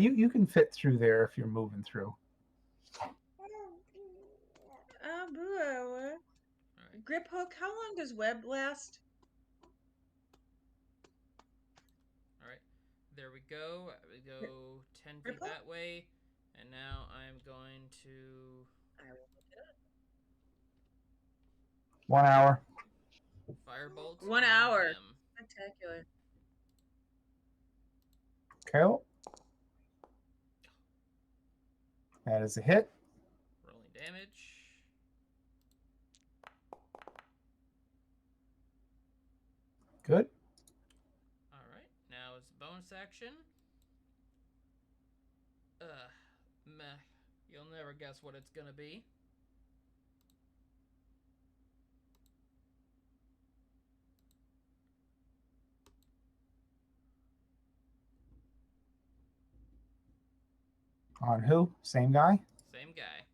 You can fit through there if you're moving through. All right. Grip hook, how long does web last? All right. There we go. We go 10 feet that way, and now I'm going to 1 hour. firebolt. 1 on hour. them. Spectacular. Okay. That is a hit. Rolling damage. Good. All right. Now it's bonus action. Meh. You'll never guess what it's gonna be. On who? Same guy? Same guy.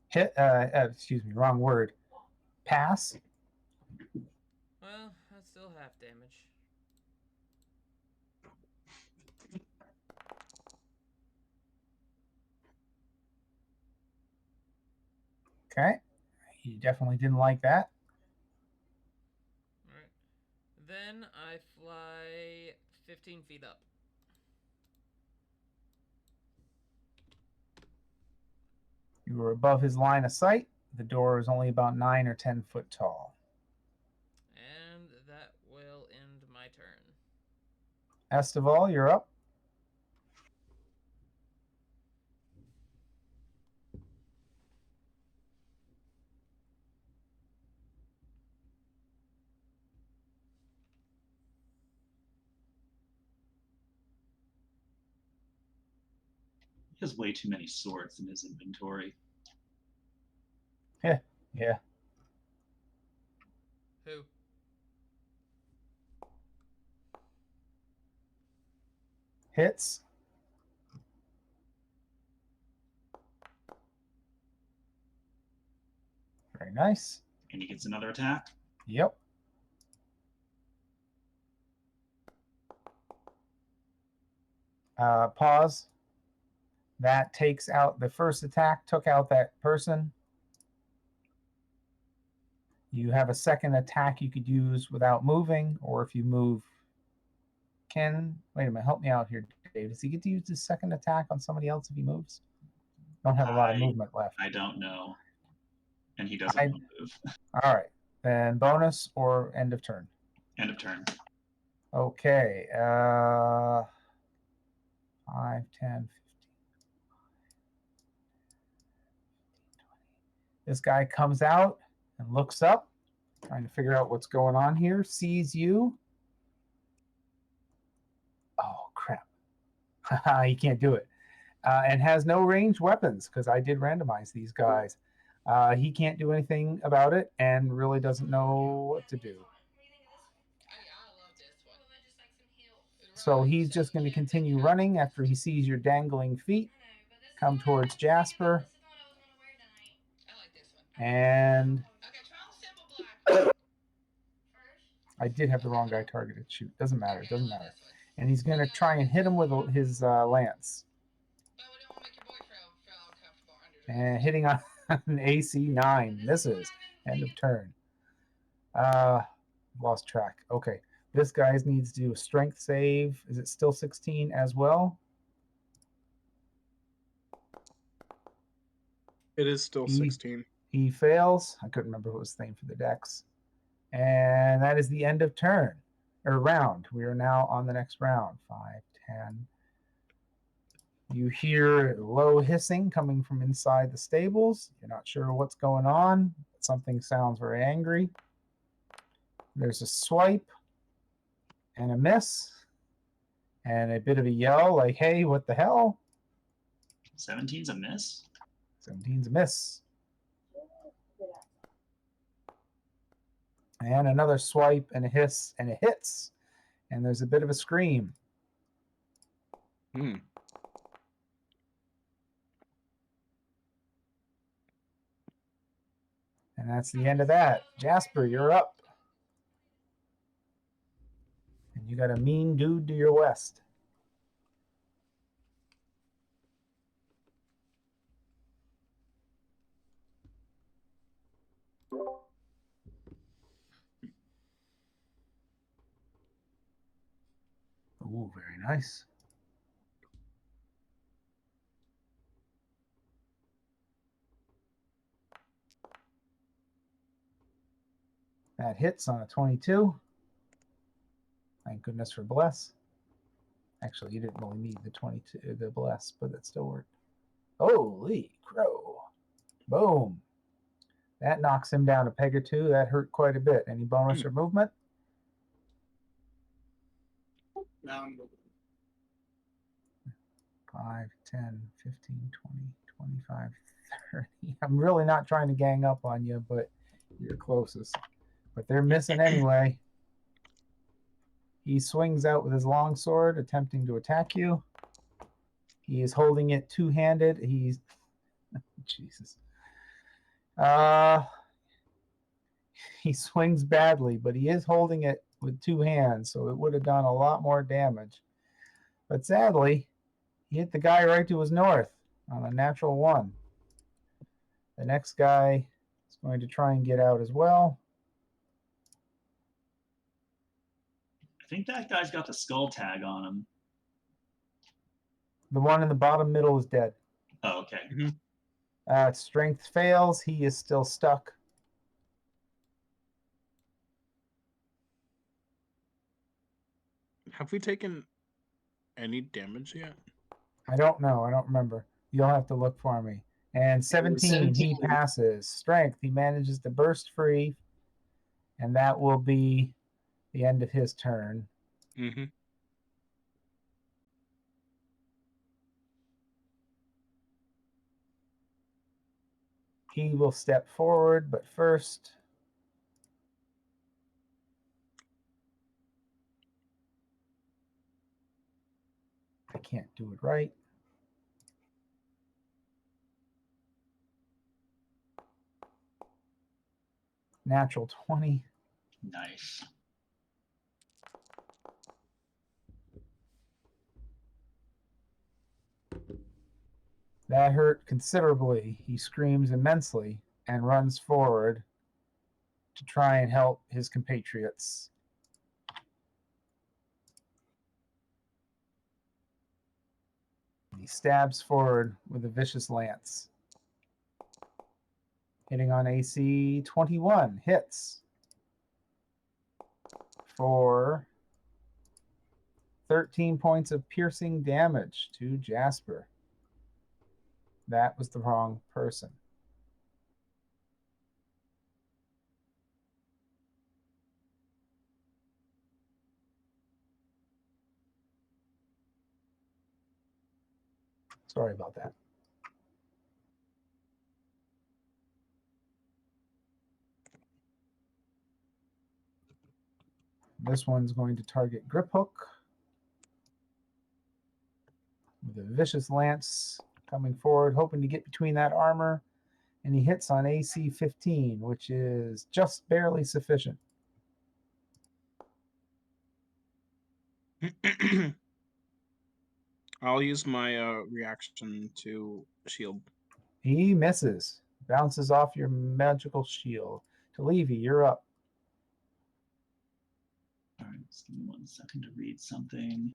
Hit. Excuse me. Wrong word. Pass. Well, that's still half damage. Okay. He definitely didn't like that. All right. Then I fly 15 feet up. You were above his line of sight. The door is only about 9 or 10 foot tall. And that will end my turn. Estival, you're up. He has way too many swords in his inventory. Yeah. Who? Hits. Very nice. And he gets another attack. Yep. Pause. That takes out the first attack, took out that person. You have a second attack you could use without moving, or if you move. Wait a minute, help me out here, Dave. Does he get to use his second attack on somebody else if he moves? Don't have a lot of movement left. I don't know. And he doesn't want to move. All right. Then bonus or end of turn? End of turn. Okay. 5, 10, 15. This guy comes out and looks up, trying to figure out what's going on here, sees you. Oh, crap. He can't do it. And has no ranged weapons, because I did randomize these guys. He can't do anything about it and really doesn't know what to do. So he's just going to continue running after he sees your dangling feet come towards Jasper. And I did have the wrong guy targeted. Shoot, doesn't matter. And he's going to try and hit him with his lance. And hitting on an AC 9. Misses. End of turn. Lost track. Okay. This guy needs to do a strength save. Is it still 16 as well? It is still 16. He fails. I couldn't remember what was the name for the dex. And that is the end of turn. Or round. We are now on the next round. 5, 10. You hear low hissing coming from inside the stables. You're not sure what's going on. Something sounds very angry. There's a swipe and a miss and a bit of a yell like, hey, what the hell? 17's a miss? 17's a miss. And another swipe and a hiss and it hits. And there's a bit of a scream. Hmm. And that's the end of that. Jasper, you're up. And you got a mean dude to your west. Ooh, very nice. That hits on a 22. Thank goodness for bless. Actually, you didn't really need the 22, the bless, but it still worked. Holy crow. Boom. That knocks him down a peg or two. That hurt quite a bit. Any bonus or movement? No. 5, 10, 15, 20, 25, 30. I'm really not trying to gang up on you, but you're closest. But they're missing anyway. He swings out with his long sword, attempting to attack you. He is holding it two-handed. He's Jesus. He swings badly, but he is holding it with two hands, so it would have done a lot more damage. But sadly, he hit the guy right to his north on a natural 1. The next guy is going to try and get out as well. I think that guy's got the skull tag on him. The one in the bottom middle is dead. Oh, okay. Strength fails. He is still stuck. Have we taken any damage yet? I don't know. I don't remember. You'll have to look for me. And 17, he passes. Strength, he manages to burst free. And that will be the end of his turn. Mm-hmm. He will step forward, but first, I can't do it right. Natural 20. Nice. That hurt considerably. He screams immensely and runs forward to try and help his compatriots. He stabs forward with a vicious lance. Hitting on AC 21. Hits for 13 points of piercing damage to Jasper. That was the wrong person. Sorry about that. This one's going to target Grip Hook with a vicious lance coming forward, hoping to get between that armor. And he hits on AC 15, which is just barely sufficient. I'll use my reaction to shield. He misses. Bounces off your magical shield. To Levy, you're up. All right, just give me 1 second to read something.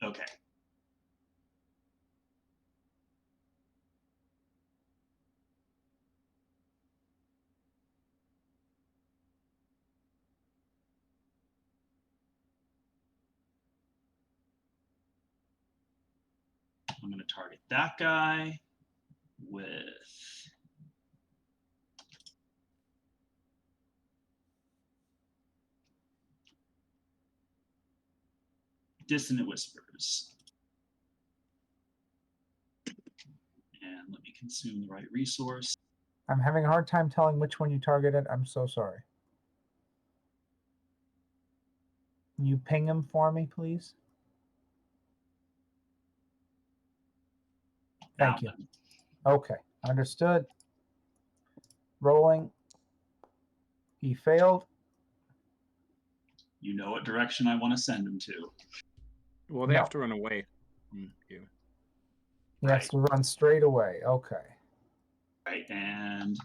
Okay. I'm going to target that guy with Dissonant Whispers. And let me consume the right resource. I'm having a hard time telling which one you targeted. I'm so sorry. Can you ping him for me, please? Thank you. Okay, understood. Rolling. He failed. You know what direction I want to send him to. Well, they No. have to run away from you. He has to run straight away. Okay. Right, and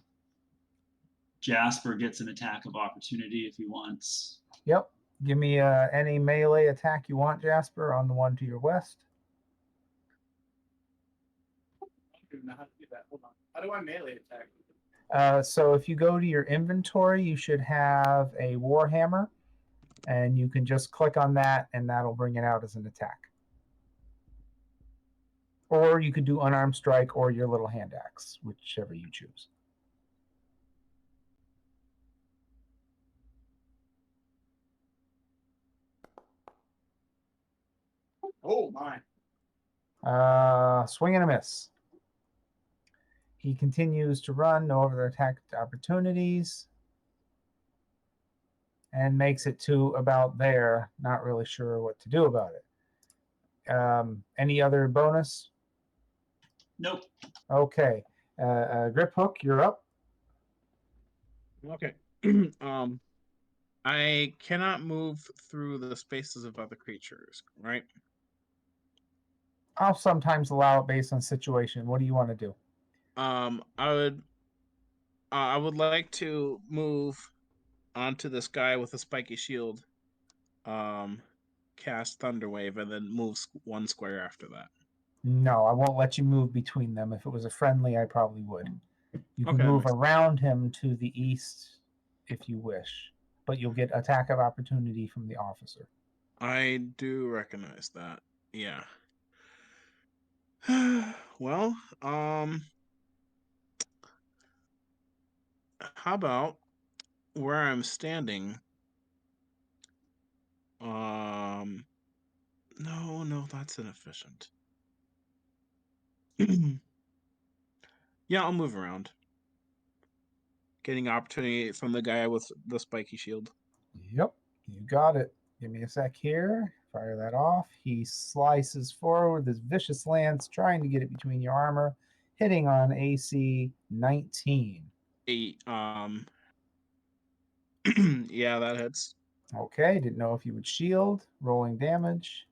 Jasper gets an attack of opportunity if he wants. Yep. Give me any melee attack you want, Jasper, on the one to your west. I don't know how to do that. Hold on. How do I melee attack? So if you go to your inventory, you should have a Warhammer, and you can just click on that, and that'll bring it out as an attack. Or you could do unarmed strike or your little hand axe, whichever you choose. Oh my. Swing and a miss. He continues to run, no other attack opportunities, and makes it to about there. Not really sure what to do about it. Any other bonus? Nope. Okay. Grip Hook, you're up. Okay. I cannot move through the spaces of other creatures, right? I'll sometimes allow it based on situation. What do you want to do? I would like to move onto this guy with a spiky shield, cast Thunderwave, and then move 1 square after that. No, I won't let you move between them. If it was a friendly, I probably would. You can Okay, move makes- around him to the east if you wish, but you'll get attack of opportunity from the officer. I do recognize that. Yeah. Well, how about where I'm standing? No, that's inefficient. Yeah, I'll move around. Getting opportunity from the guy with the spiky shield. Yep, you got it. Give me a sec here. Fire that off. He slices forward with his vicious lance, trying to get it between your armor, hitting on AC 19. Yeah, that hits. Okay, didn't know if you would shield. Rolling damage.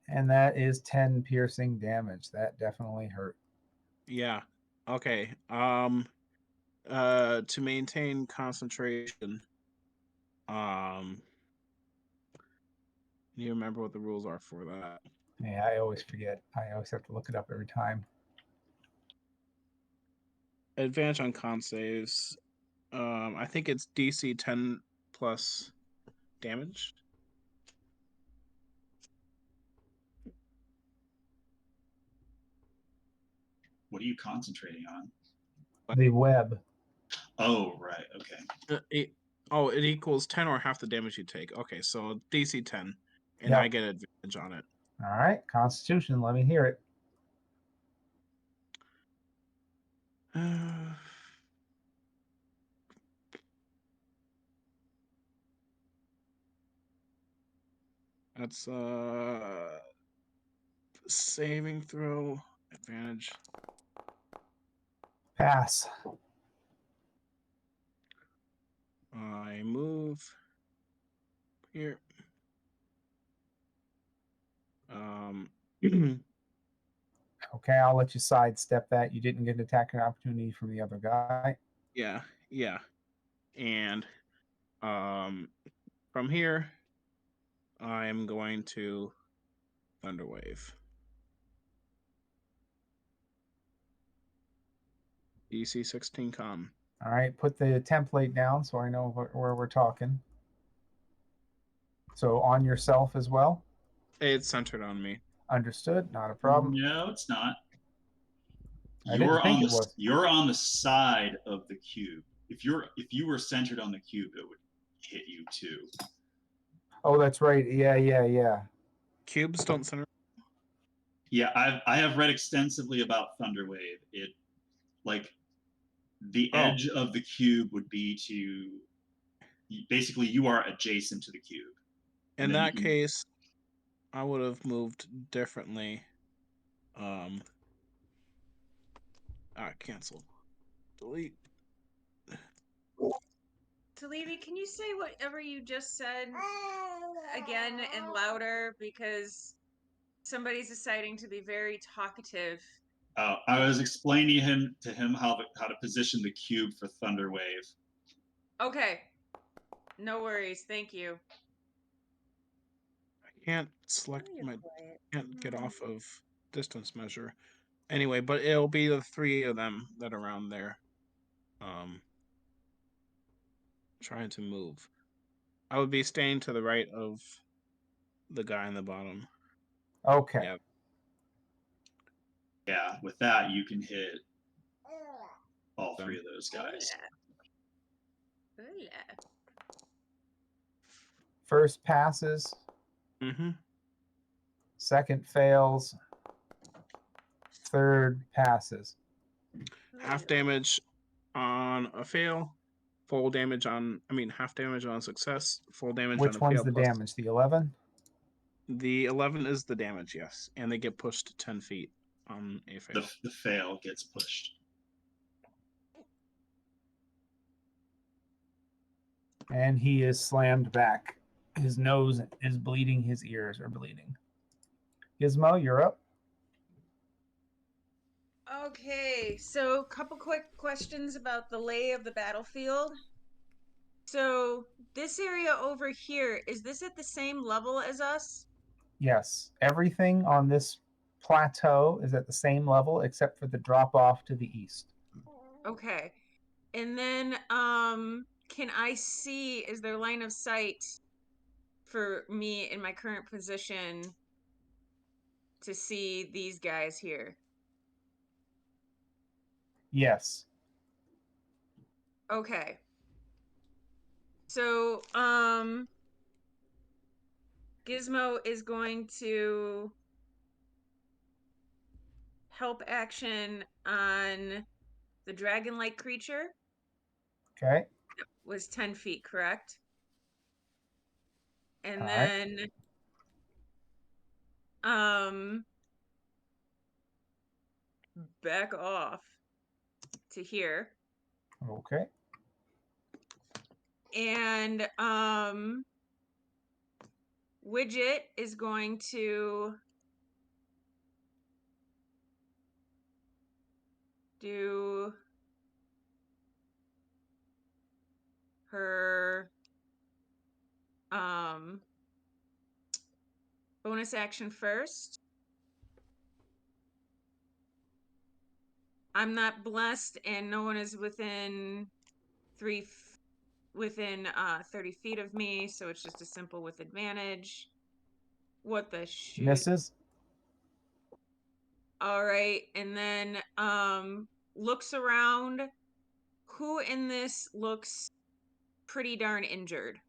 And that is 10 piercing damage. That definitely hurt. Yeah. Okay. To maintain concentration, you remember what the rules are for that? Yeah, I always forget. I always have to look it up every time. Advantage on con saves. I think it's DC 10 plus damage. What are you concentrating on? The web. Oh, right. Okay. It equals 10 or half the damage you take. Okay, so DC 10, and Yep. I get advantage on it. All right, Constitution. Let me hear it. That's saving throw advantage. Pass. I move here. Okay, I'll let you sidestep that. You didn't get an attacking opportunity from the other guy. Yeah. And from here, I'm going to Thunderwave. DC 16 con. All right, put the template down so I know where we're talking. So on yourself as well? It's centered on me. Understood, not a problem. No, it's not. I didn't think it was. You're on the side of the cube. If you were centered on the cube, it would hit you too. Oh, that's right. Yeah. Cubes don't center. Yeah, I have read extensively about Thunderwave. It like the edge of the cube would be to basically you are adjacent to the cube. In that case, I would have moved differently. Cancel. Delete. Talevi, can you say whatever you just said again and louder? Because somebody's deciding to be very talkative. I was explaining to him how to position the cube for Thunderwave. Okay. No worries. Thank you. I can't select can't get off of distance measure. Anyway, but it'll be the three of them that are around there. Trying to move. I would be staying to the right of the guy in the bottom. Okay. Yeah, with that you can hit all three of those guys. First passes. Mm-hmm. Second fails. Third passes. Half damage on a fail. Full damage on. Half damage on a success. Full damage on a fail. Which one's the damage? The 11? The 11 is the damage, yes. And they get pushed 10 feet on a fail. The fail gets pushed. And he is slammed back. His nose is bleeding. His ears are bleeding. Gizmo, you're up. Okay, so a couple quick questions about the lay of the battlefield. So this area over here, is this at the same level as us? Yes. Everything on this plateau is at the same level except for the drop off to the east. Okay. And then can I see, is there line of sight for me in my current position to see these guys here? Yes. Okay. So Gizmo is going to help action on the dragon-like creature. Okay. Was 10 feet, correct? And All right. then back off to here. Okay. And Widget is going to do her bonus action first. I'm not blessed, and no one is within 30 feet of me, so it's just a simple with advantage. What the shoot? Misses. All right, and then looks around. Who in this looks pretty darn injured?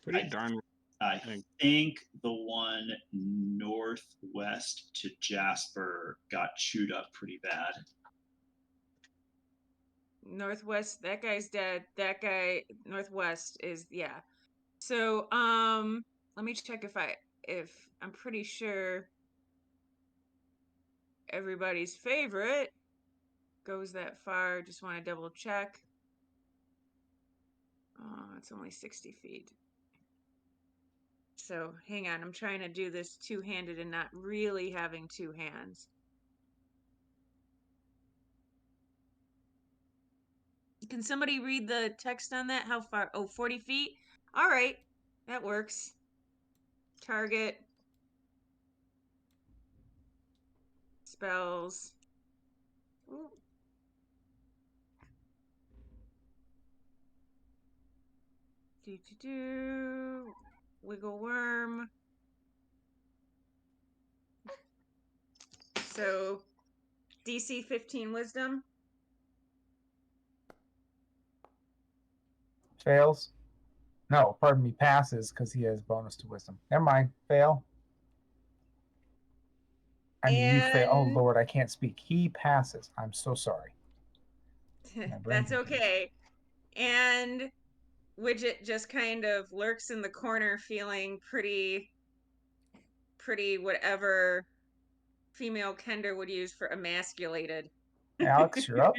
Pretty I- darn. I Thank- think the one northwest to Jasper got chewed up pretty bad. Northwest, that guy's dead. That guy northwest is, yeah. So let me check if I'm pretty sure everybody's favorite goes that far. Just want to double check. It's only 60 feet. So hang on, I'm trying to do this two-handed and not really having two hands. Can somebody read the text on that? How far? Oh, 40 feet? All right, that works. Target. Spells. Ooh. Wiggle worm. So DC 15 wisdom. Fails. No, pardon me, passes because he has bonus to wisdom. Never mind. Fail. I mean, you fail. Oh, And- Lord, I can't speak. He passes. I'm so sorry. That's okay. And Widget just kind of lurks in the corner feeling pretty whatever female Kender would use for emasculated. Alex, you're up.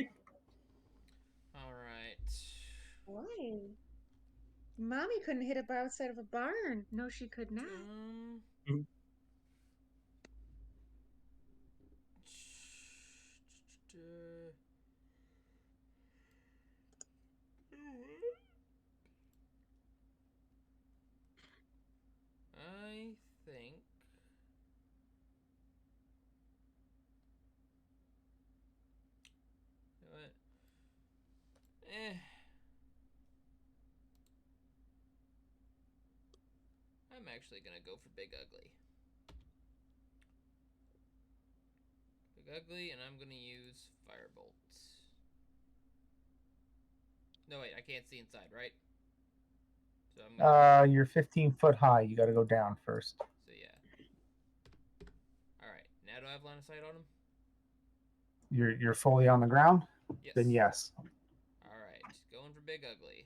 All right. Why? Mommy couldn't hit up outside of a barn. No, she could not. I think what? I'm actually gonna go for Big Ugly. Big Ugly, and I'm gonna use Firebolt. No, wait, I can't see inside, right? So I'm gonna. You're 15 foot high. You got to go down first. So yeah. All right. Now do I have line of sight on him? You're fully on the ground. Yes. Then yes. All right. Going for Big Ugly.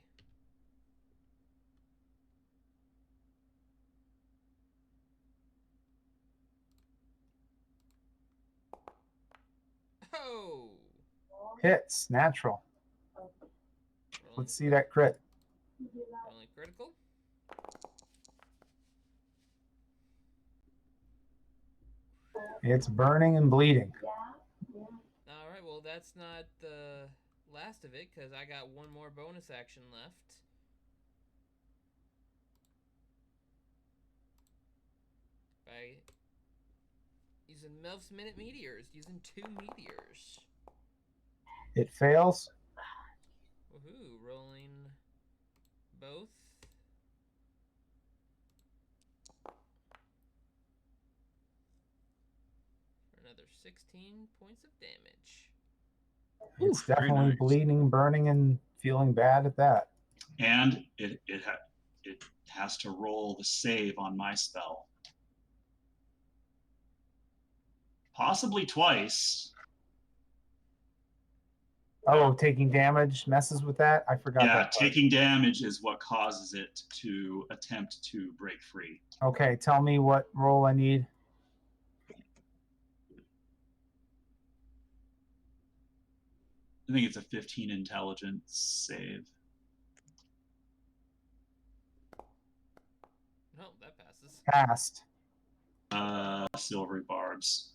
Oh. Hits natural. Rolling, Let's see that crit. rolling critical. It's burning and bleeding. All right. Well, that's not the last of it because I got one more bonus action left. By using Melf's Minute Meteors, using 2 meteors. It fails. Woohoo! Rolling both. For another 16 points of damage. It's Oof, very definitely nice. bleeding, burning, and feeling bad at that. And it has to roll the save on my spell. Possibly twice. Oh, taking damage messes with that? I forgot Yeah, that part. taking damage is what causes it to attempt to break free. Okay, tell me what roll I need. I think it's a 15 intelligence save. No, that passes. Passed. Silvery barbs.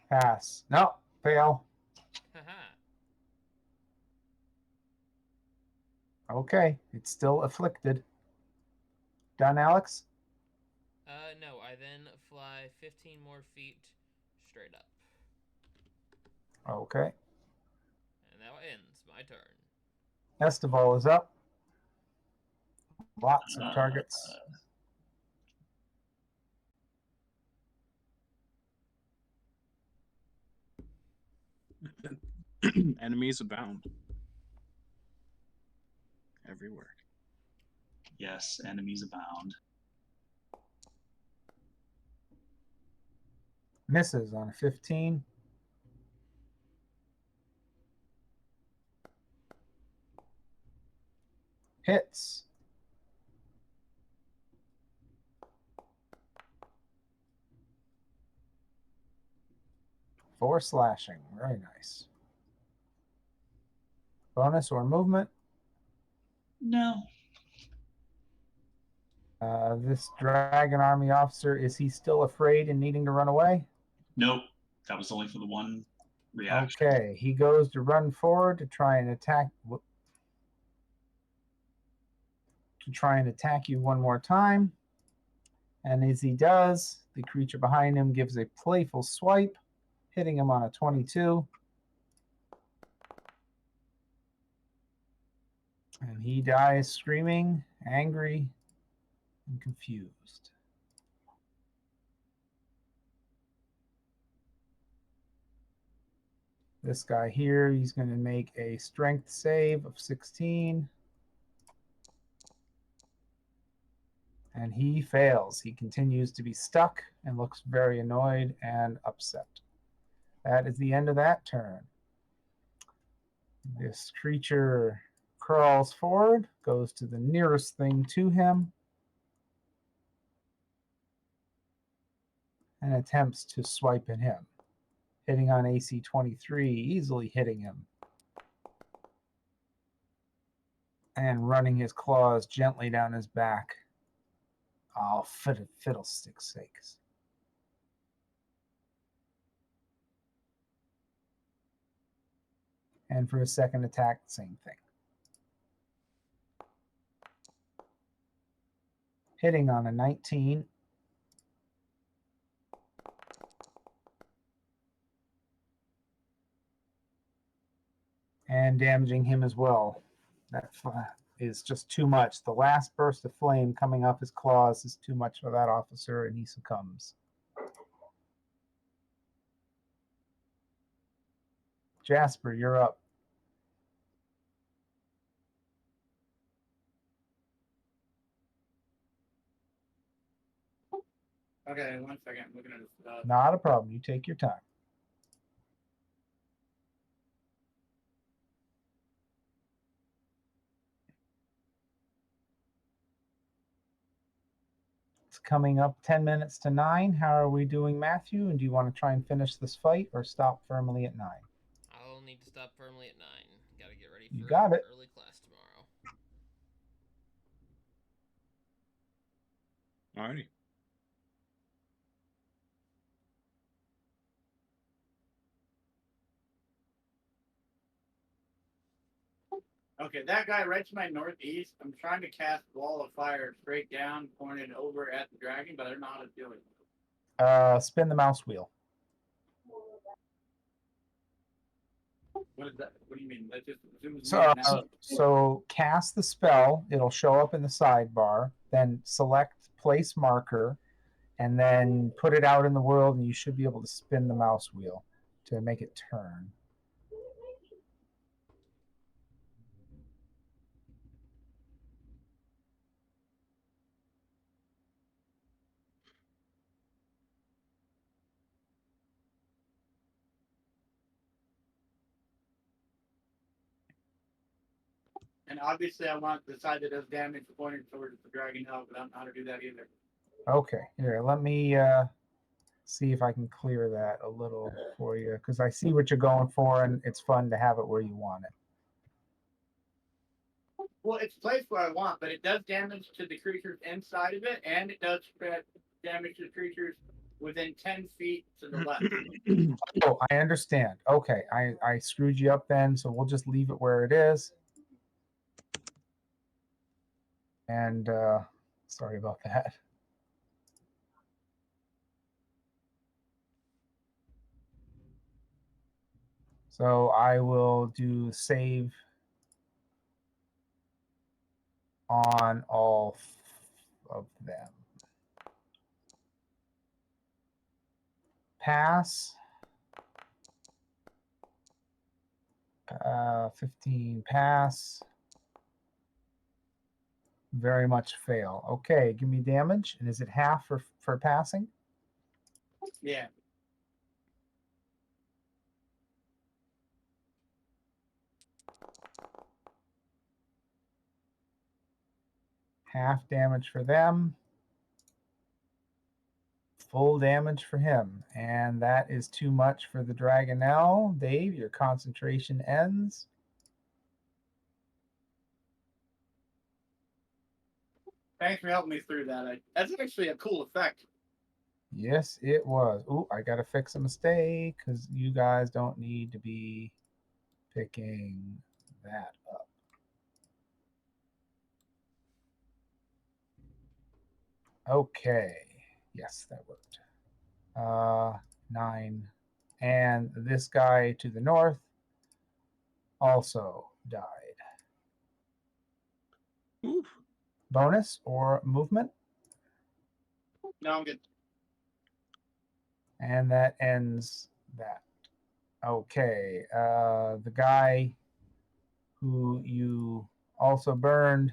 Pass. No, fail. Haha. Okay, it's still afflicted. Done, Alex? No, I then fly 15 more feet straight up. Okay. And that ends my turn. Estival is up. Lots of targets. Enemies abound. Everywhere. Yes, enemies abound. Misses on a 15. Hits. Four slashing. Very nice. Bonus or movement. No. This dragon army officer, is he still afraid and needing to run away? Nope. That was only for the one reaction. Okay, he goes to run forward to try and attack. You one more time. And as he does, the creature behind him gives a playful swipe, hitting him on a 22. And he dies screaming, angry, and confused. This guy here, he's going to make a strength save of 16. And he fails. He continues to be stuck and looks very annoyed and upset. That is the end of that turn. This creature crawls forward, goes to the nearest thing to him, and attempts to swipe at him, hitting on AC 23, easily hitting him, and running his claws gently down his back. Oh, fiddlestick sakes. And for his second attack, same thing. Hitting on a 19. And damaging him as well. That is just too much. The last burst of flame coming off his claws is too much for that officer, and he succumbs. Jasper, you're up. Okay, 1 second. I'm looking at this stuff. Not a problem. You take your time. It's coming up 10 minutes to 9. How are we doing, Matthew? And do you want to try and finish this fight or stop firmly at 9? I'll need to stop firmly at 9. Gotta get ready for You got it. early class tomorrow. Alrighty. Okay, that guy right to my northeast. I'm trying to cast Wall of Fire straight down, pointed over at the dragon, but I don't know how to do it. Spin the mouse wheel. What is that? What do you mean? That just zooms So, me in now. so cast the spell. It'll show up in the sidebar. Then select place marker. and then put it out in the world, and you should be able to spin the mouse wheel to make it turn. And obviously, I want the side that does damage pointed towards the dragon hell, but I don't know how to do that either. Okay, here, let me see if I can clear that a little for you, because I see what you're going for, and it's fun to have it where you want it. Well, it's placed where I want, but it does damage to the creatures inside of it, and it does spread damage to the creatures within 10 feet to the left. Oh, I understand. Okay, I screwed you up then, so we'll just leave it where it is. And sorry about that. So I will do save on all of them. Pass. 15 pass. Very much fail. Okay, give me damage. And is it half for passing? Yeah. Half damage for them. Full damage for him. And that is too much for the Dragonelle. Dave, your concentration ends. Thanks for helping me through that. That's actually a cool effect. Yes, it was. Ooh, I got to fix a mistake because you guys don't need to be picking that up. Okay. Yes, that worked. 9. And this guy to the north also died. Oof. Bonus or movement? No, I'm good. And that ends that. Okay. The guy who you also burned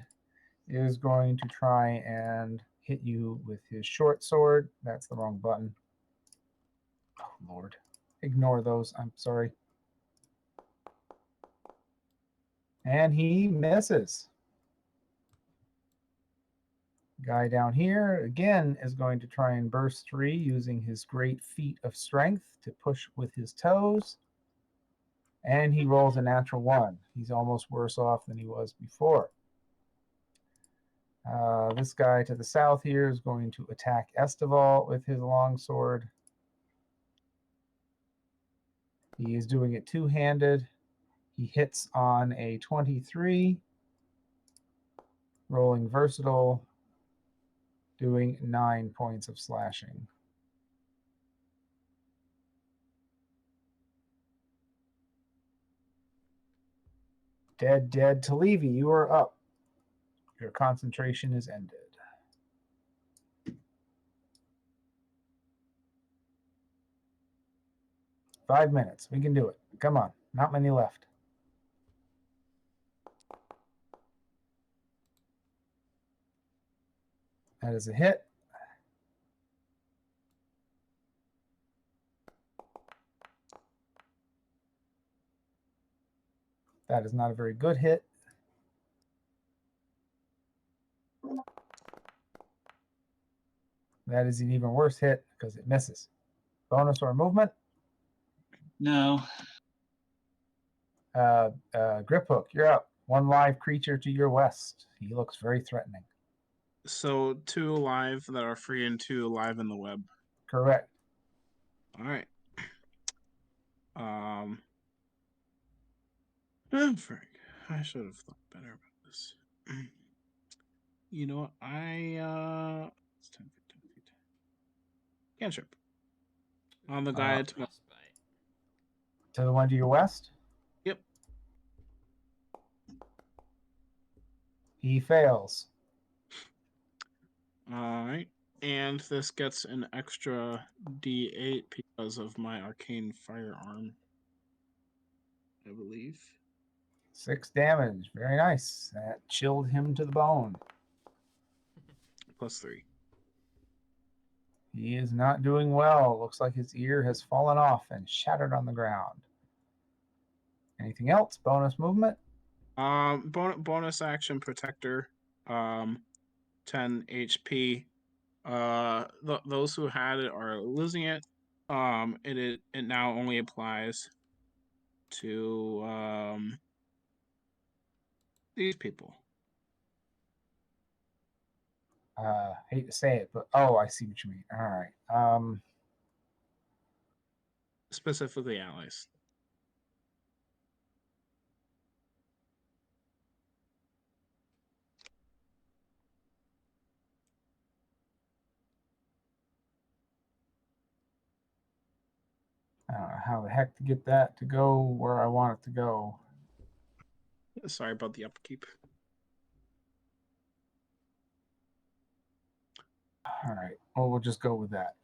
is going to try and hit you with his short sword. That's the wrong button. Oh, Lord. Ignore those. I'm sorry. And he misses. Guy down here, again, is going to try and burst 3 using his great feat of strength to push with his toes. And he rolls a natural 1. He's almost worse off than he was before. This guy to the south here is going to attack Estival with his longsword. He is doing it two-handed. He hits on a 23, rolling versatile, doing 9 points of slashing. Dead. Talevi, you are up. Your concentration is ended. Five minutes. We can do it. Come on. Not many left. That is a hit. That is not a very good hit. That is an even worse hit because it misses. Bonus or movement? No. Grip Hook, you're up. One live creature to your west. He looks very threatening. So 2 alive that are free and 2 alive in the web. Correct. All right. Oh, Frank, I should have thought better about this. You know what? It's 10 feet, 10 feet. Cantrip. On the guy to my... Frostbite. To the one to your west? Yep. He fails. All right. And this gets an extra D8 because of my arcane firearm, I believe. 6 damage. Very nice. That chilled him to the bone. +3. He is not doing well. Looks like his ear has fallen off and shattered on the ground. Anything else? Bonus movement? Bonus action protector. 10 HP. Those who had it are losing it. It now only applies to these people. Hate to say it, but oh, I see what you mean. All right. Specifically allies. I don't know how the heck to get that to go where I want it to go. Sorry about the upkeep. All right. Well, we'll just go with that.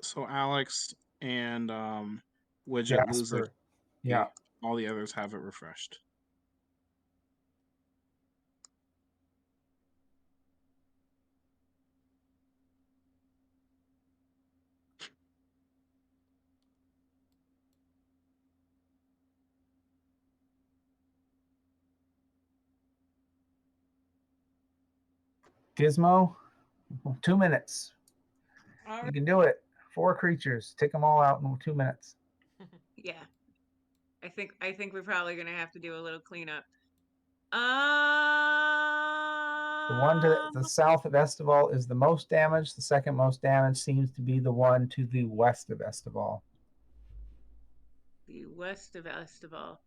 So Alex and Widget lose their. Yeah. All the others have it refreshed. Gizmo, 2 minutes. All You right. can do it. 4 creatures. Take them all out in 2 minutes. Yeah. I think we're probably gonna have to do a little cleanup. The one to the south of Estival is the most damaged. The second most damage seems to be the one to the west of Estival. The west of Estival.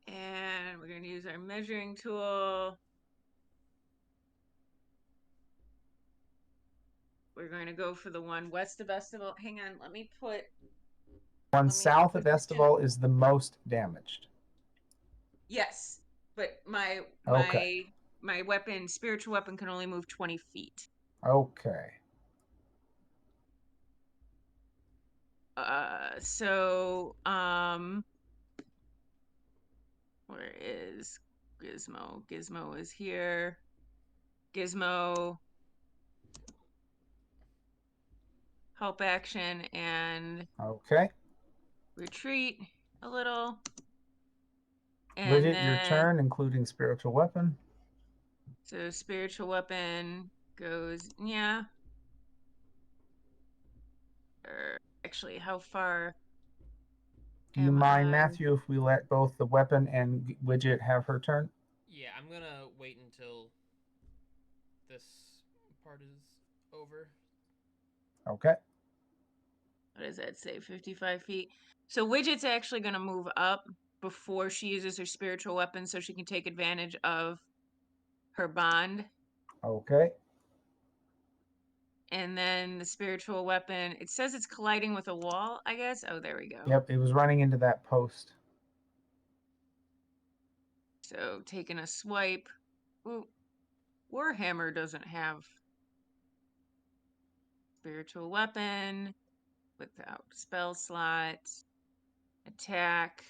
And we're gonna use our measuring tool. We're going to go for the one west of Estival. Hang on, let me put. One south of Estival is the most damaged. Yes, but my weapon, spiritual weapon, can only move 20 feet. Okay. So where is Gizmo? Gizmo is here. Gizmo, help action and Okay. retreat a little. And Widget, then, your turn, including spiritual weapon. So spiritual weapon goes, yeah. Actually, how far? Do you mind, Matthew, if we let both the weapon and Widget have her turn? Yeah, I'm gonna wait until this part is over. Okay. What does that say? 55 feet. So Widget's actually going to move up before she uses her spiritual weapon so she can take advantage of her bond. Okay. And then the spiritual weapon, it says it's colliding with a wall, I guess. Oh, there we go. Yep, it was running into that post. So taking a swipe. Ooh, Warhammer doesn't have spiritual weapon without spell slot. Attack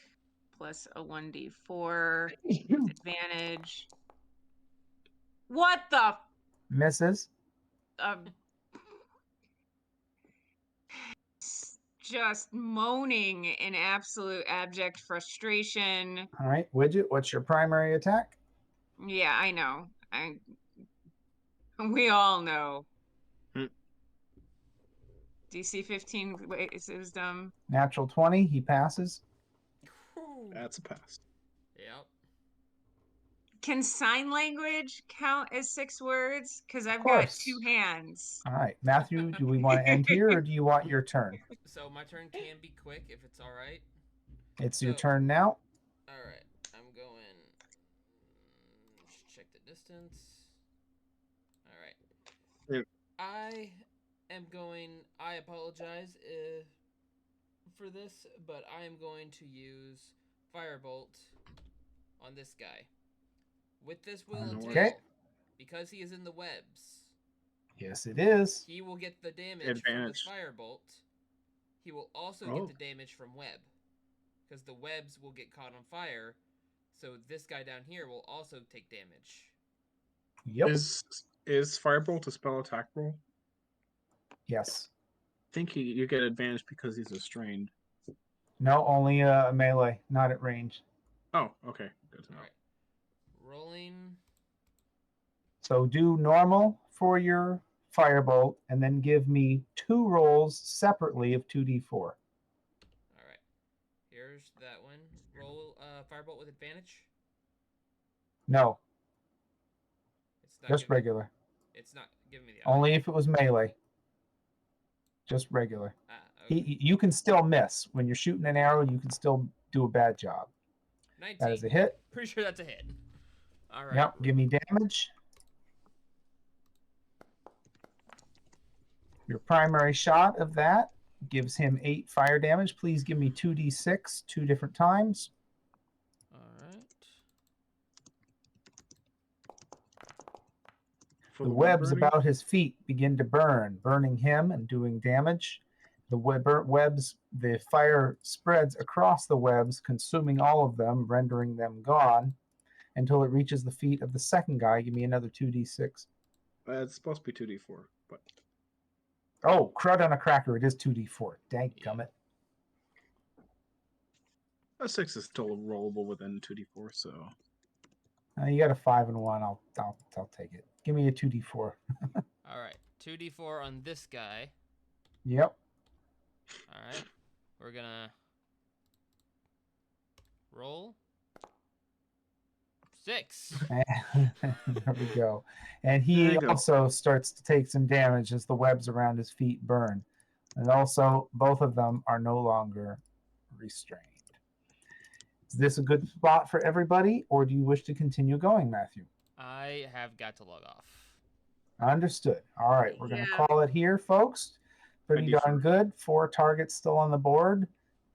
plus a 1d4 with advantage. What the? Misses. Just moaning in absolute abject frustration. All right, Widget, what's your primary attack? Yeah, I know. We all know. DC 15. Wait, it was dumb. Natural 20. He passes. That's a pass. Yep. Can sign language count as 6 words? Because I've got 2 hands. All right, Matthew, do we want to end here or do you want your turn? So my turn can be quick if it's all right. It's your turn now. All right, I'm going. Just check the distance. All right. I am going. I apologize for this, but I am going to use Firebolt on this guy. With this will entail because he is in the webs, Yes, it is. he will get the damage from this firebolt. He will also get the damage from web, because the webs will get caught on fire. So this guy down here will also take damage. Yep. Is Firebolt a spell attack roll? Yes. I think you get advantage because he's restrained. No, only melee, not at range. Oh, okay. Good to know. All right. Rolling. So do normal for your firebolt, and then give me 2 rolls separately of 2d4. All right. Here's that one. Roll firebolt with advantage. No, It's not just regular. It's not giving me the option. Only if it was melee. Just regular. Okay. You can still miss. When you're shooting an arrow, you can still do a bad job. 19. That is a hit. Pretty sure that's a hit. All right. Yep, give me damage. Your primary shot of that gives him 8 fire damage. Please give me 2d6 2 different times. All right. The webs about his feet begin to burn, burning him and doing damage. The the fire spreads across the webs, consuming all of them, rendering them gone, until it reaches the feet of the second guy. Give me another 2d6. It's supposed to be 2d4, but... Oh, crud on a cracker. It is 2d4. Dang gummit. A 6 is still rollable within 2d4, so... You got a 5 and 1. I'll take it. Give me a 2d4. All right. 2d4 on this guy. Yep. All right. We're going to roll. 6. There we go. And he also starts to take some damage as the webs around his feet burn. And also, both of them are no longer restrained. Is this a good spot for everybody, or do you wish to continue going, Matthew? I have got to log off. Understood. All right, we're going to call it here, folks. Pretty darn good. 4 targets still on the board.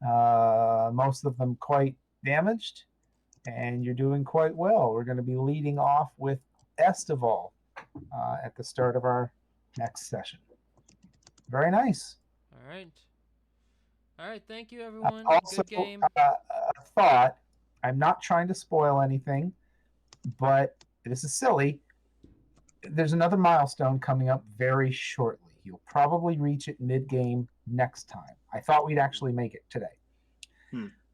Most of them quite damaged. And you're doing quite well. We're going to be leading off with Estival at the start of our next session. Very nice. All right. All right. Thank you, everyone. Also, good game. A thought. I'm not trying to spoil anything, but this is silly. There's another milestone coming up very shortly. You'll probably reach it mid-game next time. I thought we'd actually make it today.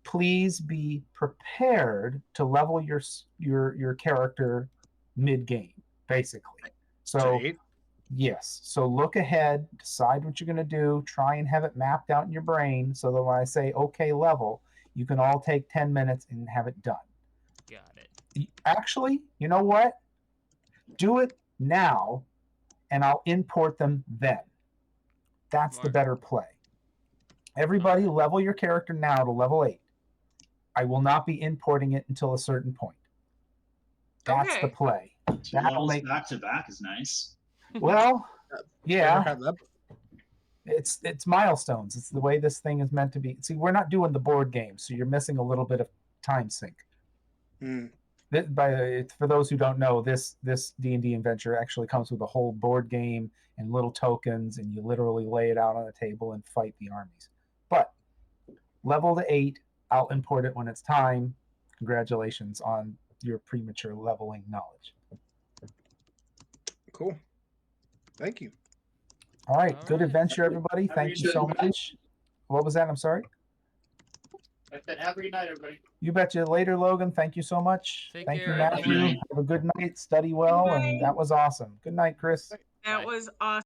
Please be prepared to level your character mid-game, basically. So, yes. So look ahead, decide what you're going to do, try and have it mapped out in your brain so that when I say, okay, level, you can all take 10 minutes and have it done. Got it. Actually, you know what? Do it now, and I'll import them then. That's the better play. Everybody level your character now to level 8. I will not be importing it until a certain point. That's the play. 2 levels back to back is nice. Well, yeah. It's milestones. It's the way this thing is meant to be. See, we're not doing the board game, so you're missing a little bit of time sync. For those who don't know, this D&D adventure actually comes with a whole board game and little tokens, and you literally lay it out on a table and fight the armies. But level to 8, I'll import it when it's time. Congratulations on your premature leveling knowledge. Cool. Thank you. All right. Good adventure, everybody. Thank you so much. What was that? I'm sorry. I said, have a good night, everybody. You betcha. Later, Logan. Thank you so much. Thank you, Matthew. Have a good night. Study well. And that was awesome. Good night, Chris. That was awesome.